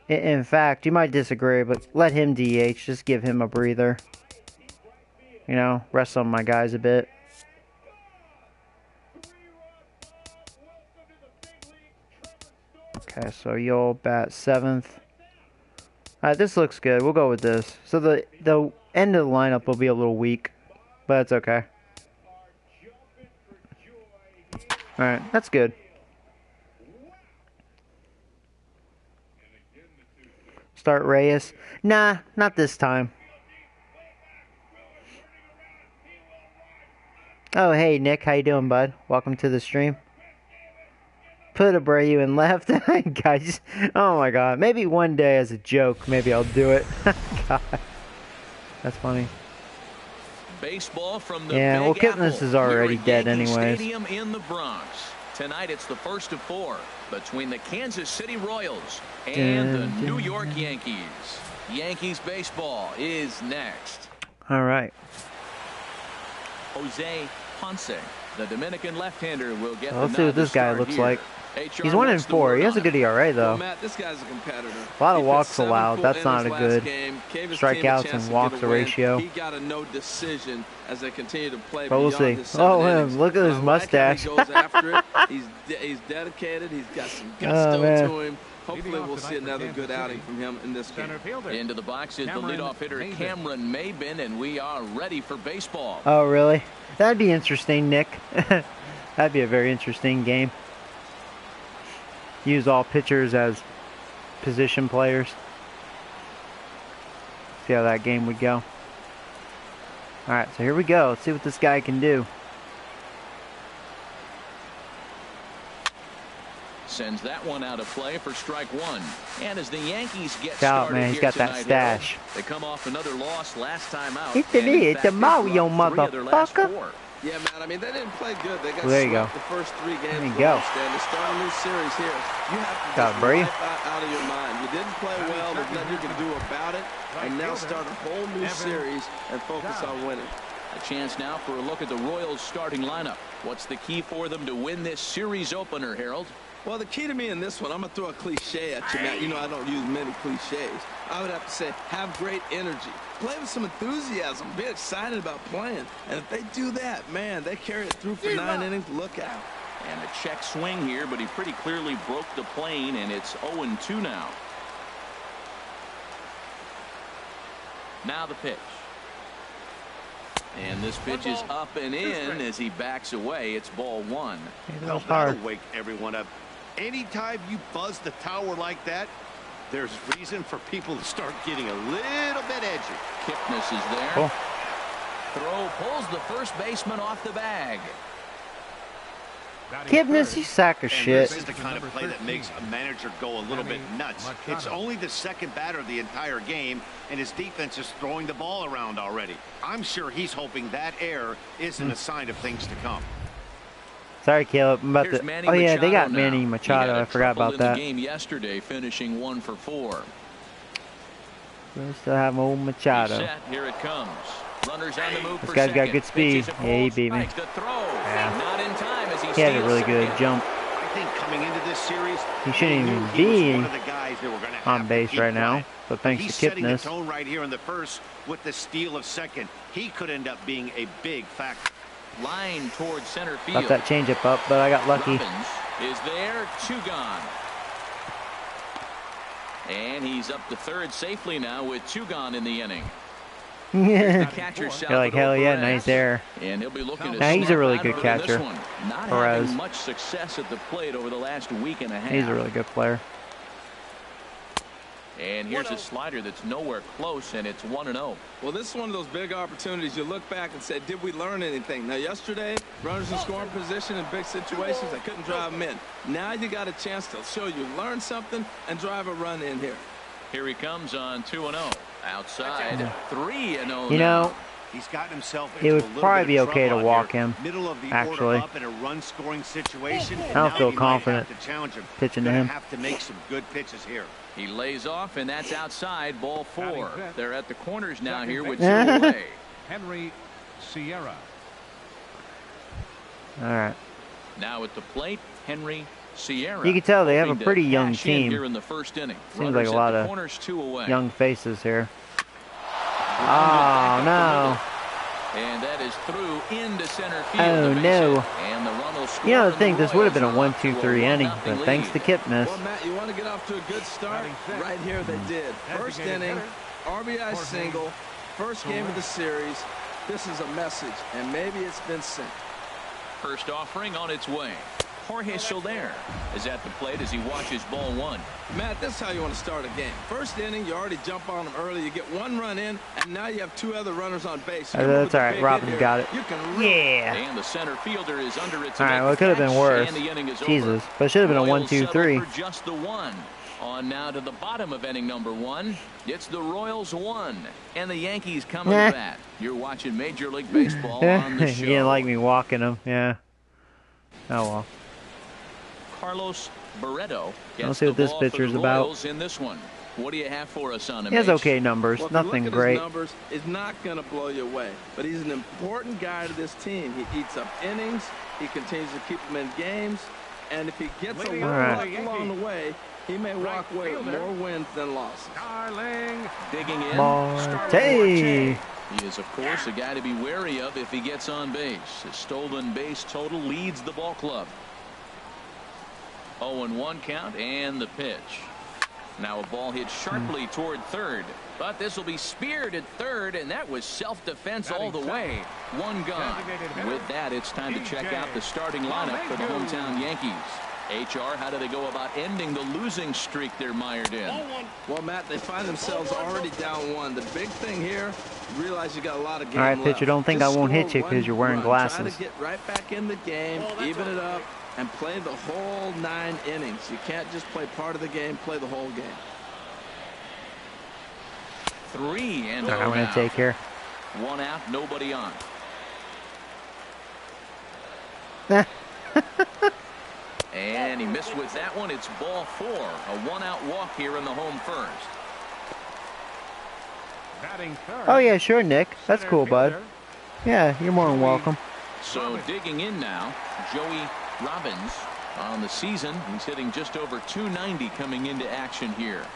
In fact, you might disagree, but let him DH. Just give him a breather. You know, rest some of my guys a bit. Okay, so you'll bat 7th. Alright, this looks good. We'll go with this. So the end of the lineup will be a little weak, but it's okay. Alright, that's good. Start Reyes. Nah, not this time. Oh, hey, Nick. How you doing, bud? Welcome to the stream. Put Abreu in left. Guys, oh my god. Maybe one day as a joke, maybe I'll do it. God. That's funny.
Baseball from the
yeah, well,
Big
Kipnis
Apple.
is already dead
Yankee
anyways.
Stadium in the Bronx. Tonight it's the first of 4 between the Kansas City Royals and the New York Yankees. Yankees baseball is next.
All right.
Jose Ponce, the Dominican left-hander, will get the
Let's see what this guy looks
here.
like.
HR
He's 1-4. He has a good ERA though.
Well, Matt, this guy's a competitor.
A lot of
He
walks
pitched 7
allowed.
full
That's not a
innings
good
last game. Gave his
strikeouts
team a chance
and
to
walks
get a
a
win.
ratio.
He got a no decision as they continue to play.
But we'll
beyond
see.
his 7
Oh,
innings.
him! Look at his
I
mustache.
Like how he goes after it. He's dedicated. He's got some gusto
man.
to him. Hopefully, we'll see another good outing from him in this game.
Into the box is the leadoff hitter Cameron Maybin, and we are ready for baseball.
Oh, really? That'd be interesting, Nick. That'd be a very interesting game. Use all pitchers as position players. See how that game would go. Alright, so here we go. Let's see what this guy can do.
Sends that one out of play for strike 1. And as the Yankees get
Out,
started
man. He's
here
got that
tonight,
stash.
Harold, they come off another loss last time out.
It's me, it's the Mario, motherfucker.
Yeah, man. I mean, they didn't play good. They got
Well, there you go.
swept the first 3 games.
There you go.
To start a new series here, you have to
Got
just
Bray.
wipe out of your mind. You didn't play well. There's nothing you can do about it. And now start a whole new series and focus on winning.
A chance now for a look at the Royals starting lineup. What's the key for them to win this series opener, Harold?
Well, the key to me in this one, I'm going to throw a cliche at you, Matt. You know I don't use many cliches. I would have to say, have great energy. Play with some enthusiasm. Be excited about playing. And if they do that, man, they carry it through for 9 innings. Look out.
And a check swing here, but he pretty clearly broke the plane, and it's 0-2 now. Now the pitch. And this pitch is up and in as he backs away. It's ball 1.
Well, that'll wake everyone up. Anytime you buzz the tower like that, there's reason for people to start getting a little bit edgy.
Kipnis is there.
Cool.
Throw pulls the first baseman off the bag.
Kipnis, you sack of shit.
This is the kind of play that makes a manager go a little bit nuts. It's only the second batter of the entire game, and his defense is throwing the ball around already. I'm sure he's hoping that error isn't a sign of things to come.
Sorry, Caleb. I'm about
Here's
to.
Manny
Oh yeah,
Machado
they got
now.
Manny
He
Machado.
had a
I forgot
triple
about
in
that.
the game yesterday, finishing 1 for 4.
We still have old Machado.
Set. Here it comes. Runners on the move
This
for
guy's got
second.
good speed.
Pitches it
Yeah, he
forward,
beat me.
strikes the throw.
Yeah.
Not in time as
He had a
steals
really good
second.
jump.
I think coming into this series,
He shouldn't
they
even
knew he was
be
one of the guys they were gonna have
on
to
base
keep
right now,
playing.
but thanks
He's
to
setting the
Kipnis.
tone right here in the first with the steal of second. He could end up being a big factor.
line towards center field.
Got that changeup up, but I got lucky.
Robbins is there, 2 gone. And he's up to third safely now with 2 gone in the inning.
Yeah.
Catcher,
You're like, hell yeah, nice there.
And he'll be looking to
Now, he's a really
snap
good
out of this
catcher.
one. Not
Perez.
having much success at the plate over the last week and a half.
He's a really good player.
And here's a slider that's nowhere close, and it's 1-0.
Well, this is one of those big opportunities. You look back and say, did we learn anything? Now, yesterday, runners in scoring position in big situations, I couldn't drive them in. Now you got a chance to show you learned something and drive a run in here.
Here he comes on 2-0. Outside, 3-0.
You know,
he's gotten himself
it would
into a little
probably
bit
be
of
okay to
trouble
walk
here.
him,
Middle of the
actually.
order up in a run-scoring situation.
I don't feel confident pitching to him.
Have to make some good pitches here.
He lays off, and that's outside. Ball 4. They're at the corners now here with 2 away.
Henry Sierra.
All right.
Now at the plate, Henry Sierra.
You can tell they have a
hoping to
pretty young
cash in
team.
here in the first inning.
Seems
Runners
like a
at
lot
the
of
corners, 2 away.
young faces here. Oh, no.
And that is through into center field.
Oh, no.
And the run will score.
You know, I
and
think
the
this would have been a
Royals are
1-2-3
up
inning,
to a
but
1-0
thanks to
lead.
Kipnis.
Well, Matt, you want to get off to a good start? Right here they did. First inning, RBI single, first game of the series. This is a message, and maybe it's been sent.
First offering on its way. Jorge Soler is at the plate as he watches ball 1.
Matt, this is how you want to start a game. First inning, you already jump on them early. You get 1 run in, and now you have 2 other runners on base.
That's all right. Robin got it. Yeah.
And the center fielder is under its
All right, well, it could have been worse. Jesus. But it should have been a
Royals
1-2-3.
settle for just the 1. On now to the bottom of inning number 1. It's the Royals 1 and the Yankees coming to bat. You're watching Major League Baseball on the show.
You didn't like me walking him. Yeah. Oh, well.
Carlos Barreto
Let's
gets
see what
the
this
ball for
pitcher's
the
about.
Royals in this one. What do you have for us on him?
He has okay numbers.
Well, if you
Nothing
look at
great.
his numbers, it's not going to blow you away. But he's an important guy to this team. He eats up innings. He continues to keep them in games. And if he gets a little luck along the way, he may walk away with more wins than losses.
Darling.
Digging in.
Marte.
He is, of course, a guy to be wary of if he gets on base. His stolen base total leads the ball club. 0-1 count and the pitch. Now a ball hit sharply toward third. But this will be speared at third, and that was self-defense all the way. 1 gone. With that, it's time to check out the starting lineup for the hometown Yankees. HR, how do they go about ending the losing streak they're mired in?
Well, Matt, they find themselves already down 1. The big thing here, realize you got a lot of game
All right,
left.
pitcher, don't think
Just
I won't
score
hit you because
1
you're wearing
run.
glasses.
Try to get right back in the game, even it up, and play the whole 9 innings. You can't just play part of the game, play the whole game.
3 and
I'm going to take here.
1 out, nobody on. And he missed with that one. It's ball 4. A 1-out walk here in the home first.
Oh, yeah, sure, Nick. That's cool, bud. Yeah, you're more than welcome.
So digging in now, Joey Robbins on the season. He's hitting just over 290 coming into action here.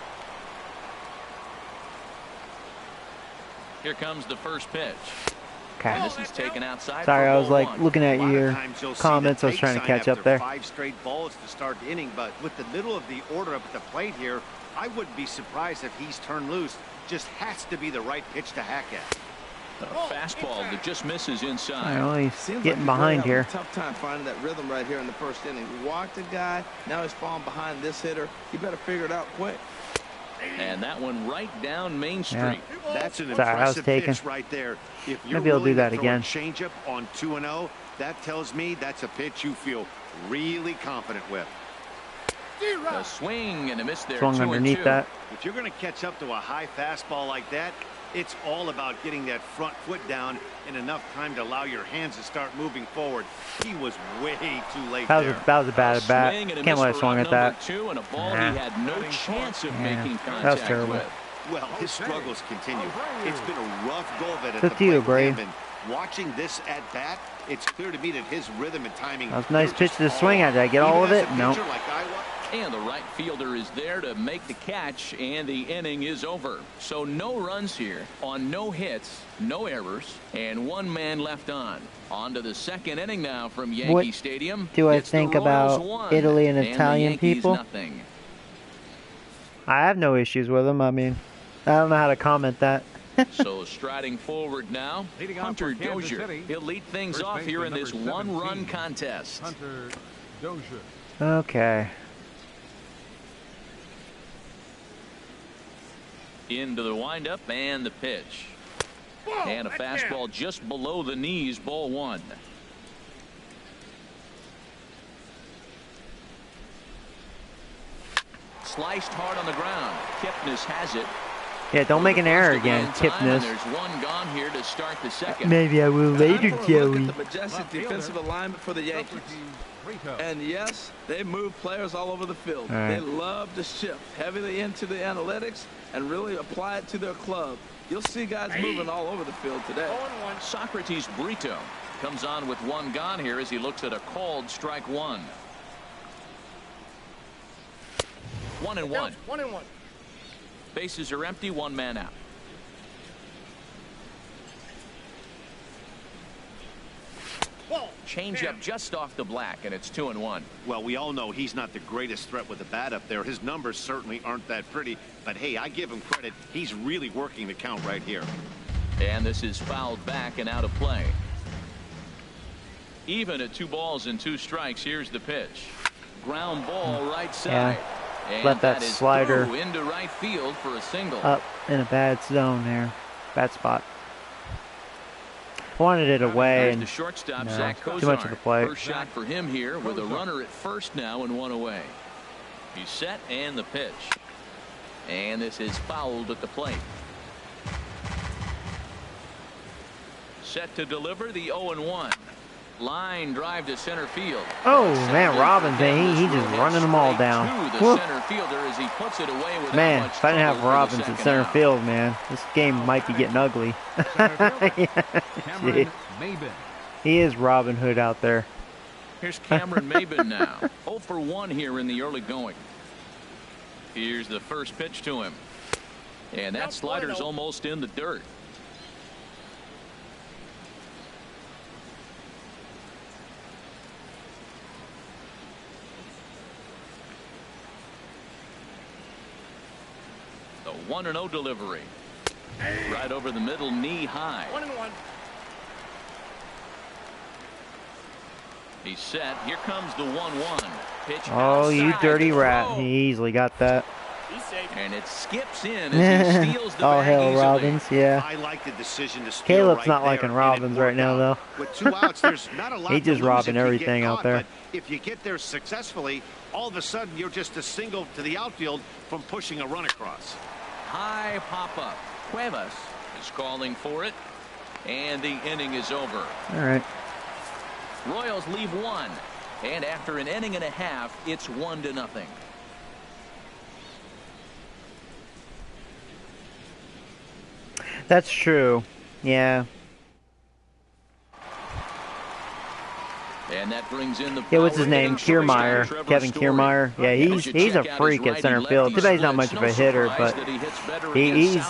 Here comes the first pitch.
Okay.
And this is taken outside.
Sorry,
for
I was
ball
like
1.
looking at your comments. I was
Take
trying to
sign
catch up
after
there.
5 straight balls to start the inning, but with the middle of the order up at the plate here, I wouldn't be surprised if he's turned loose. Just has to be the right pitch to hack at.
A fastball that just misses inside.
I know he's
Seems
getting
like
behind
you're
here.
having a tough time finding that rhythm right here in the first inning. You walked a guy, now he's falling behind this hitter. You better figure it out quick.
And that one right down Main Street.
Yeah.
That's an
Sorry, I was
impressive
taken.
pitch right there. If you're
Maybe I'll do
willing
that
to throw
again.
a changeup on 2-0, that tells me that's a pitch you feel really confident with.
A swing and a miss there.
Swung
2-2.
underneath that.
If you're going to catch up to a high fastball like that, it's all about getting that front foot down in enough time to allow your hands to start moving forward. He was way too late there.
That was a bad bat.
Swing and a
Can't
miss
let it
for
swung
round
at that.
number 2, and a ball
Nah.
he had no chance of
Yeah.
making
That was
contact
terrible.
with.
Well, his struggles continue. It's been a rough go of it at
Good
the
to you,
plate with
Brave.
him, and watching this at bat, it's clear to me that his rhythm and timing.
That was a nice
they're
pitch
just
to swing at. Did I get all of
Even
it?
as a
No.
pitcher like I
And the right fielder is there to make the catch, and the inning is over. So no runs here on no hits, no errors, and one man left on. On to the second inning now from Yankee Stadium.
Do I think about Italy and Italian people?
Nothing.
I have no issues with them. I mean, I don't know how to comment that.
So striding forward now, Hunter Dozier. He'll lead things off here in this one-run contest.
Hunter Dozier.
Okay.
Into the windup and the pitch. And a fastball just below the knees, ball one. Sliced hard on the ground. Kipnis has it.
Yeah, don't make an error again, Kipnis.
There's one gone here to start the second.
Maybe I will later, Joey.
Look at the majestic defensive alignment for the Yankees. And yes, they move players all over the field. They love to shift heavily into the analytics and really apply it to their club. You'll see guys moving all over the field today.
Socrates Brito comes on with one gone here as he looks at a called strike one. 1-1.
1-1.
Bases are empty, one man out. Change up just off the black, and it's 2-1.
Well, we all know he's not the greatest threat with the bat up there. His numbers certainly aren't that pretty, but hey, I give him credit. He's really working the count right here.
And this is fouled back and out of play. Even at 2 balls and 2 strikes, here's the pitch. Ground ball right side. And
let that slider
into right field for a single.
Up in a bad zone there. Bad spot. Wanted it away, and
the shortstop,
no,
Zach
too much of a play.
First shot for him here with a runner at first now and one away. He's set and the pitch. And this is fouled at the plate. Set to deliver the 0-1. Line drive to center field.
Oh man, Robbins, man, he's just running them all down.
The center fielder as he puts it away with
man, if I didn't have Robbins at center field, man, this game might be getting ugly. Yeah, he is Robin Hood out there.
Here's Cameron Maybin now. 0 for 1 here in the early going. Here's the first pitch to him. And that slider's almost in the dirt. The 1-0 delivery. Right over the middle, knee high.
1-1.
He's set. Here comes the 1-1. Pitch.
Oh, you dirty rat. He easily got that.
And it skips in as he steals the
oh,
bag
hell,
easily.
Robbins, yeah.
I like the decision to steal
Caleb's
right
not
there,
liking Robbins right now, though.
With 2 outs, there's not a lot
He's just
to lose
robbing
if you
everything
get
out
caught,
there.
But if you get there successfully, all of a sudden you're just a single to the outfield from pushing a run across.
High pop-up. Cuevas is calling for it. And the inning is over.
All right.
Royals leave 1. And after an inning and a half, it's 1-0.
That's true. Yeah.
And that brings in the
what's his name? Kiermaier. Kevin Kiermaier. Yeah, he's a freak at center field. Too bad he's not much of a hitter, but he's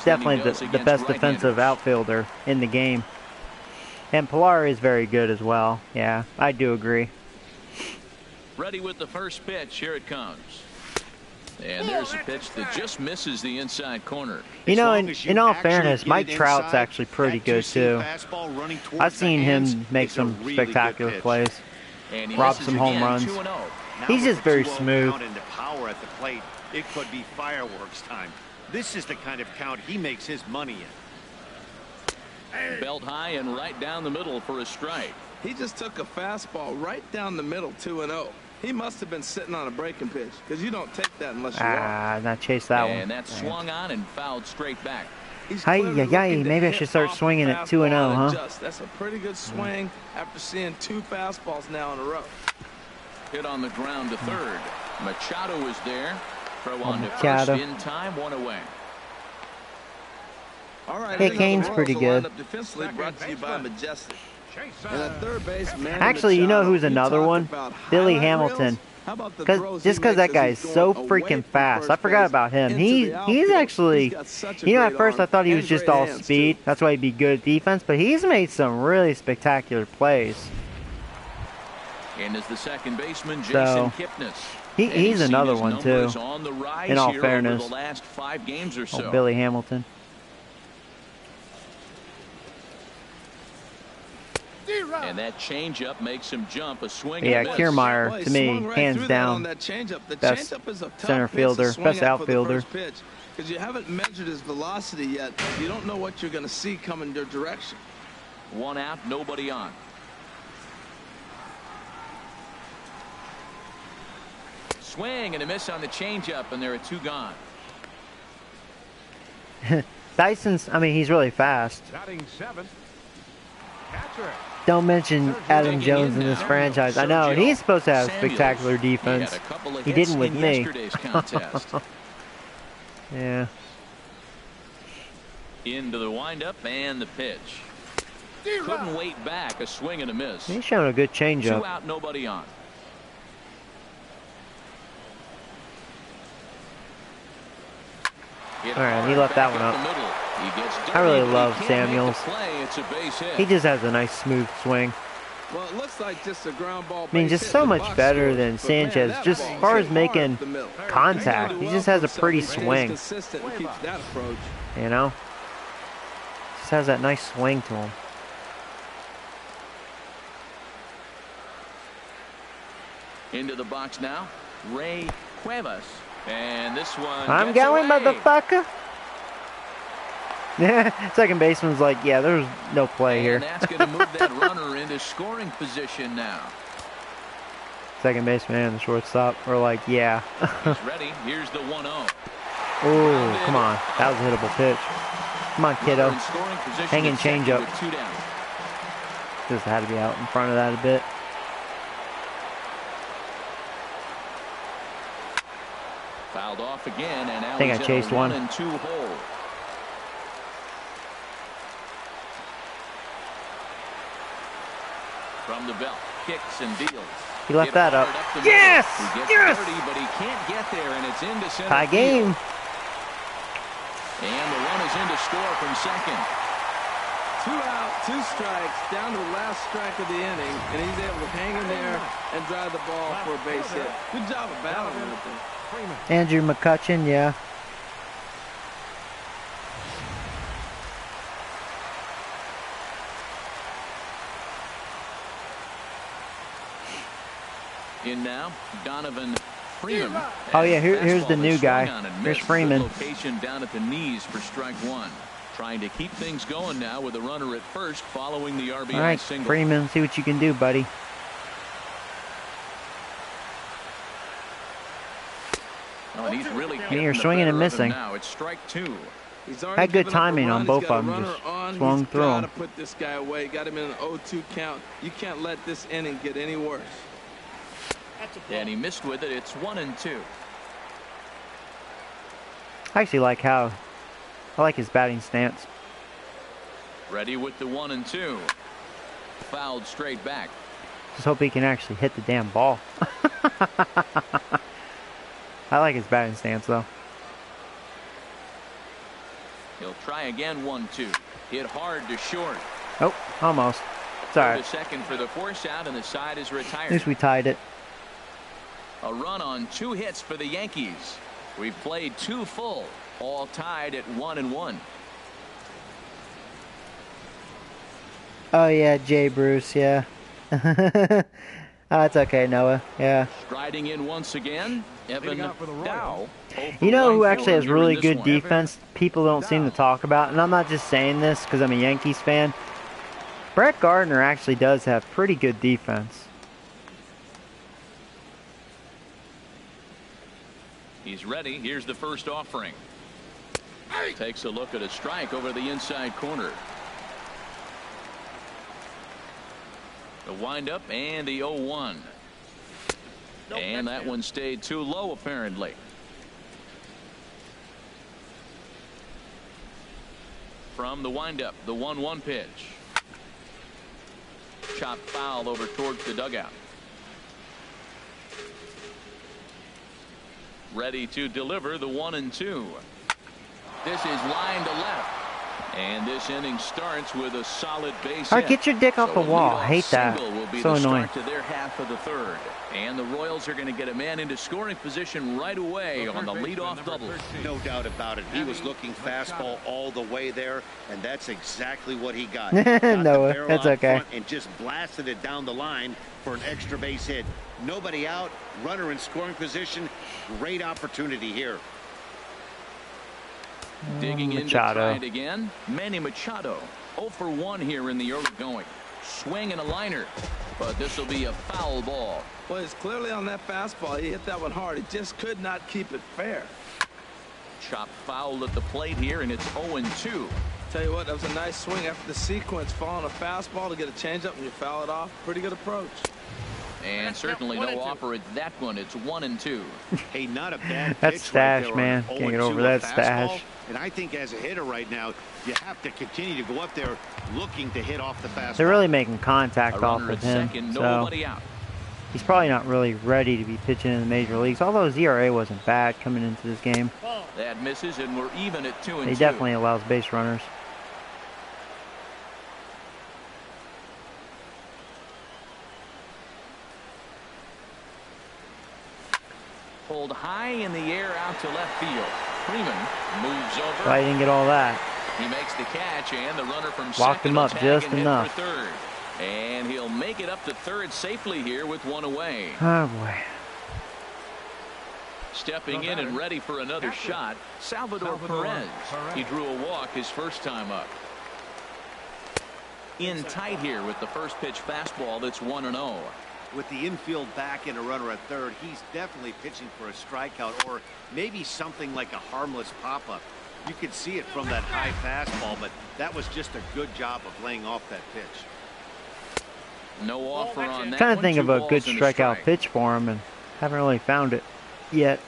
definitely the best defensive outfielder in the game. And Pilar is very good as well. Yeah, I do agree.
Ready with the first pitch. Here it comes. And there's a pitch that just misses the inside corner.
You know, in all fairness, Mike Trout's actually pretty good too. I've seen him make some spectacular plays, rob some home runs. He's just very smooth.
Power at the plate. It could be fireworks time. This is the kind of count he makes his money in.
Belt high and right down the middle for a strike.
He just took a fastball right down the middle, 2-0. He must have been sitting on a breaking pitch, because you don't take that unless you are.
Not chase that one.
And that swung on and fouled straight back.
Maybe I should start swinging at 2-0, huh?
That's a pretty good swing after seeing 2 fastballs now in a row.
Hit on the ground to third. Machado is there. Throw on to
Machado.
first in time, 1 away.
All right,
Hey, Kane's pretty good.
Defensively brought to you by Majestic. And at third base,
Actually, you know who's another one? Billy Hamilton.
How about the throws
Just because that guy is so freaking fast. I forgot about him. He's actually, you know, at first I thought he was just all speed. That's why he'd be good at defense. But he's made some really spectacular plays.
And as the second baseman, Jason Kipnis.
He's another one too. In all fairness,
the last 5 games or so.
Oh, Billy Hamilton.
And that changeup makes him jump a swing.
Yeah,
and a miss.
Kiermaier, to me, hands down, best center fielder, best outfielder.
Because you haven't measured his velocity yet. You don't know what you're going to see coming your direction.
1 out, nobody on. Swing and a miss on the changeup, and there are 2 gone.
Dyson's, I mean, he's really fast.
Batting 7th, catcher.
Don't mention Adam Jones in this franchise. I know, he's supposed to have spectacular defense. He didn't with me. Yeah.
Into the windup and the pitch. Couldn't wait back, a swing and a miss.
He's showing a good changeup.
2 out, nobody on.
Alright, he left that one up. I really love Samuels. He just has a nice smooth swing.
Well, it looks like just a ground ball.
I mean, just so much better than Sanchez. Just as far as making contact, he just has a pretty swing. You know? Just has that nice swing to him.
Into the box now, Ray Cuevas. And this one
I'm going, motherfucker. Yeah, second baseman's like, yeah, there's no play here.
And that's going to move that runner into scoring position now.
Second baseman and the shortstop are like, yeah.
He's ready. Here's the 1-0.
Oh, come on. That was a hittable pitch. Come on, kiddo. Hanging changeup. Just had to be out in front of that a bit.
Fouled off again, and now
I think I chased one.
1-2 hole. From the belt, kicks and deals.
He left that up. Yes! Yes!
30, but he can't get there, and it's into center
tie game.
And the run is in to score from second.
2 out, 2 strikes, down to the last strike of the inning, and he's able to hang in there and drive the ball for a base hit. Good job of battling with him.
Andrew McCutchen, yeah.
In now, Donovan Freeman.
Oh yeah, here's the new guy. Here's Freeman.
Location down at the knees for strike 1. Trying to keep things going now with a runner at first following the RBI
All right,
single.
Freeman, see what you can do, buddy.
Oh, and he's really
you're swinging and missing.
Now it's strike 2.
Had good timing on both of them. Just swung through him.
Put this guy away. Got him in an 0-2 count. You can't let this inning get any worse.
And he missed with it. It's 1-2.
I actually like how I like his batting stance.
Ready with the 1-2. Fouled straight back.
Just hope he can actually hit the damn ball. I like his batting stance though.
He'll try again. 1-2. Hit hard to short.
Oh, almost. It's all right.
To second for the force out, and the side is retired.
At least we tied it.
A run on 2 hits for the Yankees. We've played 2 full, all tied at 1-1.
Oh yeah, Jay Bruce, yeah. That's okay, Noah. Yeah.
Striding in once again, Evan Dow.
You know who actually has really good defense? People don't seem to talk about, and I'm not just saying this because I'm a Yankees fan. Brett Gardner actually does have pretty good defense.
He's ready. Here's the first offering. Takes a look at a strike over the inside corner. The windup and the 0-1. And that one stayed too low apparently. From the windup, the 1-1 pitch. Chopped foul over towards the dugout. ready to deliver the 1-2. This is line to left. And this inning starts with a solid base hit.
Get your dick off the wall. I hate that.
Will be
so
the
annoying.
Start to their half of the third. And the Royals are going to get a man into scoring position right away on the leadoff double.
No doubt about it. He was looking fastball all the way there, and that's exactly what he got.
No, that's okay.
And just blasted it down the line for an extra base hit. Nobody out, runner in scoring position. Great opportunity here.
Digging in to try it again. Manny Machado 0 for 1 here in the early going. Swing and a liner, but this will be a foul ball.
Well, it's clearly on that fastball. He hit that one hard. He just could not keep it fair.
Chop foul at the plate here, and it's 0-2.
Tell you what, that was a nice swing after the sequence. Following a fastball to get a changeup and you foul it off. Pretty good approach.
And certainly no offer at that one. It's 1-2.
Hey, not a bad
That's
pitch
stash,
right
man. Can't get over that stash.
And I think as a hitter right now, you have to continue to go up there looking to hit off the fastball.
They're really making contact off of him.
Second,
so he's probably not really ready to be pitching in the major leagues, although his ERA wasn't bad coming into this game.
That misses, and we're even at 2-2.
He definitely allows base runners.
Pulled high in the air out to left field. Freeman moves over.
I didn't get all that.
He makes the catch, and the runner from
Locked
second
him up just enough.
For third. And he'll make it up to third safely here with one away.
Oh boy.
Stepping in and ready for another shot, Salvador Perez. He drew a walk his first time up. In tight here with the first pitch fastball that's 1-0.
With the infield back and a runner at third, he's definitely pitching for a strikeout or maybe something like a harmless pop-up. You could see it from that high fastball, but that was just a good job of laying off that pitch.
No offer on that.
Trying to think of a good strikeout pitch for him, and haven't really found it yet.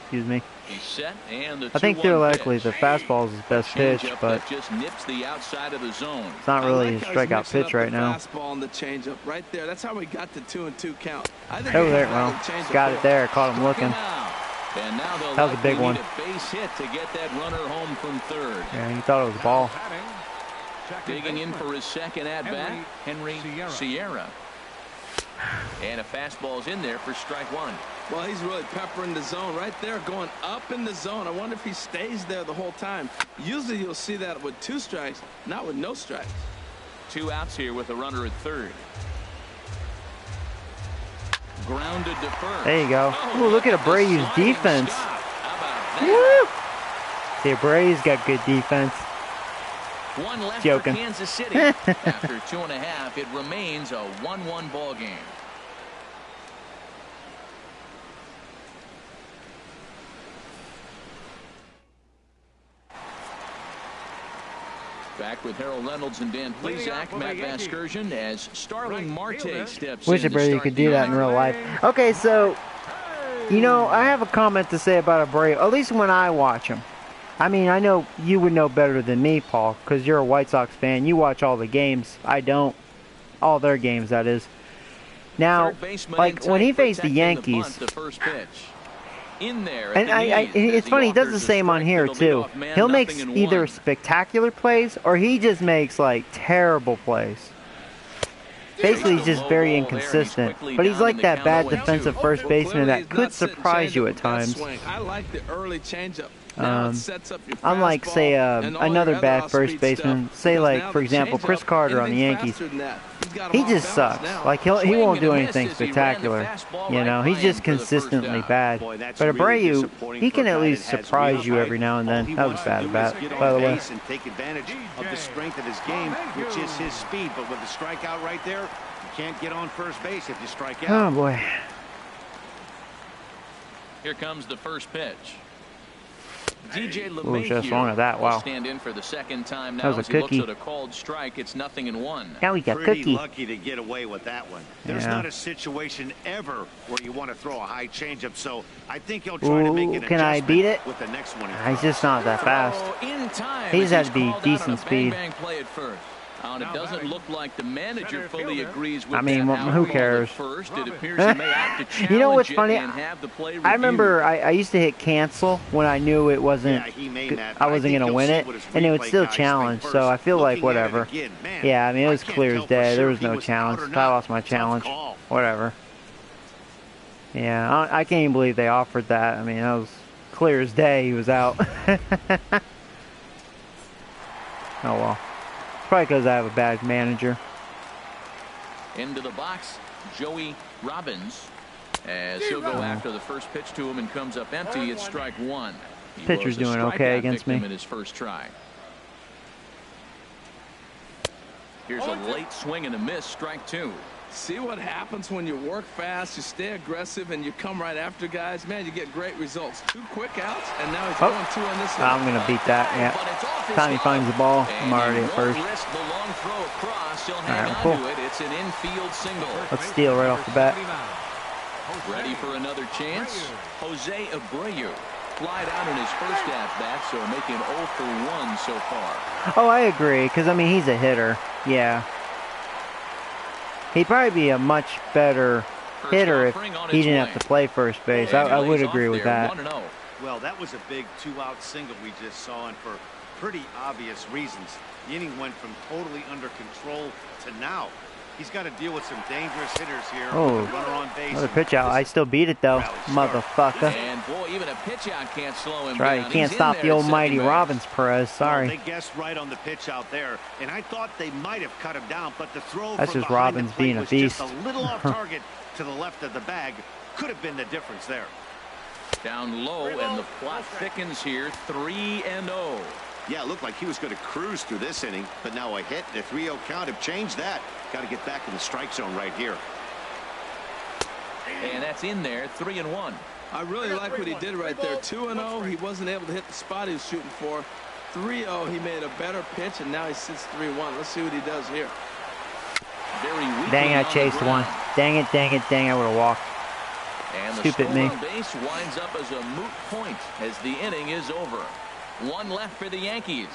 Excuse me.
He's set, and the
I think theoretically the fastball is his best pitch, but
just nips the outside of the zone.
It's not really his strikeout pitch right now.
Fastball and the changeup right there. That's how we got the 2-2 count. I think
oh, there, well, got it there. Caught him looking.
And now
that was a big one.
A base hit to get that runner home from third.
Yeah, he thought it was a ball.
Digging in for his second at bat, Henry Sierra. And a fastball's in there for strike one.
Well, he's really peppering the zone right there, going up in the zone. I wonder if he stays there the whole time. Usually you'll see that with 2 strikes, not with no strikes.
2 outs here with a runner at third. Grounded to first.
There you go. Ooh, look at Abreu's defense. Woo! See, Abreu's got good defense.
One left
Joking.
for Kansas City. After 2.5, it remains a 1-1 ball game. Back with Harold Reynolds and Dan Plesac, Matt Vasgersian as Starling Marte steps
Wish
in.
Abreu could do that in real life. Okay, so, you know, I have a comment to say about Abreu, at least when I watch him. I mean, I know you would know better than me, Paul, because you're a White Sox fan. You watch all the games. I don't. All their games, that is. Now, like, when he faced the Yankees,
and
it's funny, he does the same on here, too. He'll make either spectacular plays, or he just makes, like, terrible plays. Basically, he's just very inconsistent. But he's like that bad defensive first baseman that could surprise you at times.
I like the early changeup.
Unlike, say, another bad first baseman, say, like, for example, Chris Carter on the Yankees. He just sucks. Like, he won't do anything spectacular. You know, he's just consistently bad. But Abreu, he can at least surprise you every now and then. That was bad, by the way.
And take advantage of the strength of his game, which is his speed. But with the strikeout right there, you can't get on first base if you strike out.
Oh, boy.
Here comes the first pitch. DJ
Ooh, just swung at that. Wow.
Stand in for the second time now.
That was a cookie.
Looks at a called strike. It's 0-1.
Now we got
Pretty
cookie.
lucky to get away with that one. There's not a situation ever where you want to throw a high changeup, so I think he'll try to make an
can I beat it?
with the next one.
He's just not that fast. He's had to be decent speed.
And it doesn't look like the manager fully agrees with
I mean,
that.
who cares?
First, it appears he may have to challenge
You know what's funny?
and have the play
I remember I used to hit cancel when I knew it wasn't. I wasn't gonna win it, and it would still challenge. So I feel like whatever. Yeah, I mean it was clear as day. There was no challenge. If I lost my challenge, whatever. Yeah, I can't even believe they offered that. I mean, that was clear as day. He was out. Oh well. Probably because I have a bad manager.
Into the box, Joey Robbins, as he'll go after the first pitch to him and comes up empty. It's strike one.
Pitcher's doing okay against me.
In his first try. Here's a late swing and a miss, strike two.
See what happens when you work fast, you stay aggressive, and you come right after guys. Man, you get great results. 2 quick outs, and now he's going 2 on this one.
I'm going to beat that, yeah. Time he finds the ball, I'm already at first. Alright, cool.
It's an infield single.
Let's steal right off the bat.
Ready for another chance? Jose Abreu flied out in his first at-bat, so making 0 for 1 so far.
Oh, I agree, because, I mean, he's a hitter. Yeah. He'd probably be a much better hitter if he didn't have to play first base. I would agree with that.
Well, that was a big 2-out single we just saw, and for pretty obvious reasons. The inning went from totally under control to now. He's got to deal with some dangerous hitters here.
Oh, another pitch out. I still beat it, though, motherfucker.
And boy, even a pitch out can't slow him
down. You can't stop the almighty Robbins Perez. Sorry.
Well, they guessed right on the pitch out there, and I thought they might have cut him down, but the throw
That's
from
just
behind
Robbins
the plate
being a
was
beast.
just a little off target to the left of the bag. Could have been the difference there.
Down low, and the plot thickens here. 3-0.
Yeah, it looked like he was going to cruise through this inning, but now a hit and a 3-0 count have changed that. Got to get back in the strike zone right here.
And that's in there, 3-1.
I really like what he did right there. 2-0, he wasn't able to hit the spot he was shooting for. 3-0, he made a better pitch, and now he sits 3-1. Let's see what he does here.
Dang,
I chased one. Dang it, I would have walked.
And
stupid
the
me.
on base winds up as a moot point as the inning is over. 1 left for the Yankees.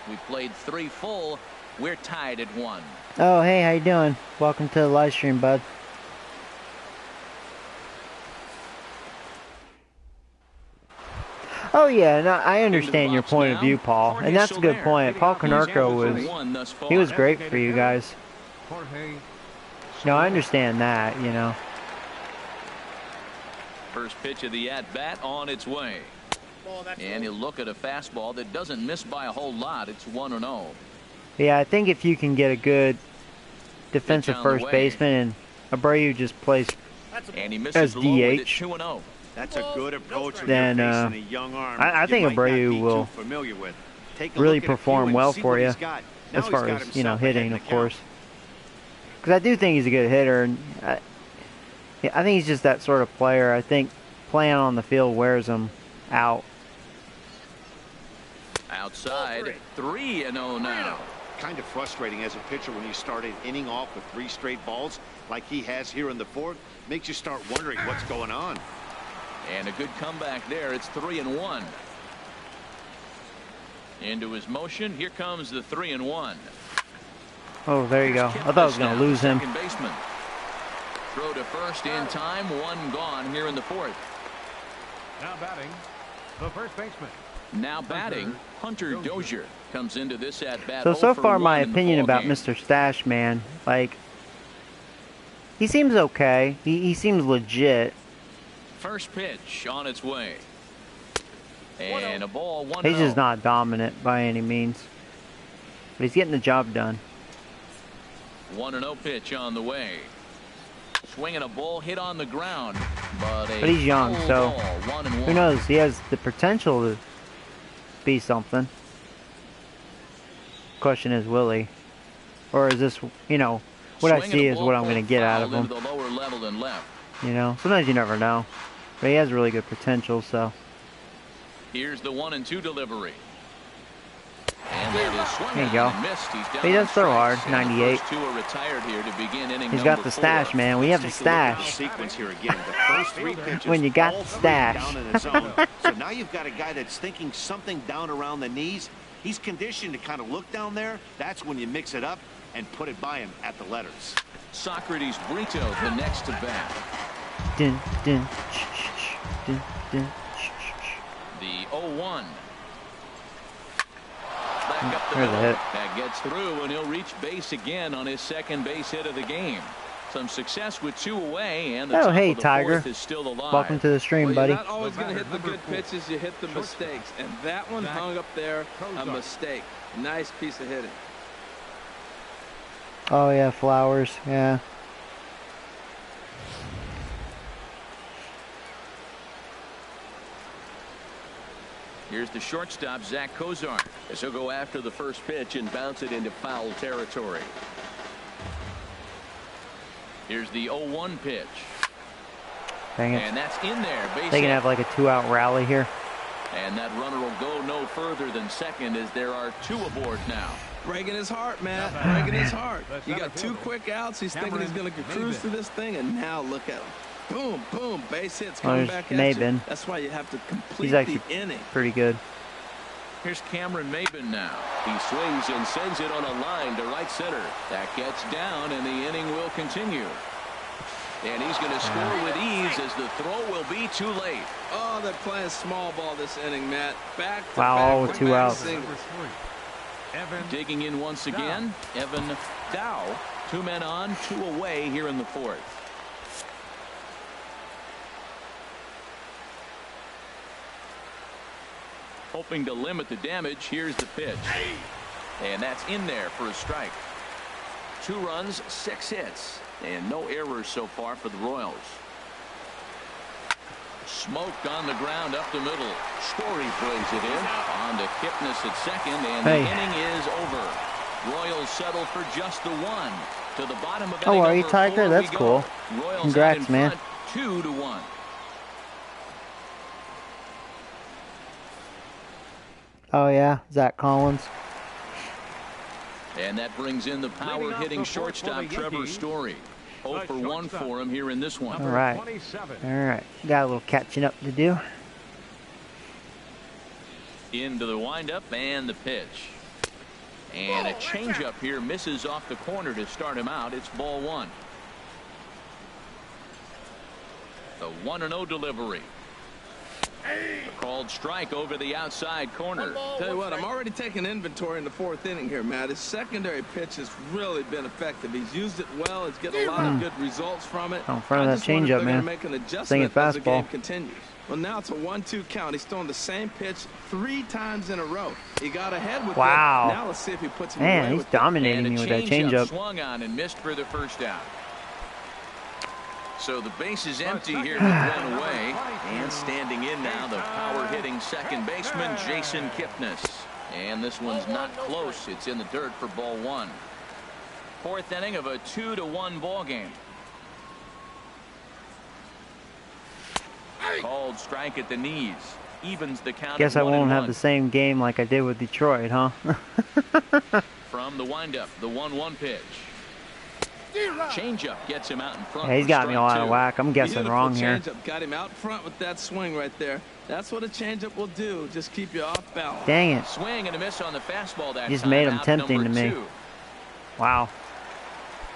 We played 3 full. We're tied at 1.
Oh, hey, how you doing? Welcome to the live stream, bud. Oh, yeah, no, I understand your point of view, Paul. And that's a good point. Paul Konerko he was great for you guys. No, I understand that, you know.
First pitch of the at-bat on its way. And you look at a fastball that doesn't miss by a whole lot. It's 1-0.
Yeah, I think if you can get a good defensive first baseman and Abreu just plays as DH,
that's a good approach.
Then
a young arm
I think Abreu will really perform well for you as far as, you know, hitting, of course. Because I do think he's a good hitter. And I think he's just that sort of player. I think playing on the field wears him out.
Outside, 3-0 now.
Kind of frustrating as a pitcher when you start an inning off with 3 straight balls like he has here in the 4th. Makes you start wondering what's going on.
And a good comeback there. It's 3-1. Into his motion. Here comes the 3-1.
Oh, there you go. I thought I was going to lose him.
Baseman. Throw to first in time. 1 gone here in the 4th.
Now batting, the first baseman.
Now batting, Hunter Dozier comes into this at bat.
So far, my opinion about Mr. Stash Man, like, he seems okay. He seems legit.
First pitch on its way. And a ball 1-0.
He's just not dominant by any means. But he's getting the job done.
1-0 pitch on the way. Swinging a ball hit on the ground. But
he's young, so who knows? He has the potential to be something. Question is, will he? Or is this, you know, what I see is what I'm going to get out of him. You know, sometimes you never know. But he has really good potential, so.
Here's the 1-2 delivery. And that is swung
there you go. He does throw hard, 98. He's got the stash, man. We have the stash. When you got the stash.
So now you've got a guy that's thinking something down around the knees. He's conditioned to kind of look down there. That's when you mix it up and put it by him at the letters.
Socrates Brito, the next to bat.
Dun, dun, dun, dun.
The 0-1. Back up the
There's a
middle.
hit.
That gets through, and he'll reach base again on his second base hit of the game. Some success with 2 away, and the top
hey,
of the
Tiger.
4th is still alive.
Welcome to the stream,
Well,
buddy.
you're not always going to hit the good pitches. You hit the mistakes. And that one hung up there, a mistake. Nice piece of hitting.
Oh, yeah, Flowers. Yeah.
Here's the shortstop, Zach Kozar, as he'll go after the first pitch and bounce it into foul territory. Here's the 0-1 pitch.
Dang it.
And that's in there. Base
They can
hit.
have like a 2-out rally here.
And that runner will go no further than second as there are 2 aboard now.
Breaking his heart, Matt. Breaking his heart. You got 2 quick outs. He's thinking he's going to cruise through this thing, and now look at him. Boom, boom, base hits coming back at you. That's why you have to complete
He's actually
the inning.
pretty good.
Here's Cameron Maben now. He swings and sends it on a line to right center. That gets down, and the inning will continue. And he's going to score with ease as the throw will be too late.
Oh, they're playing small ball this inning, Matt. Back to
Wow,
back,
2 outs.
Digging in once again, Evan Dow. 2 men on, 2 away here in the 4th. Hoping to limit the damage, here's the pitch. And that's in there for a strike. 2 runs, 6 hits, and no errors so far for the Royals. Smoked on the ground up the middle. Story plays it in. On to Kipnis at second, and the inning is over. Royals settle for just the 1. To the bottom of inning
are you,
number
Tiger?
4
That's
we go.
cool.
Royals
Congrats,
out in
man.
front, 2-1.
Oh, yeah. Zach Collins.
And that brings in the power hitting shortstop Trevor Story. 0 for 1 for him here in this one.
All right. All right. Got a little catching up to do.
Into the windup and the pitch. And a changeup here misses off the corner to start him out. It's ball 1. The 1-0 delivery. A called strike over the outside corner.
Tell you what, I'm already taking inventory in the 4th inning here, Matt. His secondary pitch has really been effective. He's used it well. He's getting a lot of good results from it.
Oh, in front of that changeup, man.
Make an adjustment
Thinking
as the game
fastball.
continues. Well, now it's a 1-2 count. He's throwing the same pitch 3 times in a row. He got ahead with
Wow.
it. Now let's see if he puts him
Man,
away
he's
with
dominating
And
me
a
with that
changeup
changeup.
swung on and missed for the first out. So the base is empty here with 1 away. And standing in now, the power hitting second baseman, Jason Kipnis. And this one's not close. It's in the dirt for ball 1. 4th inning of a 2-1 ball game. Called strike at the knees. Evens the count.
Guess
at
I won't have
1-1.
the same game like I did with Detroit, huh?
From the windup, the 1-1 pitch. Changeup gets him out in front.
Yeah, he's
for
got me all
strike
out of
2.
whack. I'm guessing
Beautiful
wrong here.
changeup. Got him out front with that swing right there. That's what a changeup will do. Just keep you off balance.
Dang it.
Swing and a miss on the fastball that
Just
time.
made him
Out
tempting
number
to me.
2.
Wow.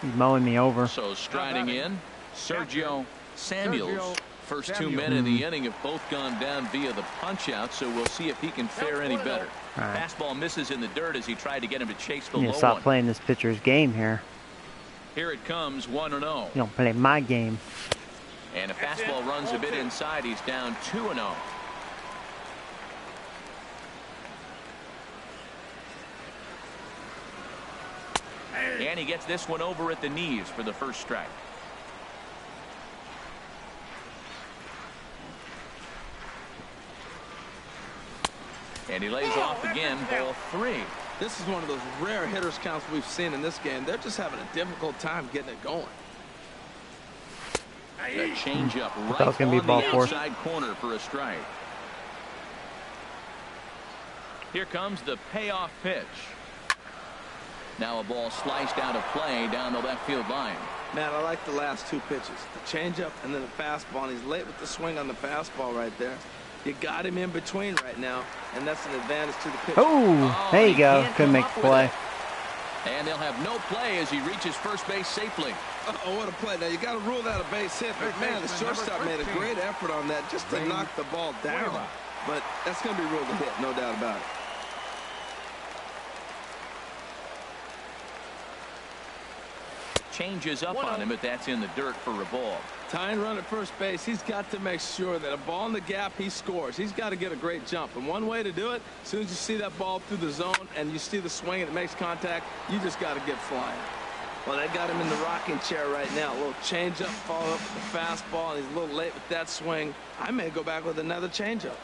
He's mowing me over.
So striding in, Sergio Samuels. First 2 men in the inning have both gone down via the punch out, so we'll see if he can fare any better.
Right.
Fastball misses in the dirt as he tried to get him to chase the
You need
low
to stop
one.
playing this pitcher's game here.
Here it comes, 1-0.
You don't play my game.
And a fastball runs a bit inside. He's down 2-0. And he gets this one over at the knees for the first strike. And he lays off again, ball 3.
This is one of those rare hitters counts we've seen in this game. They're just having a difficult time getting it going.
That changeup right
that was gonna be
on
ball
the
4.
outside corner for a strike. Here comes the payoff pitch. Now a ball sliced out of play down the left field line.
Man, I like the last 2 pitches. The changeup and then the fastball. And he's late with the swing on the fastball right there. You got him in between right now, and that's an advantage to the pitcher.
Oh, there you go. Couldn't make the play.
And they'll have no play as he reaches first base safely.
Uh-oh, what a play. Now, you got to rule that a base hit, but man, the shortstop made a great effort on that just to knock the ball down. But that's going to be ruled a hit, no doubt about it.
Changes up on him, but that's in the dirt for a ball.
Tying run at first base, he's got to make sure that a ball in the gap, he scores. He's got to get a great jump. And one way to do it, as soon as you see that ball through the zone and you see the swing and it makes contact, you just got to get flying. Well, they got him in the rocking chair right now. A little changeup, follow up with the fastball, and he's a little late with that swing. I may go back with another changeup.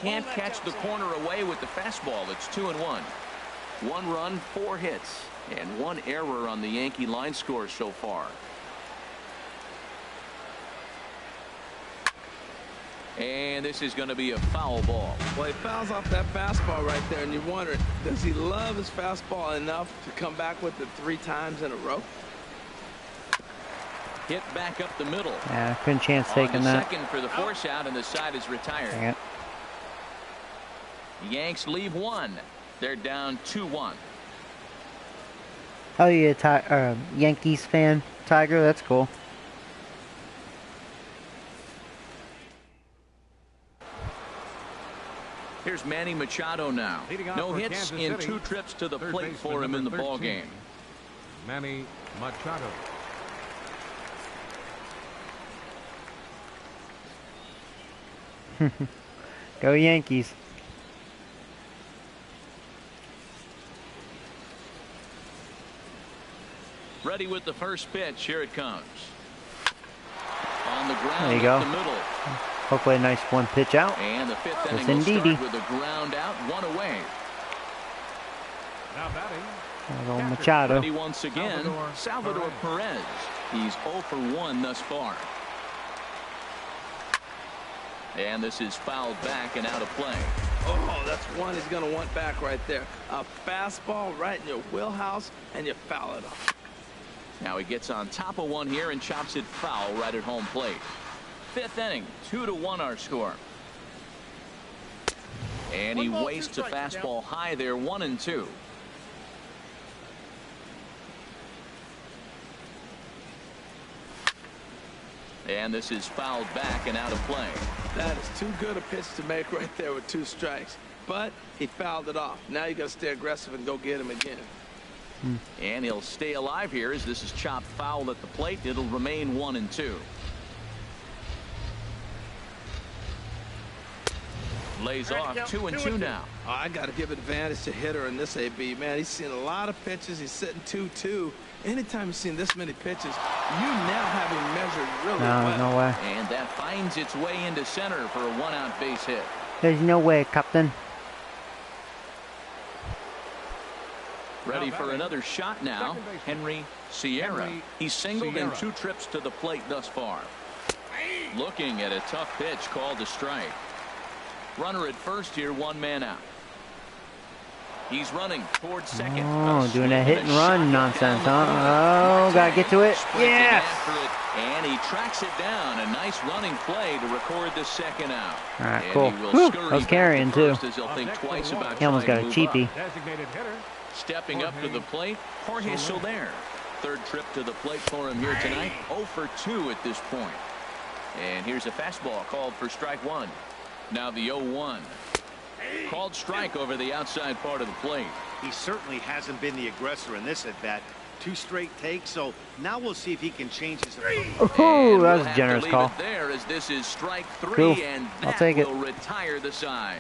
Can't catch the corner away with the fastball. It's 2-1. 1 run, 4 hits, and 1 error on the Yankee line score so far. And this is going to be a foul ball.
Well, he fouls off that fastball right there, and you wonder, does he love his fastball enough to come back with it 3 times in a row?
Hit back up the middle.
Yeah, couldn't chance taking that.
Second for the force out, and the side is retired.
Dang it.
Yanks leave 1. They're down 2-1.
Oh, you a Yankees fan, Tiger? That's cool.
Here's Manny Machado now. No hits in 2 trips to the plate for him in the ball game.
Manny Machado.
Go Yankees.
Ready with the first pitch. Here it comes. On the ground
there you go.
up the middle.
Hopefully a nice 1 pitch out.
And the 5th
Yes,
inning will
indeedy.
start with a ground out, 1 away.
Now batting.
Little Machado.
Ready once again, Salvador Perez. He's 0 for 1 thus far. And this is fouled back and out of play.
Oh, that's one he's going to want back right there. A fastball right in your wheelhouse, and you foul it off.
Now he gets on top of one here and chops it foul right at home plate. 5th inning, 2-1 our score. And he wastes a fastball high there, 1-2. And this is fouled back and out of play.
That is too good a pitch to make right there with 2 strikes. But he fouled it off. Now you got to stay aggressive and go get him again.
And he'll stay alive here as this is chopped foul at the plate. It'll remain 1-2. Lays off 2-2 now.
Oh, I got to give advantage to hitter in this AB. Man, he's seen a lot of pitches. He's sitting 2-2. Anytime you've seen this many pitches, you now have him measured really well.
No way.
And that finds its way into center for a 1-out base hit.
There's no way, Captain.
Ready for another shot now. Henry Sierra. He's singled in 2 trips to the plate thus far. Looking at a tough pitch called a strike. Runner at first here, 1 man out. He's running towards second.
Oh, doing that hit and run nonsense, huh? Oh, gotta get to it. Yes!
And he tracks it down. A nice running play to record the 2nd out.
All right,
and
cool.
He will
Whew,
scurry
I was carrying
back to
too.
first as he'll think twice about
He almost got a
trying to move
cheapie.
up.
Designated hitter.
Stepping up to the plate, Jorge Soler. 3rd trip to the plate for him here tonight. 0 for 2 at this point. And here's a fastball called for strike 1. Now the 0-1. Called strike over the outside part of the plate.
He certainly hasn't been the aggressor in this at bat. 2 straight takes, so now we'll see if he can change his approach.
Oh, that was a generous call.
There as this is strike 3,
Cool.
and
I'll
that
take it.
will retire the side.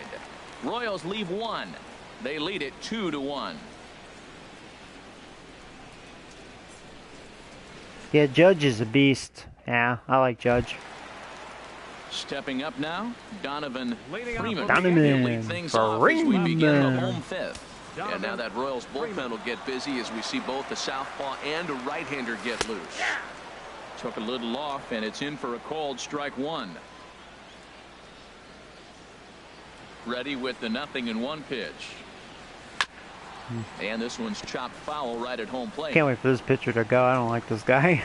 Royals leave 1. They lead it 2-1.
Yeah, Judge is a beast. Yeah, I like Judge.
Stepping up now, Donovan Freeman.
Donovan
He'll lead things off as we begin the
Freeman.
home 5th. And now that Royals bullpen will get busy as we see both a southpaw and a right-hander get loose. Took a little off, and it's in for a called strike 1. Ready with the 0-1 pitch. And this one's chopped foul right at home plate.
Can't wait for this pitcher to go. I don't like this guy.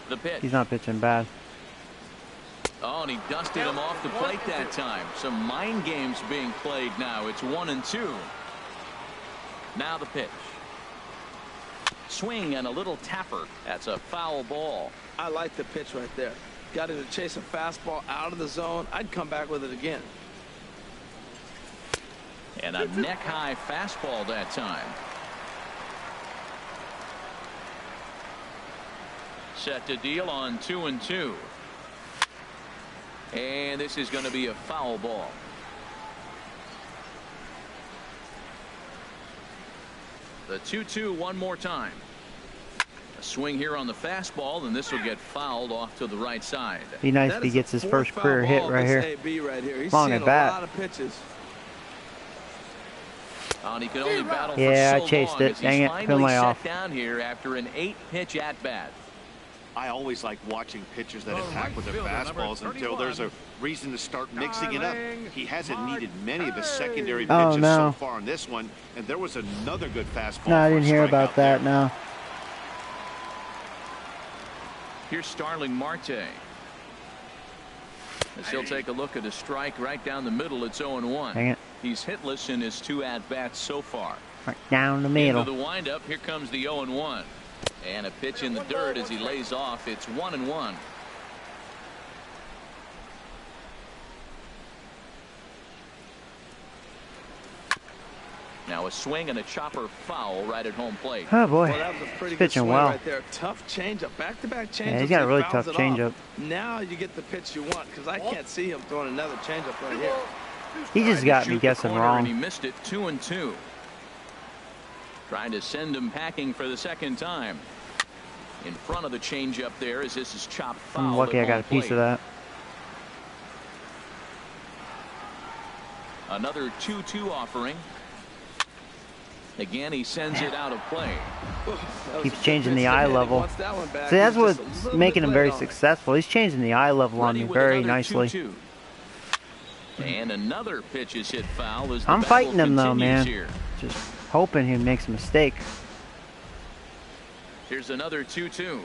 The pitch.
He's not pitching bad.
Oh, and he dusted him off the plate that time. Some mind games being played now. It's 1-2. Now the pitch. Swing and a little tapper. That's a foul ball.
I like the pitch right there. Got him to chase a fastball out of the zone. I'd come back with it again.
And a neck-high fastball that time. Set to deal on 2-2. And this is going to be a foul ball. The 2-2 one more time. A swing here on the fastball, and this will get fouled off to the right side.
Be nice if he gets his first career hit right here.
He's
long
seen
at bat.
A lot of pitches.
And he could only battle
yeah,
for so
I chased
long
it.
as
Dang
he's
it. Couldn't
finally
lay
set
off.
down here after an 8-pitch at-bat.
I always like watching pitchers that attack with their fastballs until there's a reason to start mixing it up. He hasn't needed many of the secondary pitches so far in this one, and there was another good fastball.
No, I didn't hear about that. No.
Here's Starling Marte. As he'll take a look at a strike right down the middle. It's 0-1.
Dang it.
He's hitless in his 2 at-bats so far.
Right down the middle.
Into the windup. Here comes the 0-1. And a pitch in the dirt as he lays off. It's 1-1. Now a swing and a chopper foul right at home plate.
Oh boy,
well, that was a pretty
he's
good
pitching
swing
well.
right there. Tough changeup, back-to-back changeup.
Yeah, he's got a really tough changeup.
Now you get the pitch you want, because I can't see him throwing another changeup right here.
He just got me guessing wrong.
And he missed it. 2-2. Trying to send him packing for the second time. In front of the changeup there as this is chopped foul.
I'm lucky I got a piece of that.
Another 2-2 offering. Again, he sends it out of play.
Keeps changing the eye level. See, that's what's making him very successful. He's changing the eye level on me very nicely.
2-2. And another pitch is hit foul. As
I'm fighting him though, man. Just hoping he makes a mistake.
Here's another 2-2.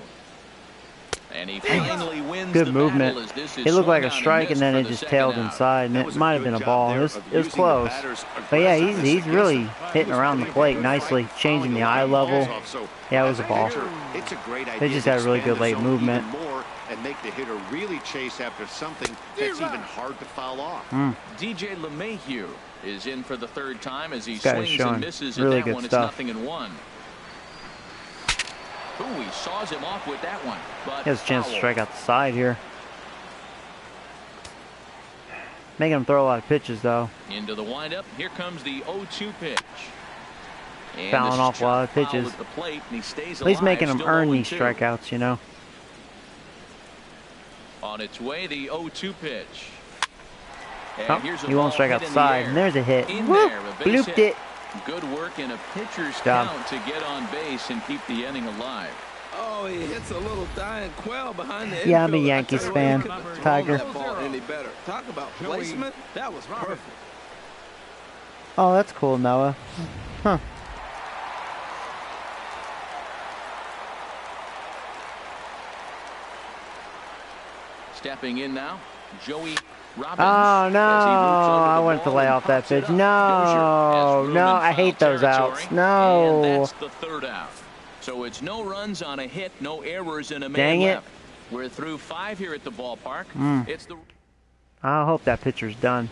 And he finally wins.
Good
the
movement.
battle as this is
It looked like a
swung on and
strike, and then
missed
it
for
just
the
tailed
second out.
inside, and it might have been a ball. It was close. But yeah, he's really hitting around the plate nicely, changing the eye level. Yeah, it was a ball.
It's a great idea.
They just had a really good late movement.
And make the hitter really chase after something that's even hard to foul off.
DJ LeMahieu is in for the third time as he
This guy is
swings
showing
and misses
really
at that
good
one.
stuff.
It's 0-1. Ooh, he saws him off with that one. But
He has a chance to
foul.
strike out the side here. Making him throw a lot of pitches, though.
Into the windup. Here comes the 0-2 pitch. And
Fouling
this is
off a lot of
chopped foul
pitches.
at the plate, and he stays
At least
alive,
making him
still
earn these
0-2.
strikeouts, you know.
On its way, the 0-2 pitch. And
Oh,
here's a
he won't
ball
strike
hit
out the
in
side,
air.
and there's a hit.
In
Whoop,
there, a base
blooped
hit.
it.
Good work in a pitcher's
Job.
count to get on base and keep the inning alive.
Oh, he hits a little dying quail behind the
Yeah, I'm a
infield. I
Yankees
tell you what, he
fan.
couldn't have thrown
Tiger.
that ball any better. Talk about placement. That was perfect.
Oh, that's cool, Noah. Huh.
Stepping in now, Joey Robbins.
Oh, no.
as he moves over the
I wanted to
ball
lay
and
off that
pops it
pitch.
up.
No,
Dozier has room
no,
in
I hate
foul
those outs.
territory,
No.
And that's the third out. So it's no runs on a hit, no errors, and a man
Dang it.
left. We're through 5 here at the ballpark. It's the
I hope that pitcher's done.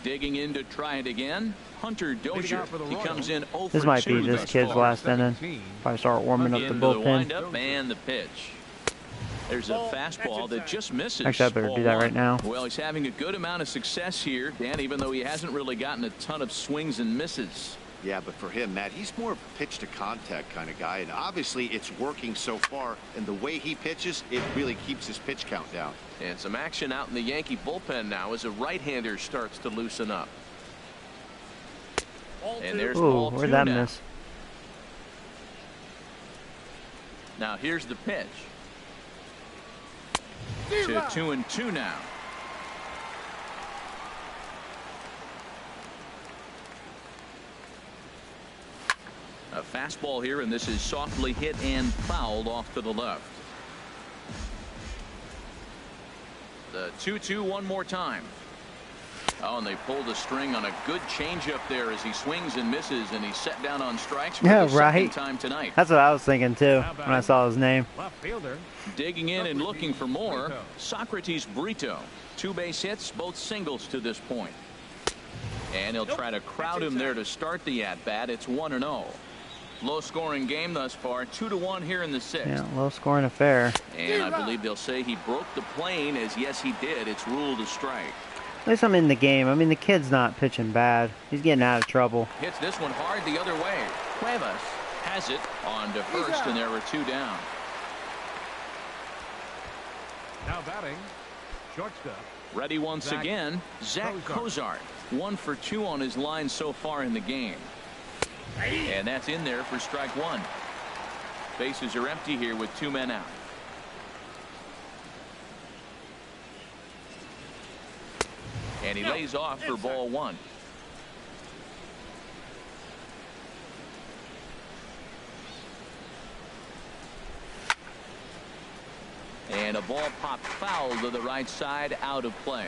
digging in to try it again. Hunter Dozier. He comes in 0
This
for
might
2
be this
thus
kid's
far.
last inning. Probably start warming up the
Into the
bullpen.
windup and the pitch. There's a fastball that just misses.
Actually, I better
ball
do that
one.
right now.
Well, he's having a good amount of success here, Dan, even though he hasn't really gotten a ton of swings and misses.
Yeah, but for him, Matt, he's more of a pitch to contact kind of guy, and obviously it's working so far, and the way he pitches, it really keeps his pitch count down.
And some action out in the Yankee bullpen now as a right-hander starts to loosen up. And there's
Ooh,
ball
where'd
2
that
now.
miss?
Now here's the pitch. To 2-2 now. A fastball here, and this is softly hit and fouled off to the left. The 2-2 one more time. Oh, and they pulled the string on a good changeup there as he swings and misses, and he's set down on strikes for the second time tonight.
That's what I was thinking too when I saw his name.
Left fielder.
Digging in and looking for more, Socrates Brito. 2 base hits, both singles to this point. And he'll try to crowd him there to start the at-bat. It's 1-0. Low-scoring game thus far, 2-1 here in the 6th.
Yeah, low-scoring affair.
And I believe they'll say he broke the plane, as yes, he did. It's ruled a strike.
At least I'm in the game. I mean, the kid's not pitching bad. He's getting out of trouble.
Hits this one hard the other way. Cuevas has it on to first, and there were 2 down.
Now batting, shortstop.
Ready once again, Zach Cozart. 1 for 2 on his line so far in the game. And that's in there for strike 1. Bases are empty here with 2 men out. And he lays off for ball 1. And a ball popped foul to the right side, out of play.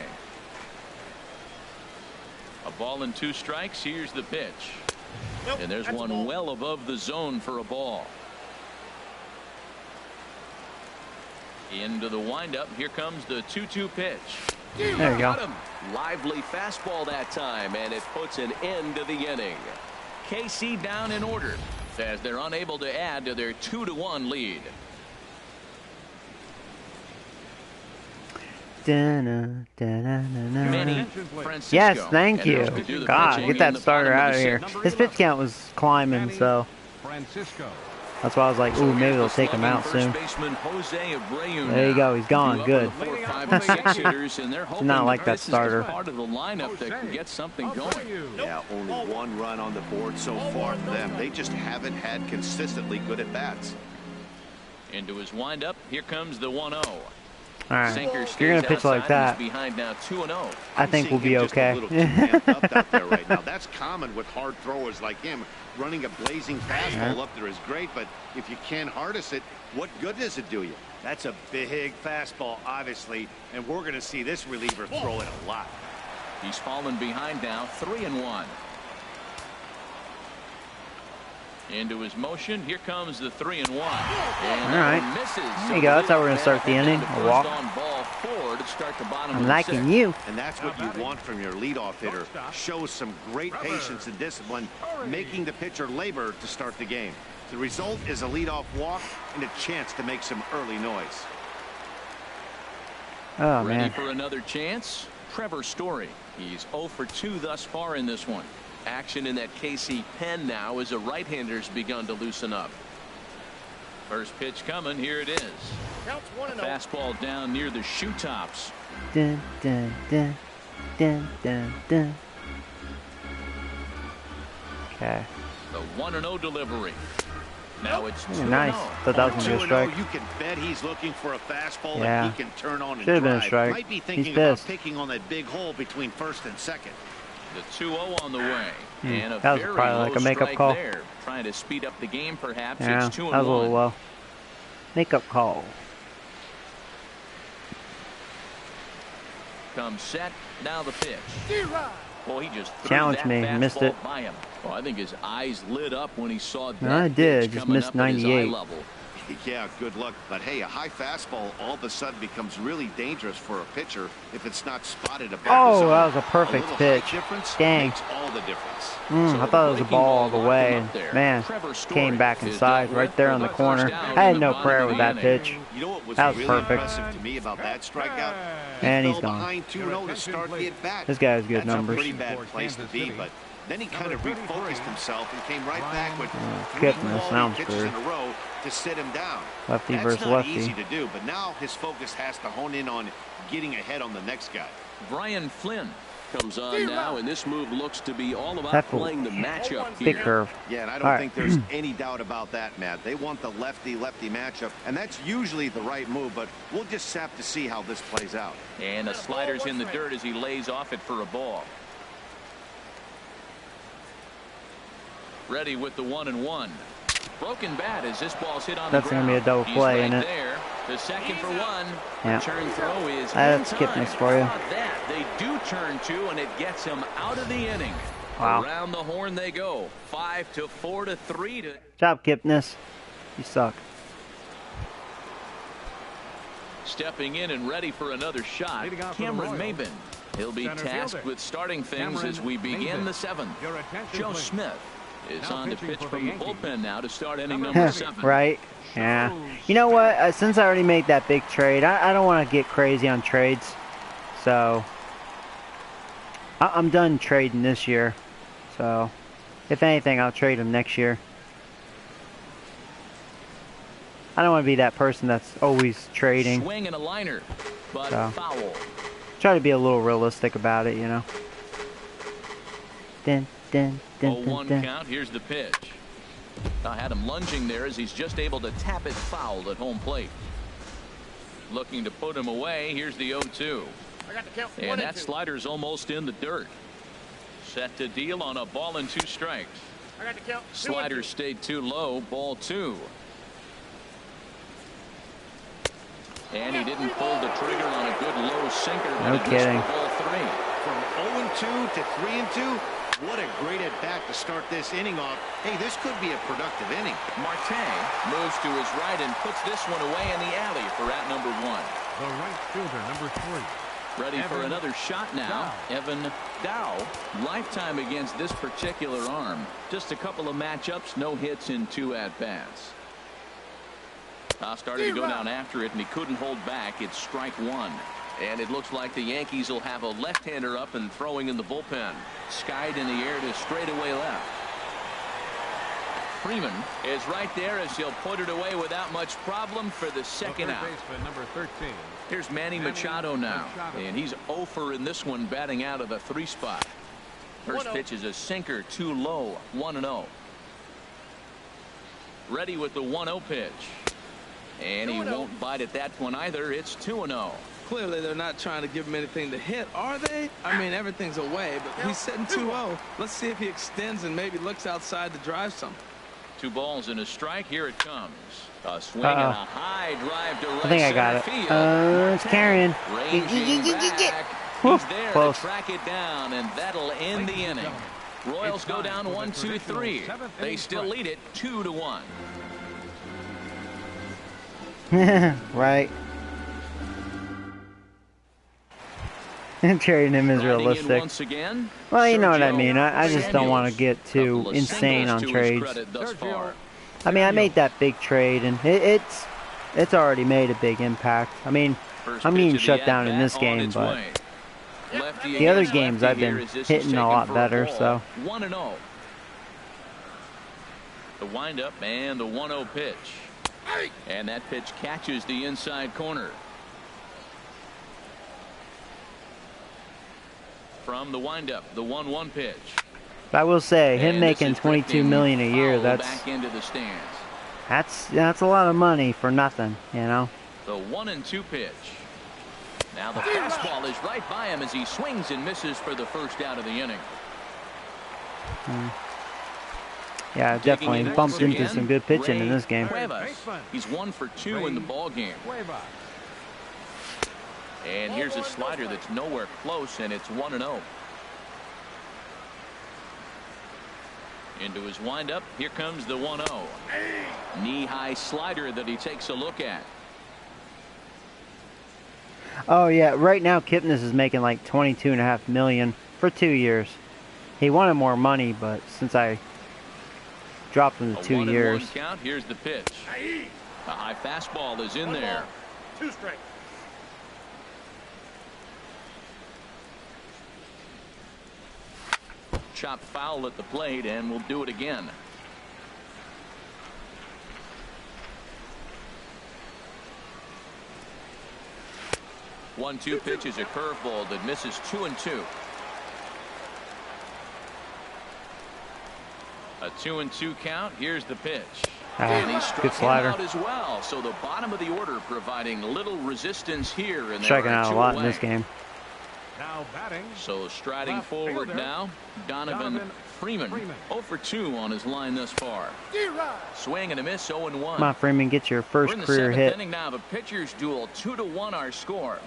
A ball and 2 strikes. Here's the pitch. And there's one well above the zone for a ball. Into the windup. Here comes the 2-2 pitch.
There you go.
Lively fastball that time, and it puts an end to the inning. KC down in order as they're unable to add to their 2-1 lead. Manny Francisco.
Yes, thank you. God, get that starter out of here. His pitch count was climbing, so that's why I was like, ooh, maybe they'll take him out soon. There you go. He's gone. Good. Did not like that starter.
Part of the lineup that can get something going.
Yeah, only 1 run on the board so far for them. They just haven't had consistently good at bats.
Into his windup. Here comes the 1-0.
All right, if you're gonna pitch like that,
behind now 2-0.
I think we'll be okay.
Now that's common with hard throwers like him. Running a blazing fastball up there is great, but if you can't harness it, what good does it do you? That's a big fastball, obviously, and we're going to see this reliever throw it a lot.
He's fallen behind now, 3-1. Into his motion. Here comes the 3-1.
All right. There you go. That's how we're going to start the inning. A walk. I'm liking you.
And that's what you want from your leadoff hitter. Shows some great patience and discipline, making the pitcher labor to start the game. The result is a leadoff walk and a chance to make some early noise.
Oh,
Ready
man.
for another chance? Trevor Story. He's 0 for 2 thus far in this one. Action in that KC pen now as a right-hander's begun to loosen up. First pitch coming. Here it is. A fastball down near the shoe tops.
Dun, dun, dun, dun, dun, dun. Okay.
The 1-0 delivery. Now it's 2-0.
Nice. Thought that was going to be a strike.
You can bet he's looking for a fastball
Yeah.
that he can turn on and
Should have been a
drive.
strike.
Might be
He's
thinking about
pissed.
picking on that big hole between first and second.
The 2-0 on the way. And a
That was
very
probably like
low
a makeup
strike
call.
there. Trying to speed up the game, perhaps.
Yeah,
It's 2-1.
that was a little low. Makeup call.
Comes set. Now the pitch. Well, he just threw
Challenged
that
me,
fastball
missed it.
by him. Well, I think his eyes lit up when he saw that.
I did,
pitch
just
coming
missed
up at his eye
98.
level.
Yeah, good luck. But hey, a high fastball all of a sudden becomes really dangerous for a pitcher if it's not spotted above the
Oh,
zone.
that was a perfect
little
pitch.
height difference
Dang.
makes all the difference.
I thought it was a ball all the way. Man, came back inside right there on the corner. I had no prayer with that pitch.
You know what was
That was
really
perfect.
impressive to me about that strikeout?
And
He
he's
fell
gone.
behind 2-0 to start the at bat.
This guy has good
That's
numbers.
a pretty bad place to be, but then he kind of refocused himself and came right back with
goodness,
3
now
quality
I'm
pitches
screwed.
in a row to sit him down.
Lefty
That's
versus
not
lefty.
easy to do, but now his focus has to hone in on getting ahead on the next guy.
Brian Flynn comes on now, and this move looks to be all about
That fool.
playing the matchup
Big
here.
curve.
Yeah, and I
All
don't
right.
think there's any doubt about that, Matt. They want the lefty-lefty matchup, and that's usually the right move, but we'll just have to see how this plays out.
And the slider's in the dirt as he lays off it for a ball. Ready with the 1-1. Broken bat as this ball's hit on
That's
the
gonna
ground.
be a double
He's
play,
right
isn't it?
there. The second for one.
Yeah.
Turn throw is
That's
in
Kipnis
time.
for you.
How about that? They do turn two, and it gets him out of the inning.
Wow.
Around the horn they go. 5 to 4 to 3 to.
Job, Kipnis. You suck.
Stepping in and ready for another shot, Cameron Maben. He'll be tasked with starting things as we begin the seventh. Joe Smith is on to pitch from the bullpen now to start inning number 7.
Right? Yeah. You know what? Since I already made that big trade, I don't want to get crazy on trades. So, I'm done trading this year. So, if anything, I'll trade him next year. I don't want to be that person that's always trading.
Swing and a liner, but
So.
foul.
Try to be a little realistic about it, you know. Dun, dun, dun, dun,
0-1
dun.
count. Here's the pitch. I had him lunging there as he's just able to tap it foul at home plate. Looking to put him away. Here's the 0-2. And that slider's almost in the dirt. Set to deal on a ball and 2 strikes. Slider stayed too low. Ball 2. And he didn't pull the trigger on a good low sinker.
No kidding.
Ball 3.
From 0-2 to 3-2. What a great at-bat to start this inning off. Hey, this could be a productive inning.
Marte moves to his right and puts this one away in the alley for out number 1.
The right fielder, number 3.
Ready for another shot now. Evan Dow. Lifetime against this particular arm. Just a couple of matchups, no hits in 2 at-bats. Started to go down after it, and he couldn't hold back. It's strike 1. And it looks like the Yankees will have a left-hander up and throwing in the bullpen. Skied in the air to straightaway left. Freeman is right there as he'll put it away without much problem for the second out.
Baseman, number 13.
Here's Manny Machado now, and he's 0 for in this one, batting out of the 3 spot. First pitch is a sinker, too low, 1-0. Ready with the 1-0 pitch. And he won't bite at that one either. It's 2-0.
Clearly, they're not trying to give him anything to hit, are they? I mean, everything's away, but he's sitting 2-0. Let's see if he extends and maybe looks outside to drive something.
2 balls and a strike. Here it comes. A swing and a high drive to right
I think I got
center
it.
field.
It's carrying.
Ranging back. He's there to track it down, and that'll end the inning. Royals go down 1-2-3. They still lead it 2-1.
Right. Trading him is
Riding in
realistic.
once again,
Well, you know what I
Sergio
mean. I just don't want to get too
Couple of
insane on
singles to his
trades.
credit thus far.
I mean, I made that big trade, and it's already made a big impact. I mean,
First
I'm
pitch
getting
of the
shut down in
at-bat
this
on
game,
its
but
way. Lefty
the other
against
games
lefty
I've been
here as this is
hitting a
taken
lot
for
better,
ball.
so.
1-0. The windup and the 1-0 pitch. And that pitch catches the inside corner. From the windup, the 1-1 pitch.
But I will say, him
And
making
this is
$22
drifting
million a year,
foul back into the stands.
that's a lot of money for nothing, you know.
The 1-2 pitch. Now the fastball is right by him as he swings and misses for the first out of the inning.
Yeah, definitely
in
bumped
once
into
again,
some good pitching in
Ray
this game.
Cuevas. He's 1 for 2 in the ball game. And here's a slider that's nowhere close, and it's 1-0. Into his windup. Here comes the 1-0. Knee-high slider that he takes a look at.
Oh yeah, right now Kipnis is making like $22.5 million for 2 years. He wanted more money, but since I dropped him to 2 years.
1-1 count. Here's the pitch. A high fastball is in there.
2 strikes.
Chopped foul at the plate, and we'll do it again. One-two pitch is a curveball that misses 2-2. A 2-2 count. Here's the pitch. And he struck
good slider.
him out as well. So the bottom of the order providing little resistance here. And
Striking out a lot in this game.
Now batting.
So striding
Left
forward
fielder,
now, Donovan Freeman 0 for 2 on his line thus far. Swing and a miss, 0-1.
Come on, Freeman, get your first
We're in the
career hit.
Inning now, the pitcher's duel, 2-1 our score.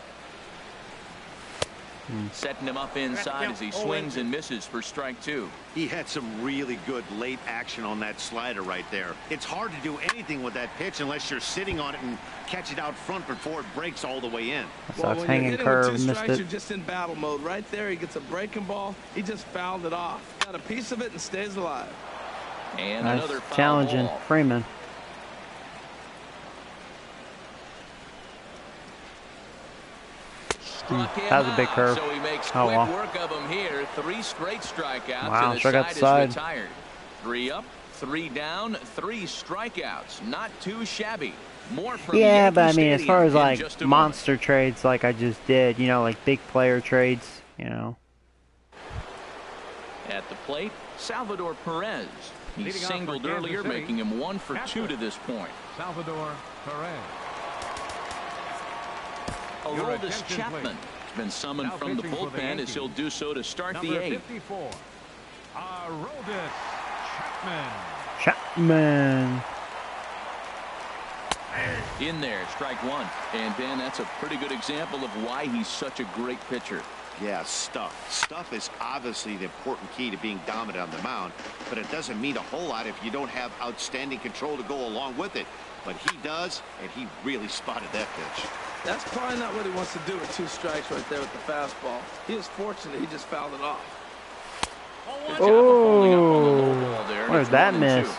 Setting him up inside as he swings and misses for strike 2.
He had some really good late action on that slider right there. It's hard to do anything with that pitch unless you're sitting on it and catch it out front before it breaks all the way in.
So it's
when
hanging
you're
curve,
with 2
missed
strikes,
it.
you're just in battle mode. Right there, he gets a breaking ball. He just fouled it off. Got a piece of it and stays alive.
And
Nice
another foul
challenging
ball.
Freeman. That was a big curve.
So he makes
Oh,
quick
well.
work of him here. 3 straight strikeouts.
Wow,
and the
struck out
side
the side.
is retired. 3 up, 3 down, 3 strikeouts. Not too shabby. More from
Yeah,
Yankee
but I mean, as far as
Stadium in
like
just a
monster trades, like I just did, you know, like big player trades, you know.
moment. At the plate, Salvador Perez. He
Leading off for
singled
Kansas
earlier,
City,
making him 1 for 2
catcher,
to this point.
Salvador Perez.
Aroldis
attention,
Chapman
please.
has been summoned
Now
from the
pitching for the
bullpen as
Yankees,
he'll do so to start
Number
the 8th.
54, Aroldis Chapman.
Chapman.
In there, strike 1. And Ben, that's a pretty good example of why he's such a great pitcher.
Yeah, stuff. Stuff is obviously the important key to being dominant on the mound, but it doesn't mean a whole lot if you don't have outstanding control to go along with it. But he does, and he really spotted that pitch.
That's probably not what he wants to do with 2 strikes right there with the fastball. He is fortunate he just fouled it off.
Good job of following up on the low ball there.
Where's
It's
that
1-2.
miss?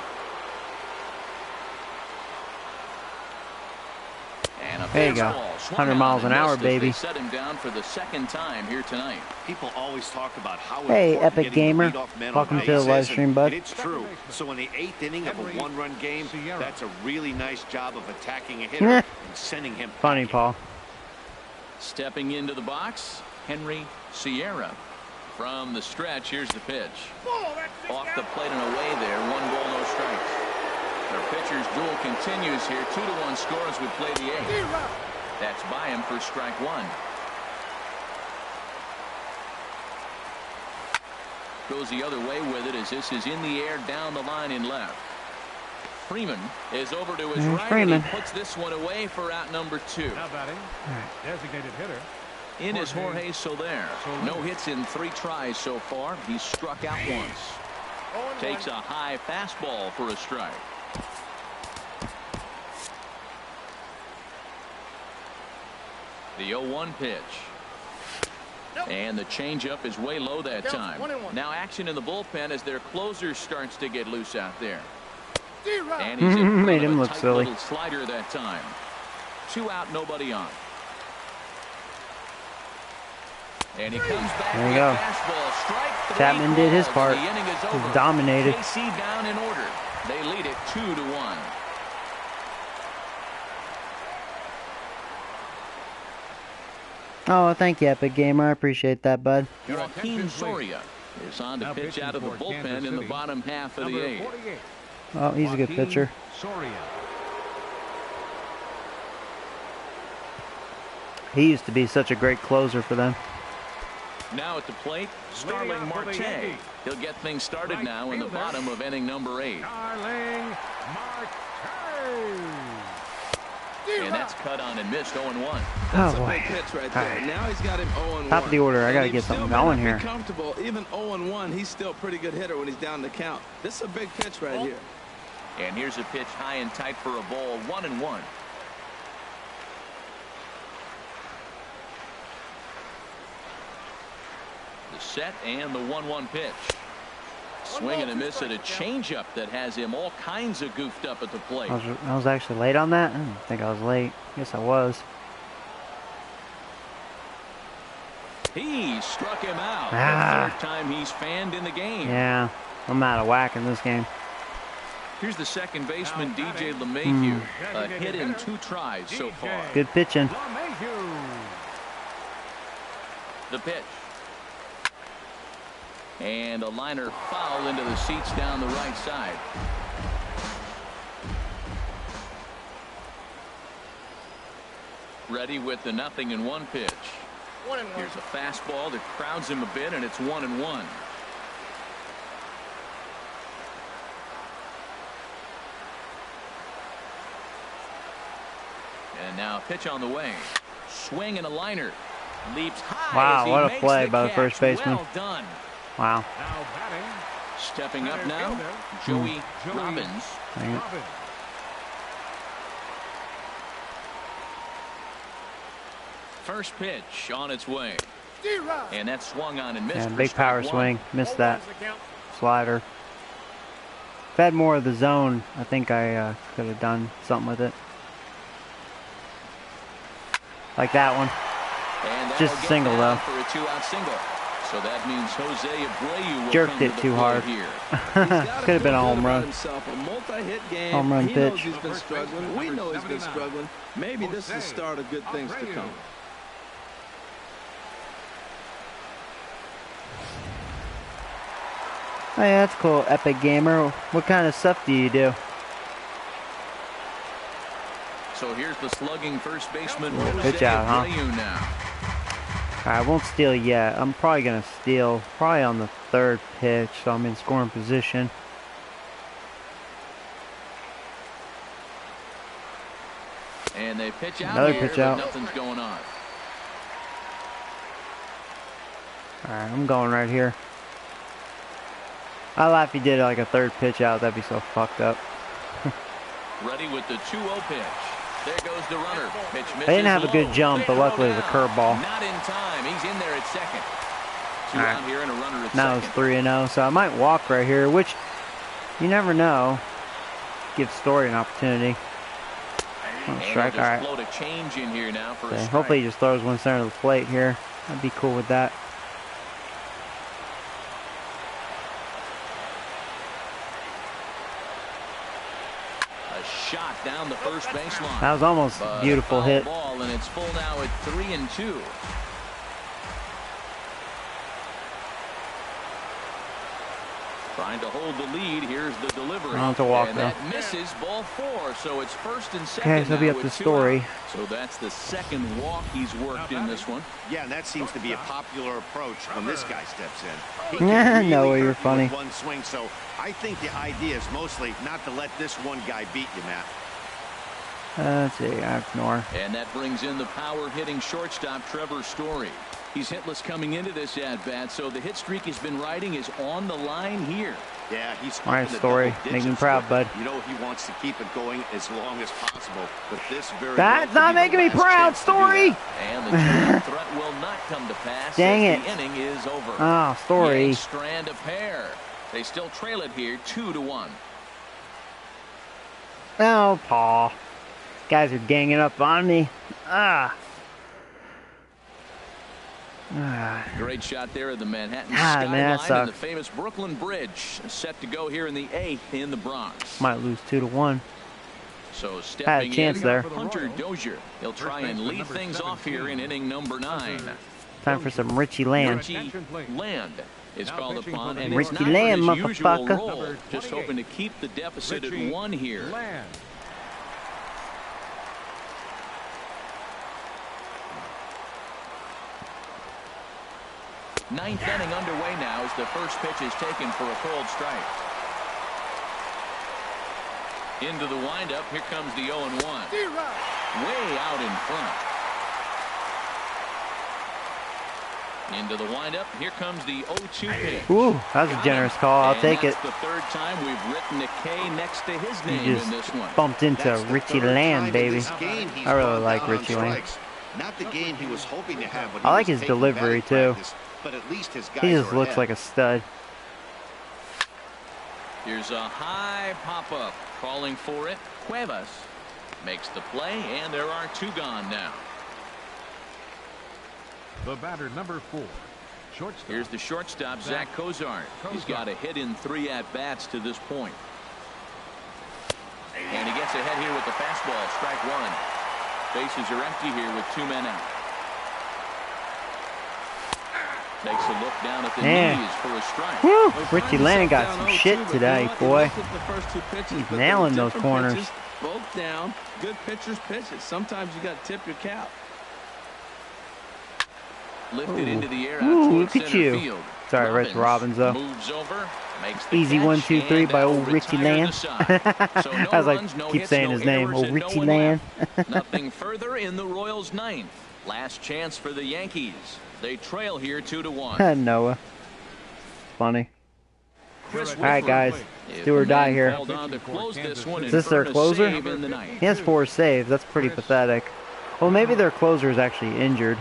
And a
There you go.
baseball swung
100
on
miles
and
an hour,
missed as they
baby.
set him down for the 2nd time here tonight.
People always talk about how
Hey,
important
Epic
getting
Gamer.
the leadoff man on
Welcome to
base
the live
is,
stream,
and
bud.
It's true. So in the 8th inning of a
Henry
1-run game,
Sierra.
that's a really nice job of attacking a hitter
Meh.
and sending him
Funny,
packing.
Paul.
Stepping into the box, Henry Sierra. From the stretch, here's the pitch. Off the plate and away there. 1 ball, no strikes. Their pitcher's duel continues here. 2-1 score as we play the 8th. That's by him for strike 1. Goes the other way with it as this is in the air down the line in left. Freeman is over to his
There's
right.
Freeman.
And he puts this one away for out number 2.
Now batting, designated hitter.
In is Jorge Soler. No hits in 3 tries so far. He's struck out once. Takes a high fastball for a strike. The 0-1 pitch. And the changeup is way low that time. Now action in the bullpen as their closer starts to get loose out there. And he's in front
Made
of
him
a
look
tight
silly.
little slider that time. 2 out, nobody on. And he comes back
There you
with
go.
a fastball. Strike 3
Chapman did his
called.
part.
The inning is
He's
over.
dominated.
KC down in order. They lead it 2-1.
Oh, thank you, Epic Gamer. I appreciate that, bud.
Joaquin Soria is on to
Now
pitch
pitching
out of the
for
bullpen
Kansas
in the
City,
bottom half of the
Number
8th.
48,
Oh, he's a good
Joaquin
pitcher.
Soria.
He used to be such a great closer for them.
Now at the plate, Starling
Leading off for the
Marte.
Yankees.
He'll get things started
Right
now in the
fielder.
bottom of inning number 8.
Starling Marte.
And that's cut on and missed 0-1.
That's
Oh,
a big
boy.
pitch right there.
Alright.
Now he's got him 0-1.
Top of the order. I
And
gotta
he
get
still
something
may not
going
be
here.
Comfortable. Even 0-1, he's still a pretty good hitter when he's down the count. This is a big pitch right here.
And here's a pitch high and tight for a ball. 1-1. The set and the 1-1 pitch. Swing and a miss at a changeup that has him all kinds of goofed up at the plate.
I was actually late on that? I didn't think I was late. Yes, I was.
He struck him out.
Ah.
The 3rd time he's fanned in the game.
Yeah, I'm out of whack in this game.
Here's the second baseman, DJ LeMahieu. A hit in 2 tries so far.
Good pitching.
LeMahieu.
The pitch. And a liner foul into the seats down the right side. Ready with the 0-1 pitch. Here's a fastball that crowds him a bit, and it's 1-1. And now pitch on the way. Swing and a liner. Leaps high.
Wow,
as he
what a
makes
play
the
by the
catch.
first baseman.
Well done.
Wow.
Now batting.
Stepping up now, Joey Robbins. First pitch on its way. And that swung on and missed.
And big power swing. Missed that slider. If I had more of the zone, I think I could have done something with it. Like that one.
And
just a single though.
For a 2-out single. So that means Jose Abreu will
jerked it too hard.
Here.
Could have been a home run.
A multi-hit game.
Home run
he
pitch.
Knows he's been struggling. We know he's been struggling. Maybe this is the start of good things to come.
Oh yeah, that's cool, Epic Gamer. What kind of stuff do you do?
So here's the slugging first baseman.
Pitch out, huh?
Now.
I won't steal yet. I'm probably gonna steal probably on the third pitch, so I'm in scoring position.
And they pitch out.
Another
here,
pitch out.
Nothing's going on.
Alright, I'm going right here. I'd laugh if he did like a third pitch out. That'd be so fucked up.
Ready with the 2-0 pitch. There goes the runner. Pitch misses.
They didn't have a
low.
good jump, but luckily it was a curveball.
Not in time. He's in there at second. 2 out here and a runner at
now
second.
it's 3-0, so I might walk right here, which you never know. Give Story an opportunity. Strike, all right.
Float a change in here now for a strike.
Hopefully he just throws one center of the plate here. I'd be cool with that.
A shot down the first baseline.
That was almost a beautiful hit.
Ball, and it's full now at 3-2. Trying to hold the lead. Here's the delivery.
I'll have to walk,
and
though.
that misses, ball 4. So it's first and second.
Okay, so it'll be
now
up to
with 2
Story.
out. So that's the second walk he's worked in this one.
Yeah, and that seems to be a popular approach when this guy steps in. He
Yeah,
can really
no,
hurt
you're
you
funny.
with one swing, so I think the idea is mostly not to let this one guy beat you, Matt.
Let's see, I ignore.
And that brings in the power-hitting shortstop, Trevor Story. He's hitless coming into this at-bat, so the hit streak he's been riding is on the line here.
Yeah, he's
all right,
up in the
Story.
double
Make me
digits.
proud, bud.
You know he wants to keep it going as long as possible, but this very
That's
well
not
could be
making
the
me
last
proud,
chance to do
Story.
that.
And the triple threat will not come to pass.
Dang
as
it.
The inning is over.
Oh, Story.
Yanks strand a pair. They still trail it here 2-1.
Oh, Paul. Guys are ganging up on me. Ah.
Great shot there at the Manhattan
Ah, man, that
skyline and the
sucks.
famous Brooklyn Bridge set to go here in the 8th in the Bronx.
Might lose 2-1.
So
Had a
stepping
chance
in,
there.
Hunter Dozier. He'll try and lead things off here in inning number 9.
Time for some Richie Land.
Richie Land is called upon, and
Ricky
it's not
Land,
his usual
motherfucker.
role. Just hoping to keep the deficit at 1 here.
Land.
Ninth inning underway now as the first pitch is taken for a cold strike. Into the windup. Here comes the 0-1. Way out in front. Into the windup. Here comes the 0-2 pitch.
Ooh, that was a generous call. I'll take it.
That's the third time we've written a K next to his
You
name
just
in this one.
bumped into
That's the
Richie
third time
Land,
in
baby.
this game he's
I really
gone
like
down on
Richie Land.
strikes. Not the game he was hoping to have when
I
he
like
was
his
taking
delivery,
batting
too.
practice, but at least his guys
He just
are
looks
ahead.
like a stud.
Here's a high pop-up. Calling for it. Cuevas makes the play, and there are 2 gone now.
The batter, number 4. Shortstop.
Here's the shortstop, Zach Cozart. He's got a hit in 3 at-bats to this point. And he gets ahead here with the fastball. Strike 1. Bases are empty here with 2 men out. Takes a look down at the knees for a strike.
Woo! Richie Land got some shit today, boy.
He's
nailing those corners.
Both down. Good pitchers pitch it. Sometimes you got to tip your cap.
Lifted into the air out
Ooh,
towards
look at
center
you.
field.
Sorry, Rich Robbins, though.
Moves over, makes the
Easy
catch,
1-2-3
and
by
that'll
old Richie
retire
Land.
the side. So no
I was like,
runs, no
keep
hits,
saying
no
his name,
errors,
old
and no
Richie
one
Land.
left. Nothing further in the Royals' ninth. Last chance for the Yankees. They trail here 2-1.
Noah. Funny.
Chris
All right, guys.
If
Do or
the
die
man
here.
called on to close this one
Is this
and
their
earn a
closer?
save in the ninth.
He has 4 saves. That's pretty pathetic. Well, maybe their closer is actually injured.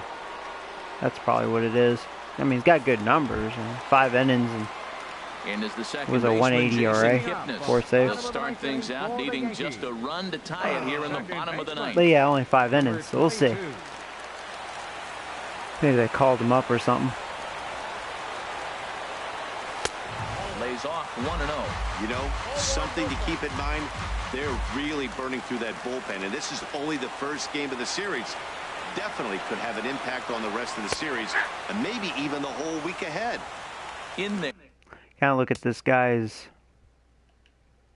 That's probably what it is. I mean, he's got good numbers. 5 innings and
as the second
was a 180 ERA. 4 saves.
They'll start things out needing just a run to tie it here in the bottom of the ninth.
But yeah, only 5 innings, so we'll see. Maybe they called him up or something.
Lays off 1-0.
You know, something to keep in mind, they're really burning through that bullpen, and this is only the first game of the series. Definitely could have an impact on the rest of the series, and maybe even the whole week ahead.
In there.
Kind of look at this guy's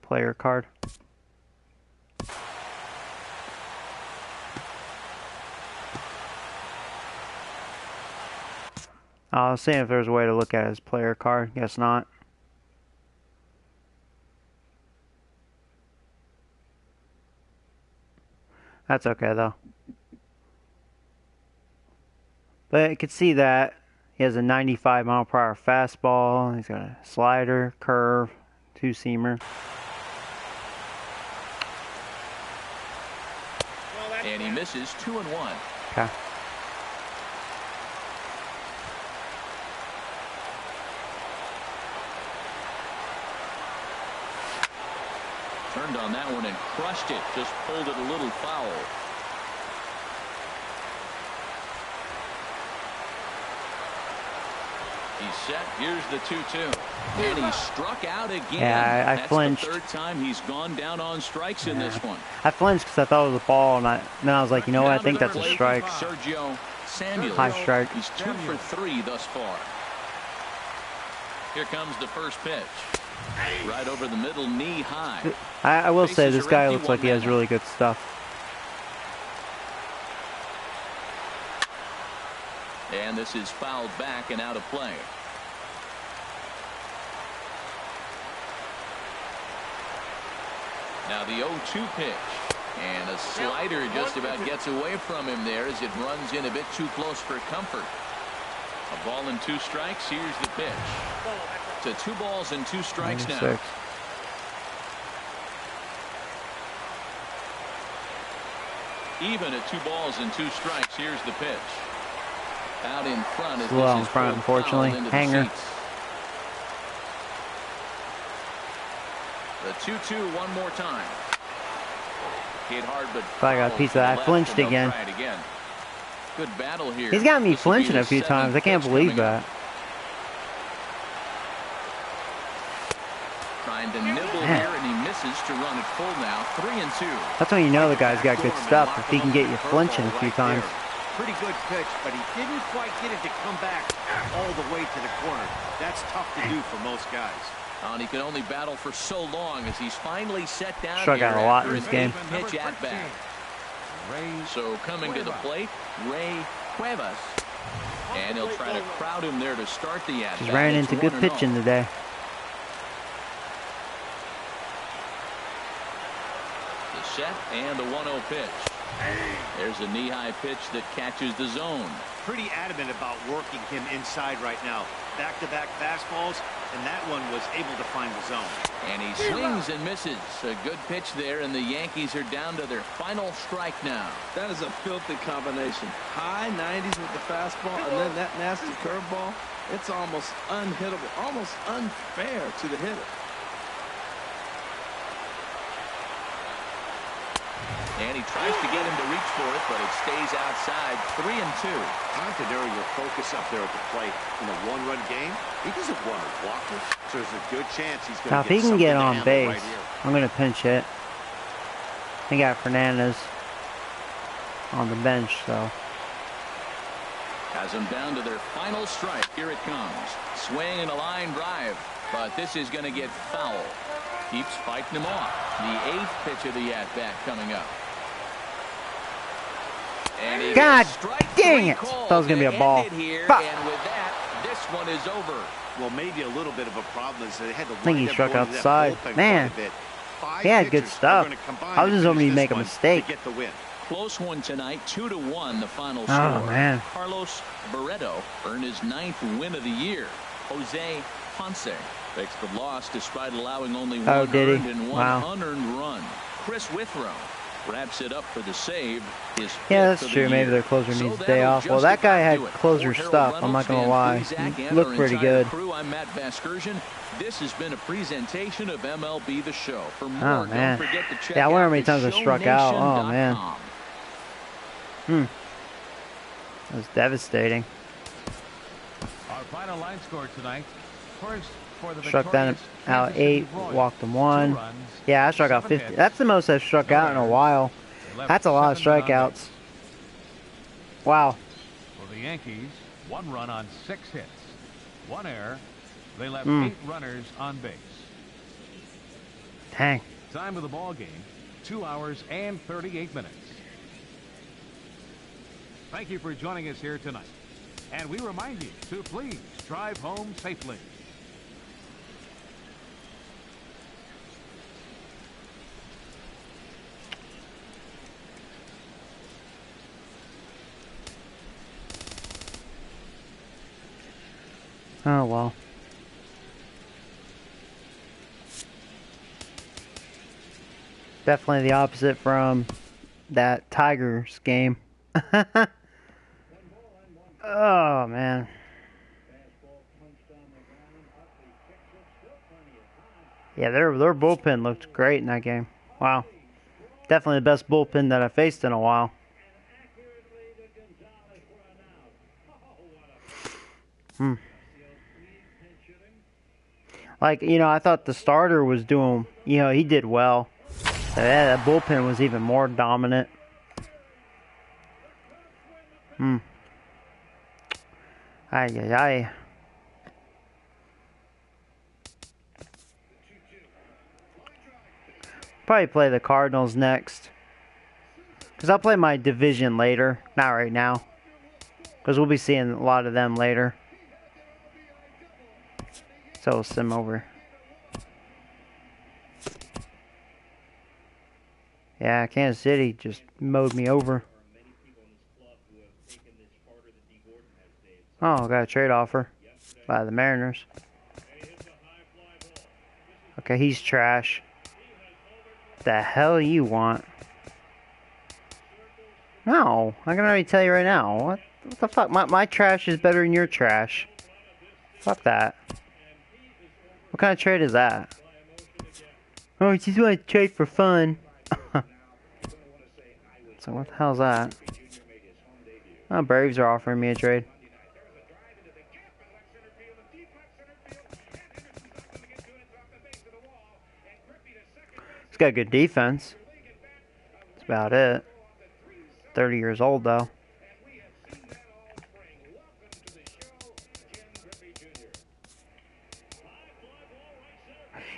player card. I was seeing if there's a way to look at his player card. Guess not. That's okay, though. But you can see that he has a 95-mile-per-hour fastball. He's got a slider, curve, 2-seamer.
And he misses 2-1.
Okay.
Turned on that one and crushed it. Just pulled it a little foul. He's set. Here's the 2-2. And he struck out again.
Yeah, I flinched.
That's the third time he's gone down on strikes in this one.
I flinched because I thought it was a ball, and then I was like, you know what? I think that's a strike.
Sergio Samuel.
High strike.
He's 2 for 3 thus far. Here comes the first pitch. Right over the middle, knee high.
I will say this guy looks like he has really good stuff.
And this is fouled back and out of play. Now the 0-2 pitch. And a slider just about gets away from him there as it runs in a bit too close for comfort. A ball and 2 strikes. Here's the pitch. To 2 balls and 2 strikes
96.
now. Even at 2 balls and 2 strikes. Here's the pitch. Out in front. As
Well,
this
in
is
front,
pulled
unfortunately.
foul into the
Hanger.
seats. The 2-2 one more time. Hit hard, but
I got a piece of that. I flinched again.
Good battle here.
He's got me
This will be
flinching
the
a few
7th
times. I can't
pitch
believe
coming up.
that.
Trying to nibble
Man.
here, and he misses to run it full now. 3-2.
That's when you know the guy's got good stuff. If he can get you flinching a few times.
Pretty good pitch, but he didn't quite get it to come back all the way to the corner. That's tough to do for most guys.
And he can only battle for so long as he's finally set down.
Struck out a lot in
after
this
an
game.
8-pitch at bat. So coming to the plate, Ray Cuevas. And he'll try to crowd him there to start the at bat.
Just ran
It's
into good
1-0.
pitching today.
The set and the 1-0 pitch. There's a knee-high pitch that catches the zone.
Pretty adamant about working him inside right now. Back-to-back fastballs, and that one was able to find the zone.
And he swings and misses. A good pitch there, and the Yankees are down to their final strike now.
That is a filthy combination. High 90s with the fastball, and then that nasty curveball. It's almost unhittable, almost unfair to the hitter.
And he tries to get him to reach for it, but it stays outside. 3-2.
Time to narrow your focus up there at the plate. In a one-run game, he doesn't want to walk it, so there's a good chance he's going
Now,
to
if he can get on
right
base,
here.
I'm going to pinch hit. He got Fernandez on the bench, so.
Has them down to their final strike. Here it comes. Swing and a line drive, but this is going to get foul. Keeps fighting him off. The 8th pitch of the at-bat coming up.
God dang it! Thought it was going to be a ball. Fuck.
And with that, this one is over.
Well, maybe a little bit of a problem is they had to
I think he
wind up
struck
going to that
outside.
bullpen
Man,
quite a bit.
he had good
Pitchers are
stuff.
gonna combine
I was
to
just hoping
finish
he'd make a
this one
mistake.
to get the win.
Close one tonight, 2-1 the final score.
Oh, man.
Carlos Barreto earned his 9th win of the year. Jose Ponce takes the loss despite allowing only one
did
earned
he?
and one
Wow.
unearned run. Chris Withrow wraps it up for the save. His
Yeah,
fifth
that's
of the
true. Maybe
year.
their closer
So
needs a day
that'll
off. Well,
just
that guy
about
had
do it.
closer
For Harold
stuff. I'm
Reynolds,
not going to
Van
lie.
Cusack,
He
and
looked
our
pretty
entire
good.
crew, I'm Matt Vasgersian. This has been a presentation of MLB The Show. For more,
Oh, man.
don't forget to check
Yeah, I wonder how
out
many times I struck out. Oh, man.
theshowNation.com.
That was devastating.
Our final line score tonight. First for the
Struck them
victorious
out
Kansas City
8,
Royals.
walked them
2
1.
runs,
Yeah, I struck out
7
50.
hits,
That's the most I've struck
no
out in a
errors.
while.
They left
That's a lot of
7 men on
strikeouts.
base.
Wow.
For the Yankees, 1 run on 6 hits, 1 error. They left 8 runners on base.
Dang.
Time of the ball game, 2 hours and 38 minutes. Thank you for joining us here tonight. And we remind you to please drive home safely.
Oh, well. Definitely the opposite from that Tigers game. Oh, man. Yeah, their bullpen looked great in that game. Wow. Definitely the best bullpen that I faced in a while. Like, you know, I thought the starter was doing, you know, he did well. Yeah, that bullpen was even more dominant. Ay, ay, ay. Probably play the Cardinals next. Because I'll play my division later. Not right now. Because we'll be seeing a lot of them later. So we'll sim over. Yeah, Kansas City just mowed me over. Oh, got a trade offer by the Mariners. Okay, he's trash. The hell you want? No, I can already tell you right now. What the fuck? My trash is better than your trash. Fuck that. What kind of trade is that? Oh, I just want to trade for fun. So what the hell's that? Oh, Braves are offering me a trade. He's got good defense. That's about it. 30 years old, though.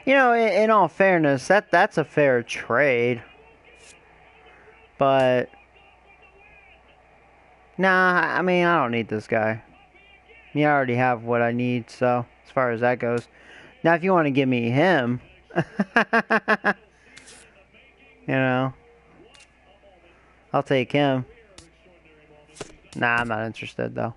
You know, in all fairness, that's a fair trade. But nah, I mean, I don't need this guy. I already have what I need, so as far as that goes. Now, if you want to give me him, you know, I'll take him. Nah, I'm not interested, though.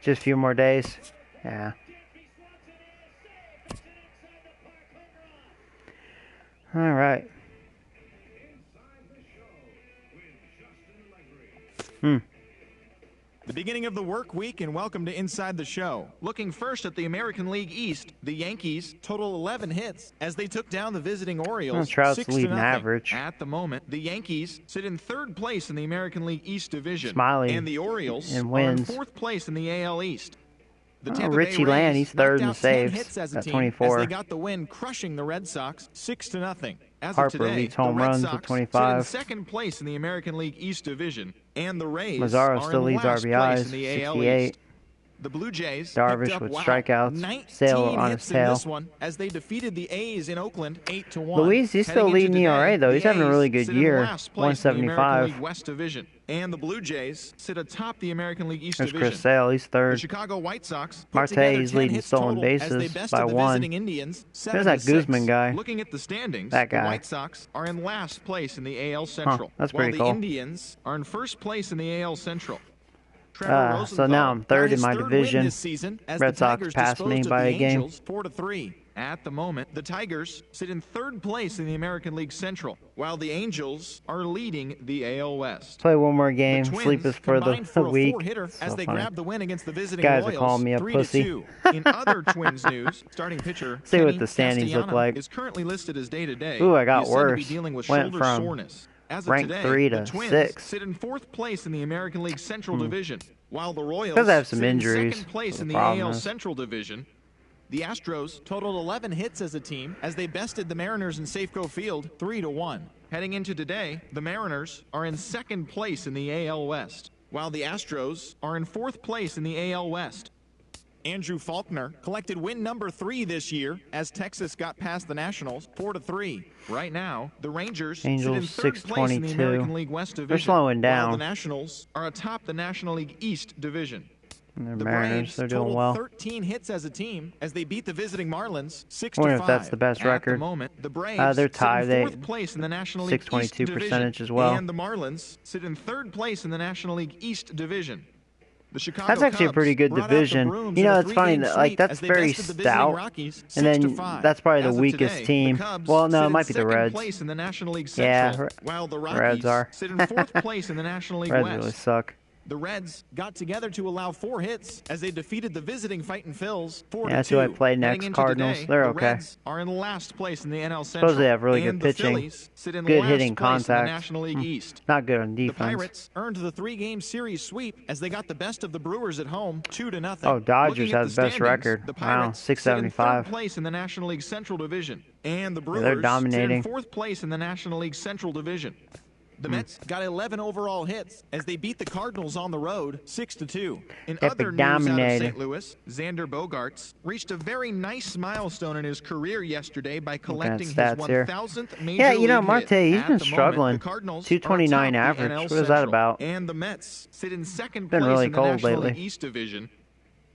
Just a few more days. Yeah. All right.
The beginning of the work week, and welcome to Inside the Show. Looking first at the American League East, the Yankees total 11 hits as they took down the visiting Orioles
Trout's
6-0.
leading average.
At the moment, the Yankees sit in 3rd place in the American League East division,
Smiley
and the Orioles
and
are in
wins.
4th place in the AL East. The
Oh,
Tampa Bay
Richie
Rays
Land, he's third in
knocked
the
out 10
saves
hits as a
at
team
24.
as they got the win, crushing the Red Sox 6-0. As
Harper
of today,
leads home
the Red
runs
Sox
with 25.
sit in 2nd place in the American League East division, and the Rays
Mazzaro
are
still
in
leads
last
RBIs,
place in the AL
68.
East. The Blue Jays
Darvish
picked up,
with
wow,
strikeouts.
19
Sale on his
hits in
tail.
this one as they defeated the A's in Oakland 8-1.
Luis, he's still leading ERA though. He's having a really good year. 175.
West Division. And the Blue Jays sit atop the American League East
There's
Division.
Chris Sale. He's
The
third.
Chicago White Sox
Marte, he's leading stolen bases by 1.
Indians,
There's that Guzman guy.
Looking at the standings,
That guy.
the White Sox are in last place in the AL Central,
That's
while
pretty
the
cool.
Indians are in first place in the AL Central.
So now I'm third in my division. Red Sox passed me by a game.
4-3. At the moment, the Tigers sit in third place in the American League Central, while the Angels are leading the AL West.
Play one more game.
The Twins
Sleep is for the
combined for a
week.
four-hitter as they
funny.
grab the win against the visiting
Guys
Royals.
are calling me a
3-2.
pussy.
In other Twins news, starting pitcher
See what
Kenny
the standings look
Castellano
like.
is currently listed as day-to-day.
Ooh, I got
He is said to be
worse.
dealing with
Went
shoulder
from
soreness. As of
ranked
today,
3
the
to
Twins
6.
sit in fourth place in the American League Central Division, while the Royals
Because I have some
sit in
injuries.
second place
The
in the
problem
AL
is.
Central Division. The Astros totaled 11 hits as a team as they bested the Mariners in Safeco Field 3-1. Heading into today, the Mariners are in second place in the AL West, while the Astros are in fourth place in the AL West. Andrew Faulkner collected win number 3 this year as Texas got past the Nationals 4-3. Right now, the Rangers
Angels,
sit in third place in the
622.
American League West Division.
They're slowing down.
While the Nationals are atop the National League East Division.
And
The
the Mariners,
Braves
they're doing
totaled
well.
13 hits as a team as they beat the visiting Marlins 6-5.
I wonder if that's the best
At
record.
the moment, the Braves
They're
sit
tied.
in
They-
fourth place in the National League
622
East Division,
percentage as well.
and the Marlins sit in third place in the National League East Division. The Chicago
That's actually a
Cubs
pretty good
brought out the
division.
brooms
You
in
know,
a
it's funny
three-game
that like
sweep
that's
as they
very
bested the visiting
stout,
Rockies
and then
6-5.
that's probably the
As of
weakest
today,
team.
the Cubs
Well, no,
sit
it
in
might be the
second
Reds.
place in the National League
Yeah,
Central, while the Rockies
Reds are.
sit in fourth place in the National League
Reds
West.
really suck.
The Reds got together to allow 4 hits as they defeated the visiting Fightin' Phils 4-2.
Yeah, that's who I play
Heading
next,
into
Cardinals.
today,
They're
the
okay.
Reds are in last place in the NL Central.
Suppose they have really good
and the
pitching.
Phillies sit in
Good
last
hitting
place in the
contact.
National League East.
Not good on
The
defense.
Pirates earned the 3-game series sweep as they got the best of the Brewers at home 2-0.
Oh, Dodgers
Looking at
has the best
standings,
record.
The
Wow,
Pirates sit in
675.
third place in the National League Central Division, and the Brewers
they're
sit
dominating.
in fourth place in the National League Central Division. The Mets got 11 overall hits as they beat the Cardinals on the road 6-2. In
Epic
other news out of
dominated.
St. Louis, Xander Bogaerts reached a very nice milestone in his career yesterday by collecting his
stats here.
1,000th major
Yeah, you know,
league
Marte,
hit.
he's
At
been
the
struggling.
Moment, the Cardinals
229
are atop the
average.
NL
What is that
Central,
about?
And the Mets sit in second
Been
place
really
in the
cold
National
lately.
League East Division.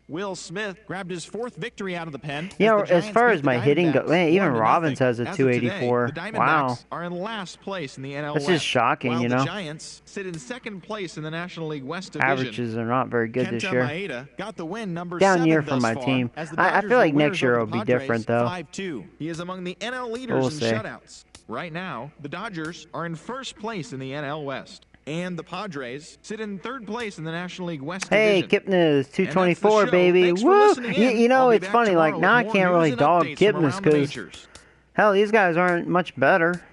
Will Smith grabbed his 4th victory out of the pen.
You know,
the
as
Giants
far
beat
as
the
my hitting
Diamondbacks
goes, man, even
1-0.
Robbins has a
As of today,
284.
the Diamondbacks
Wow.
are in last place in the NL
This is
West,
shocking,
while
you
the
know.
Giants sit in second place in the National League West Division.
Averages are not very good this
Kenta
year.
Maeda got the win number
Down
7
year for
thus
my
far,
team.
as the
I
Dodgers
feel like
were
next
winners
year
over
will
the
be
Padres
different, though.
5-2. He is among the NL leaders
We'll
in
see.
shutouts. Right now, the Dodgers are in first place in the NL West. And the Padres sit in third place in the National League West
Hey,
Division.
Kipnis,
And that's the
224,
show.
baby.
Thanks for
Woo!
listening in.
You know,
I'll be
it's
back
funny. Like,
tomorrow
now I
with more
can't
news
really
and
dog
updates from
Kipnis
around the
because,
majors.
hell, these guys aren't much better.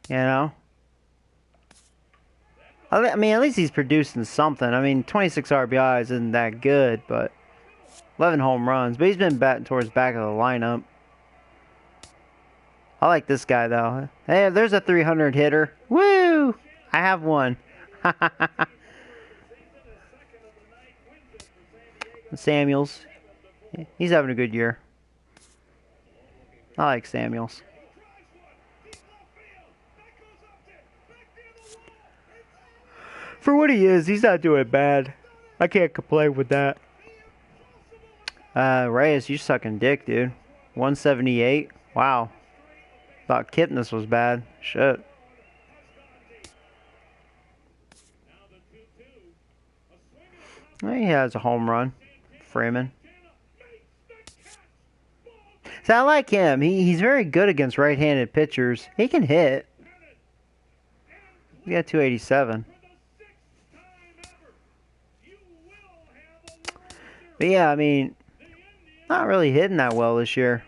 You know? I mean, at least he's producing something. I mean, 26 RBIs isn't that good, but 11 home runs. But he's been batting towards the back of the lineup. I like this guy, though. Hey, there's a 300 hitter. Woo! I have one. Samuels. He's having a good year. I like Samuels. For what he is, he's not doing bad. I can't complain with that. Reyes, you sucking dick, dude. 178. Wow. Thought Kipnis was bad. Shit. He has a home run. Freeman. So I like him. He's very good against right-handed pitchers. He can hit. He got 287. But yeah, I mean, not really hitting that well this year.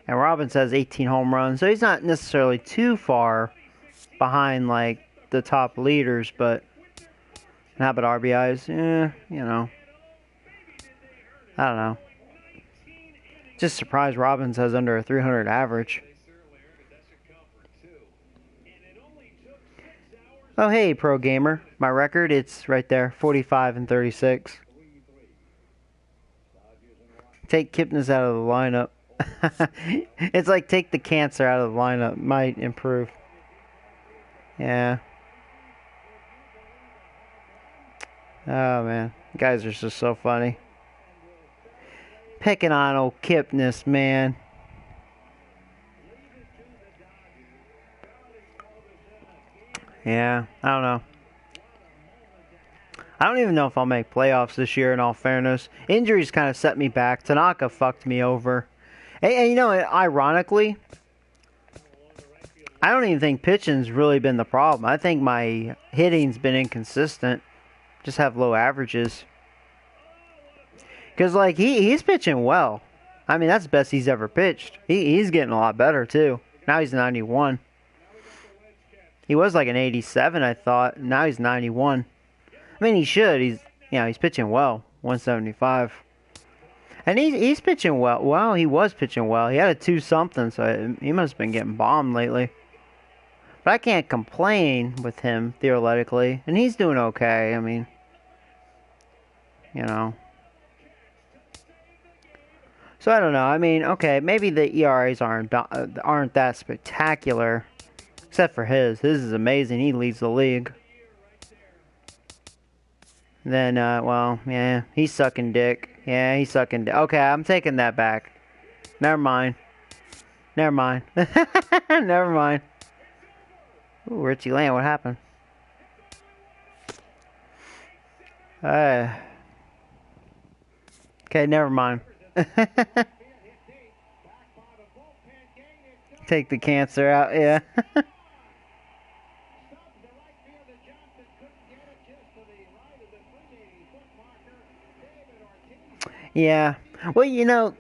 And Robbins has 18 home runs, so he's not necessarily too far behind like the top leaders, but how about RBIs? You know. I don't know. Just surprised Robbins has under a 300 average. Oh, hey, pro gamer. My record, it's right there, 45-36. Take Kipnis out of the lineup. It's like take the cancer out of the lineup. Might improve. Yeah. Oh, man. You guys are just so funny. Picking on old Kipnis, man. Yeah, I don't know. I don't even know if I'll make playoffs this year, in all fairness. Injuries kind of set me back. Tanaka fucked me over. And you know, ironically, I don't even think pitching's really been the problem. I think my hitting's been inconsistent. Just have low averages. Because, like, he's pitching well. I mean, that's the best he's ever pitched. He's getting a lot better, too. Now he's 91. He was like an 87, I thought. Now he's 91. I mean, he should. He's pitching well. 175. And he's pitching well. Well, he was pitching well. He had a 2-something, so he must have been getting bombed lately. But I can't complain with him, theoretically. And he's doing okay. I mean, you know. So I don't know. I mean, okay, maybe the ERAs aren't that spectacular. Except for his. His is amazing. He leads the league. Then, well, yeah, he's sucking dick. Yeah, he's sucking dick. Okay, I'm taking that back. Never mind. Never mind. Never mind. Ooh, Richie Land, what happened? Okay, never mind. Take the cancer out, yeah. Yeah. Well, you know,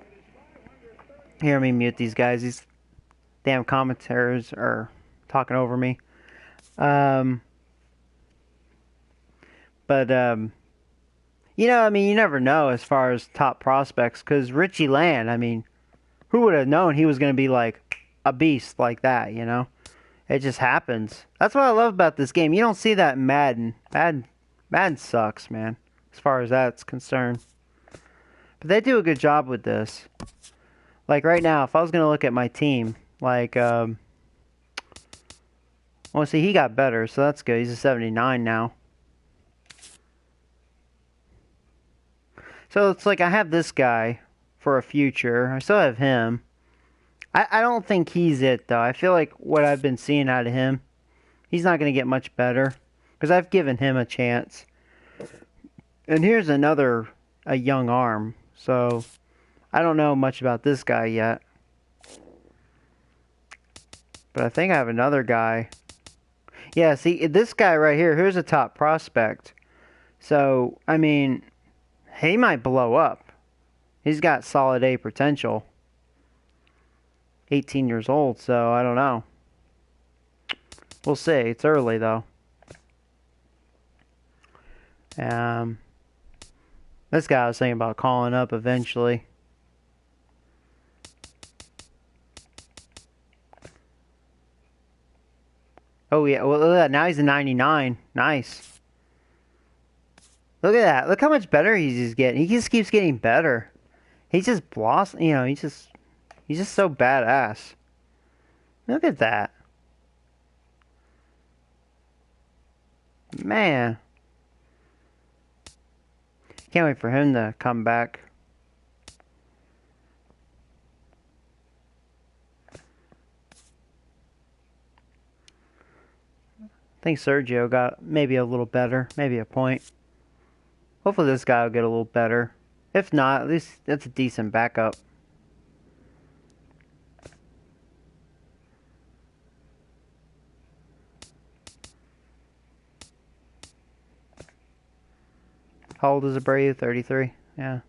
here, let me mute these guys. These damn commentators are talking over me. You know, I mean, you never know as far as top prospects, because Richie Land, I mean, who would have known he was going to be like a beast like that, you know? It just happens. That's what I love about this game. You don't see that in Madden. Madden sucks, man, as far as that's concerned. But they do a good job with this. Like right now, if I was going to look at my team, like, well, see, he got better, so that's good. He's a 79 now. So it's like I have this guy for a future. I still have him. I don't think he's it, though. I feel like what I've been seeing out of him, he's not going to get much better. Because I've given him a chance. And here's a young arm. So, I don't know much about this guy yet. But I think I have another guy. Yeah, see, this guy right here, here's a top prospect. So, I mean, he might blow up. He's got solid A potential. 18 years old, so I don't know. We'll see. It's early, though. This guy I was thinking about calling up eventually. Oh, yeah. Well, look at that. Now he's a 99. Nice. Look at that. Look how much better he's just getting. He just keeps getting better. He's just blossom. You know, he's just so badass. Look at that. Man. Can't wait for him to come back. I think Sergio got maybe a little better. Maybe a point. Hopefully this guy will get a little better. If not, at least that's a decent backup. How old is Abreu? 33? Yeah.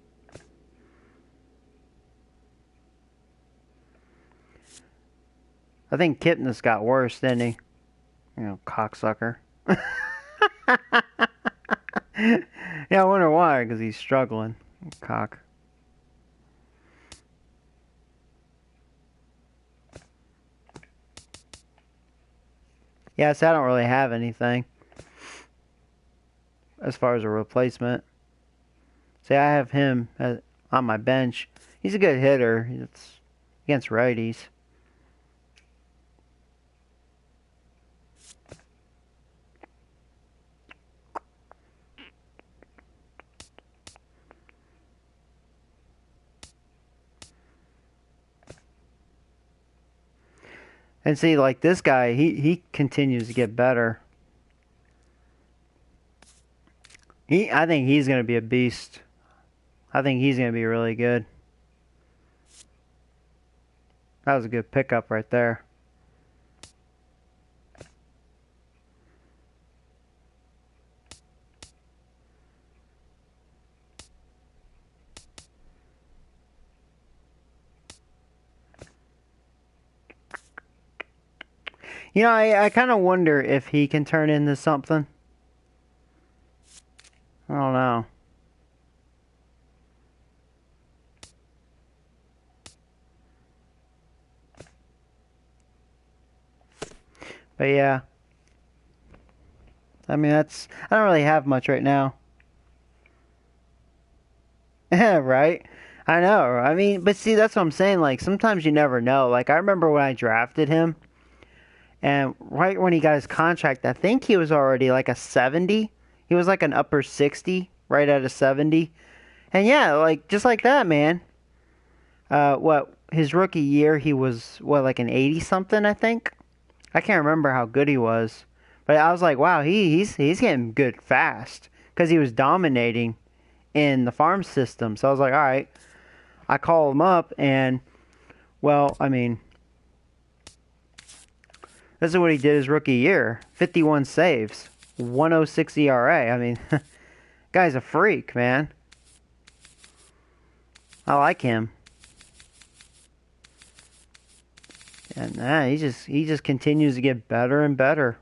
I think Kipnis got worse, didn't he? You know, cocksucker. Yeah, I wonder why, because he's struggling. Cock. Yeah, so I don't really have anything. as far as a replacement. See, I have him on my bench. He's a good hitter. It's against righties. And see, like this guy, he continues to get better. I think he's going to be a beast. I think he's going to be really good. That was a good pickup right there. You know, I kind of wonder if he can turn into something. I don't know. But yeah. I mean, I don't really have much right now. Right? I know. I mean, but see, that's what I'm saying. Like, sometimes you never know. Like, I remember when I drafted him, and right when he got his contract, I think he was already like a 70. He was like an upper 60, right at a 70. And yeah, like, just like that, man. His rookie year, he was, like an 80-something, I think? I can't remember how good he was. But I was like, wow, he's getting good fast. Because he was dominating in the farm system. So I was like, all right. I called him up, and, well, I mean, this is what he did his rookie year. 51 saves. 106 ERA. I mean, guy's a freak, man. I like him. And he just continues to get better and better.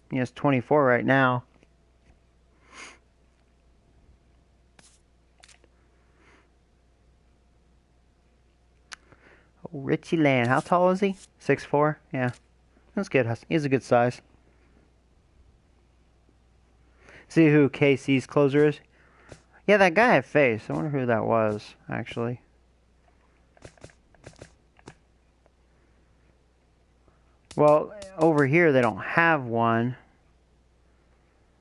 He has 24 right now. Oh, Richie Land. How tall is he? 6'4"? Yeah. That's good. He's a good size. See who KC's closer is? Yeah, that guy had face. I wonder who that was, actually. Well, over here they don't have one.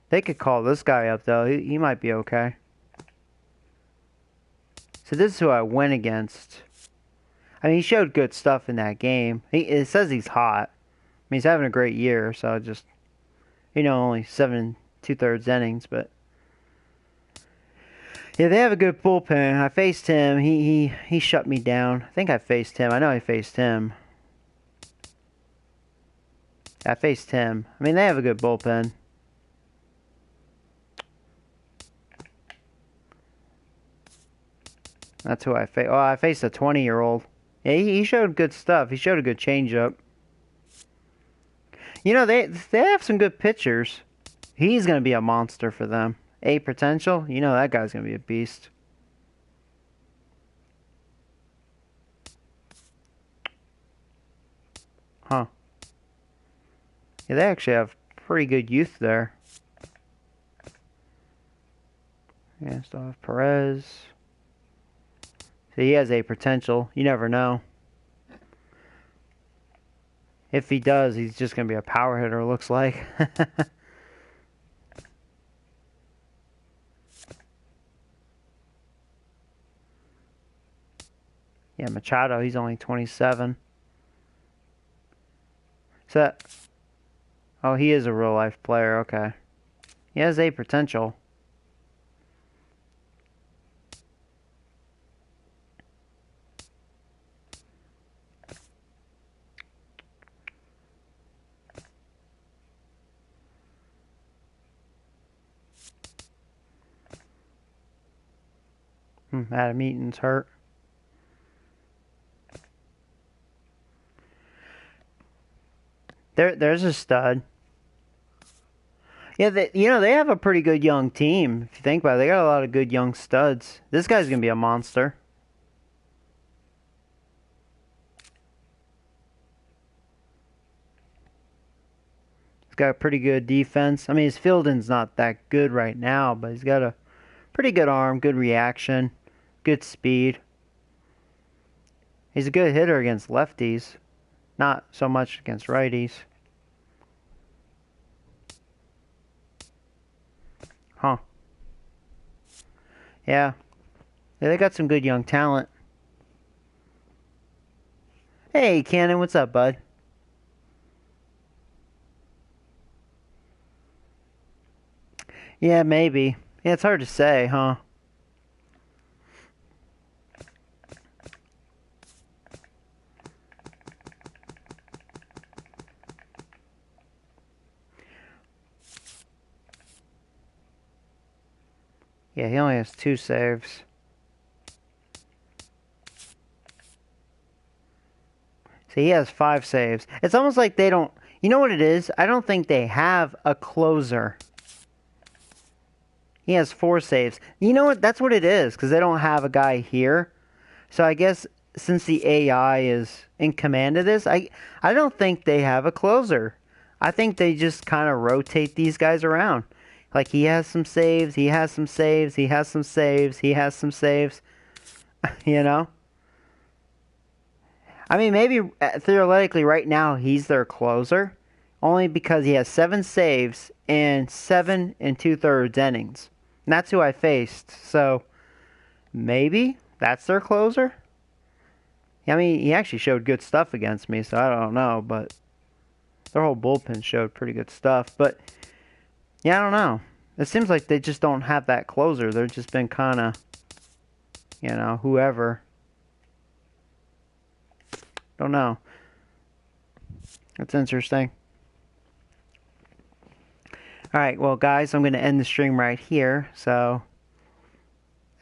They could call this guy up, though. He might be okay. So this is who I went against. I mean, he showed good stuff in that game. It says he's hot. I mean, he's having a great year, so just, only 7 2/3 innings, but yeah, they have a good bullpen. I faced him. He shut me down. I think I faced him. I know I faced him. I faced him. I mean, they have a good bullpen. That's who I faced. Oh, I faced a 20-year-old. Yeah, he showed good stuff. He showed a good changeup. They have some good pitchers. He's going to be a monster for them. A potential. That guy's going to be a beast. Huh. Yeah, they actually have pretty good youth there. Yeah, still have Perez. So he has a potential. You never know. If he does, he's just going to be a power hitter, looks like. Yeah, Machado, he's only 27. So, oh, he is a real-life player, okay. He has a potential. Adam Eaton's hurt. There's a stud. Yeah, they have a pretty good young team. If you think about it, they got a lot of good young studs. This guy's gonna be a monster. got pretty good defense. I mean, his fielding's not that good right now, but he's got a pretty good arm, good reaction, good speed. He's a good hitter against lefties, not so much against righties. Huh. Yeah, they got some good young talent. Hey, Cannon, what's up, bud? Yeah, maybe. Yeah, it's hard to say, huh? Yeah, he only has 2 saves. See, he has 5 saves. It's almost like they don't... You know what it is? I don't think they have a closer. He has 4 saves. You know what? That's what it is, because they don't have a guy here. So I guess since the AI is in command of this, I don't think they have a closer. I think they just kind of rotate these guys around. Like, he has some saves, he has some saves, he has some saves, he has some saves. You know? I mean, maybe theoretically right now he's their closer. Only because he has 7 saves and 7 2/3 innings. And that's who I faced. So, maybe that's their closer? I mean, he actually showed good stuff against me, so I don't know. But their whole bullpen showed pretty good stuff. But, yeah, I don't know. It seems like they just don't have that closer. They've just been kind of, you know, whoever. Don't know. That's interesting. Alright, well, guys, I'm going to end the stream right here. So,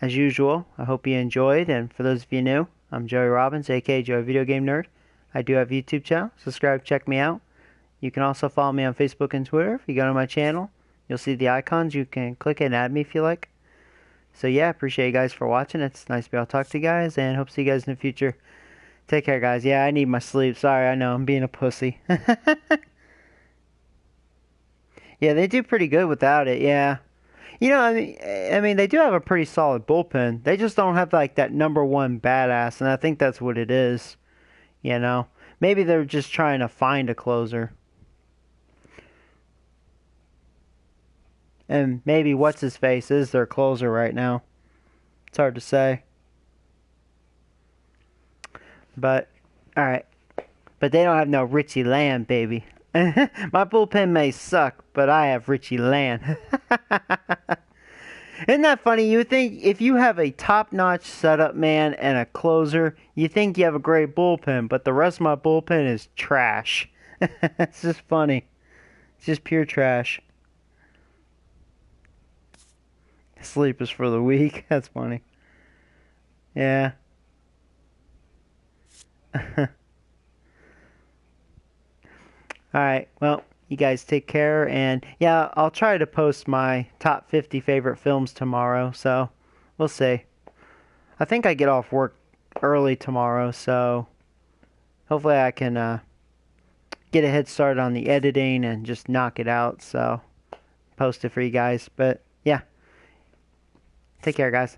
as usual, I hope you enjoyed. And for those of you new, I'm Joey Robbins, aka Joey Video Game Nerd. I do have a YouTube channel. Subscribe, check me out. You can also follow me on Facebook and Twitter. If you go to my channel, you'll see the icons. You can click it and add me if you like. So, yeah, appreciate you guys for watching. It's nice to be able to talk to you guys, and hope to see you guys in the future. Take care, guys. Yeah, I need my sleep. Sorry, I know, I'm being a pussy. Yeah, they do pretty good without it, yeah. You know, I mean, they do have a pretty solid bullpen. They just don't have, like, that number 1 badass, and I think that's what it is, you know. Maybe they're just trying to find a closer. And maybe What's-His-Face is their closer right now. It's hard to say. But, alright. But they don't have no Richie Land, baby. My bullpen may suck, but I have Richie Land. Isn't that funny? You think if you have a top-notch setup man and a closer, you think you have a great bullpen, but the rest of my bullpen is trash. It's just funny. It's just pure trash. Sleep is for the weak. That's funny. Yeah. Alright, well, you guys take care, and yeah, I'll try to post my top 50 favorite films tomorrow, so we'll see. I think I get off work early tomorrow, so hopefully I can get a head start on the editing and just knock it out, so post it for you guys. But yeah, take care, guys.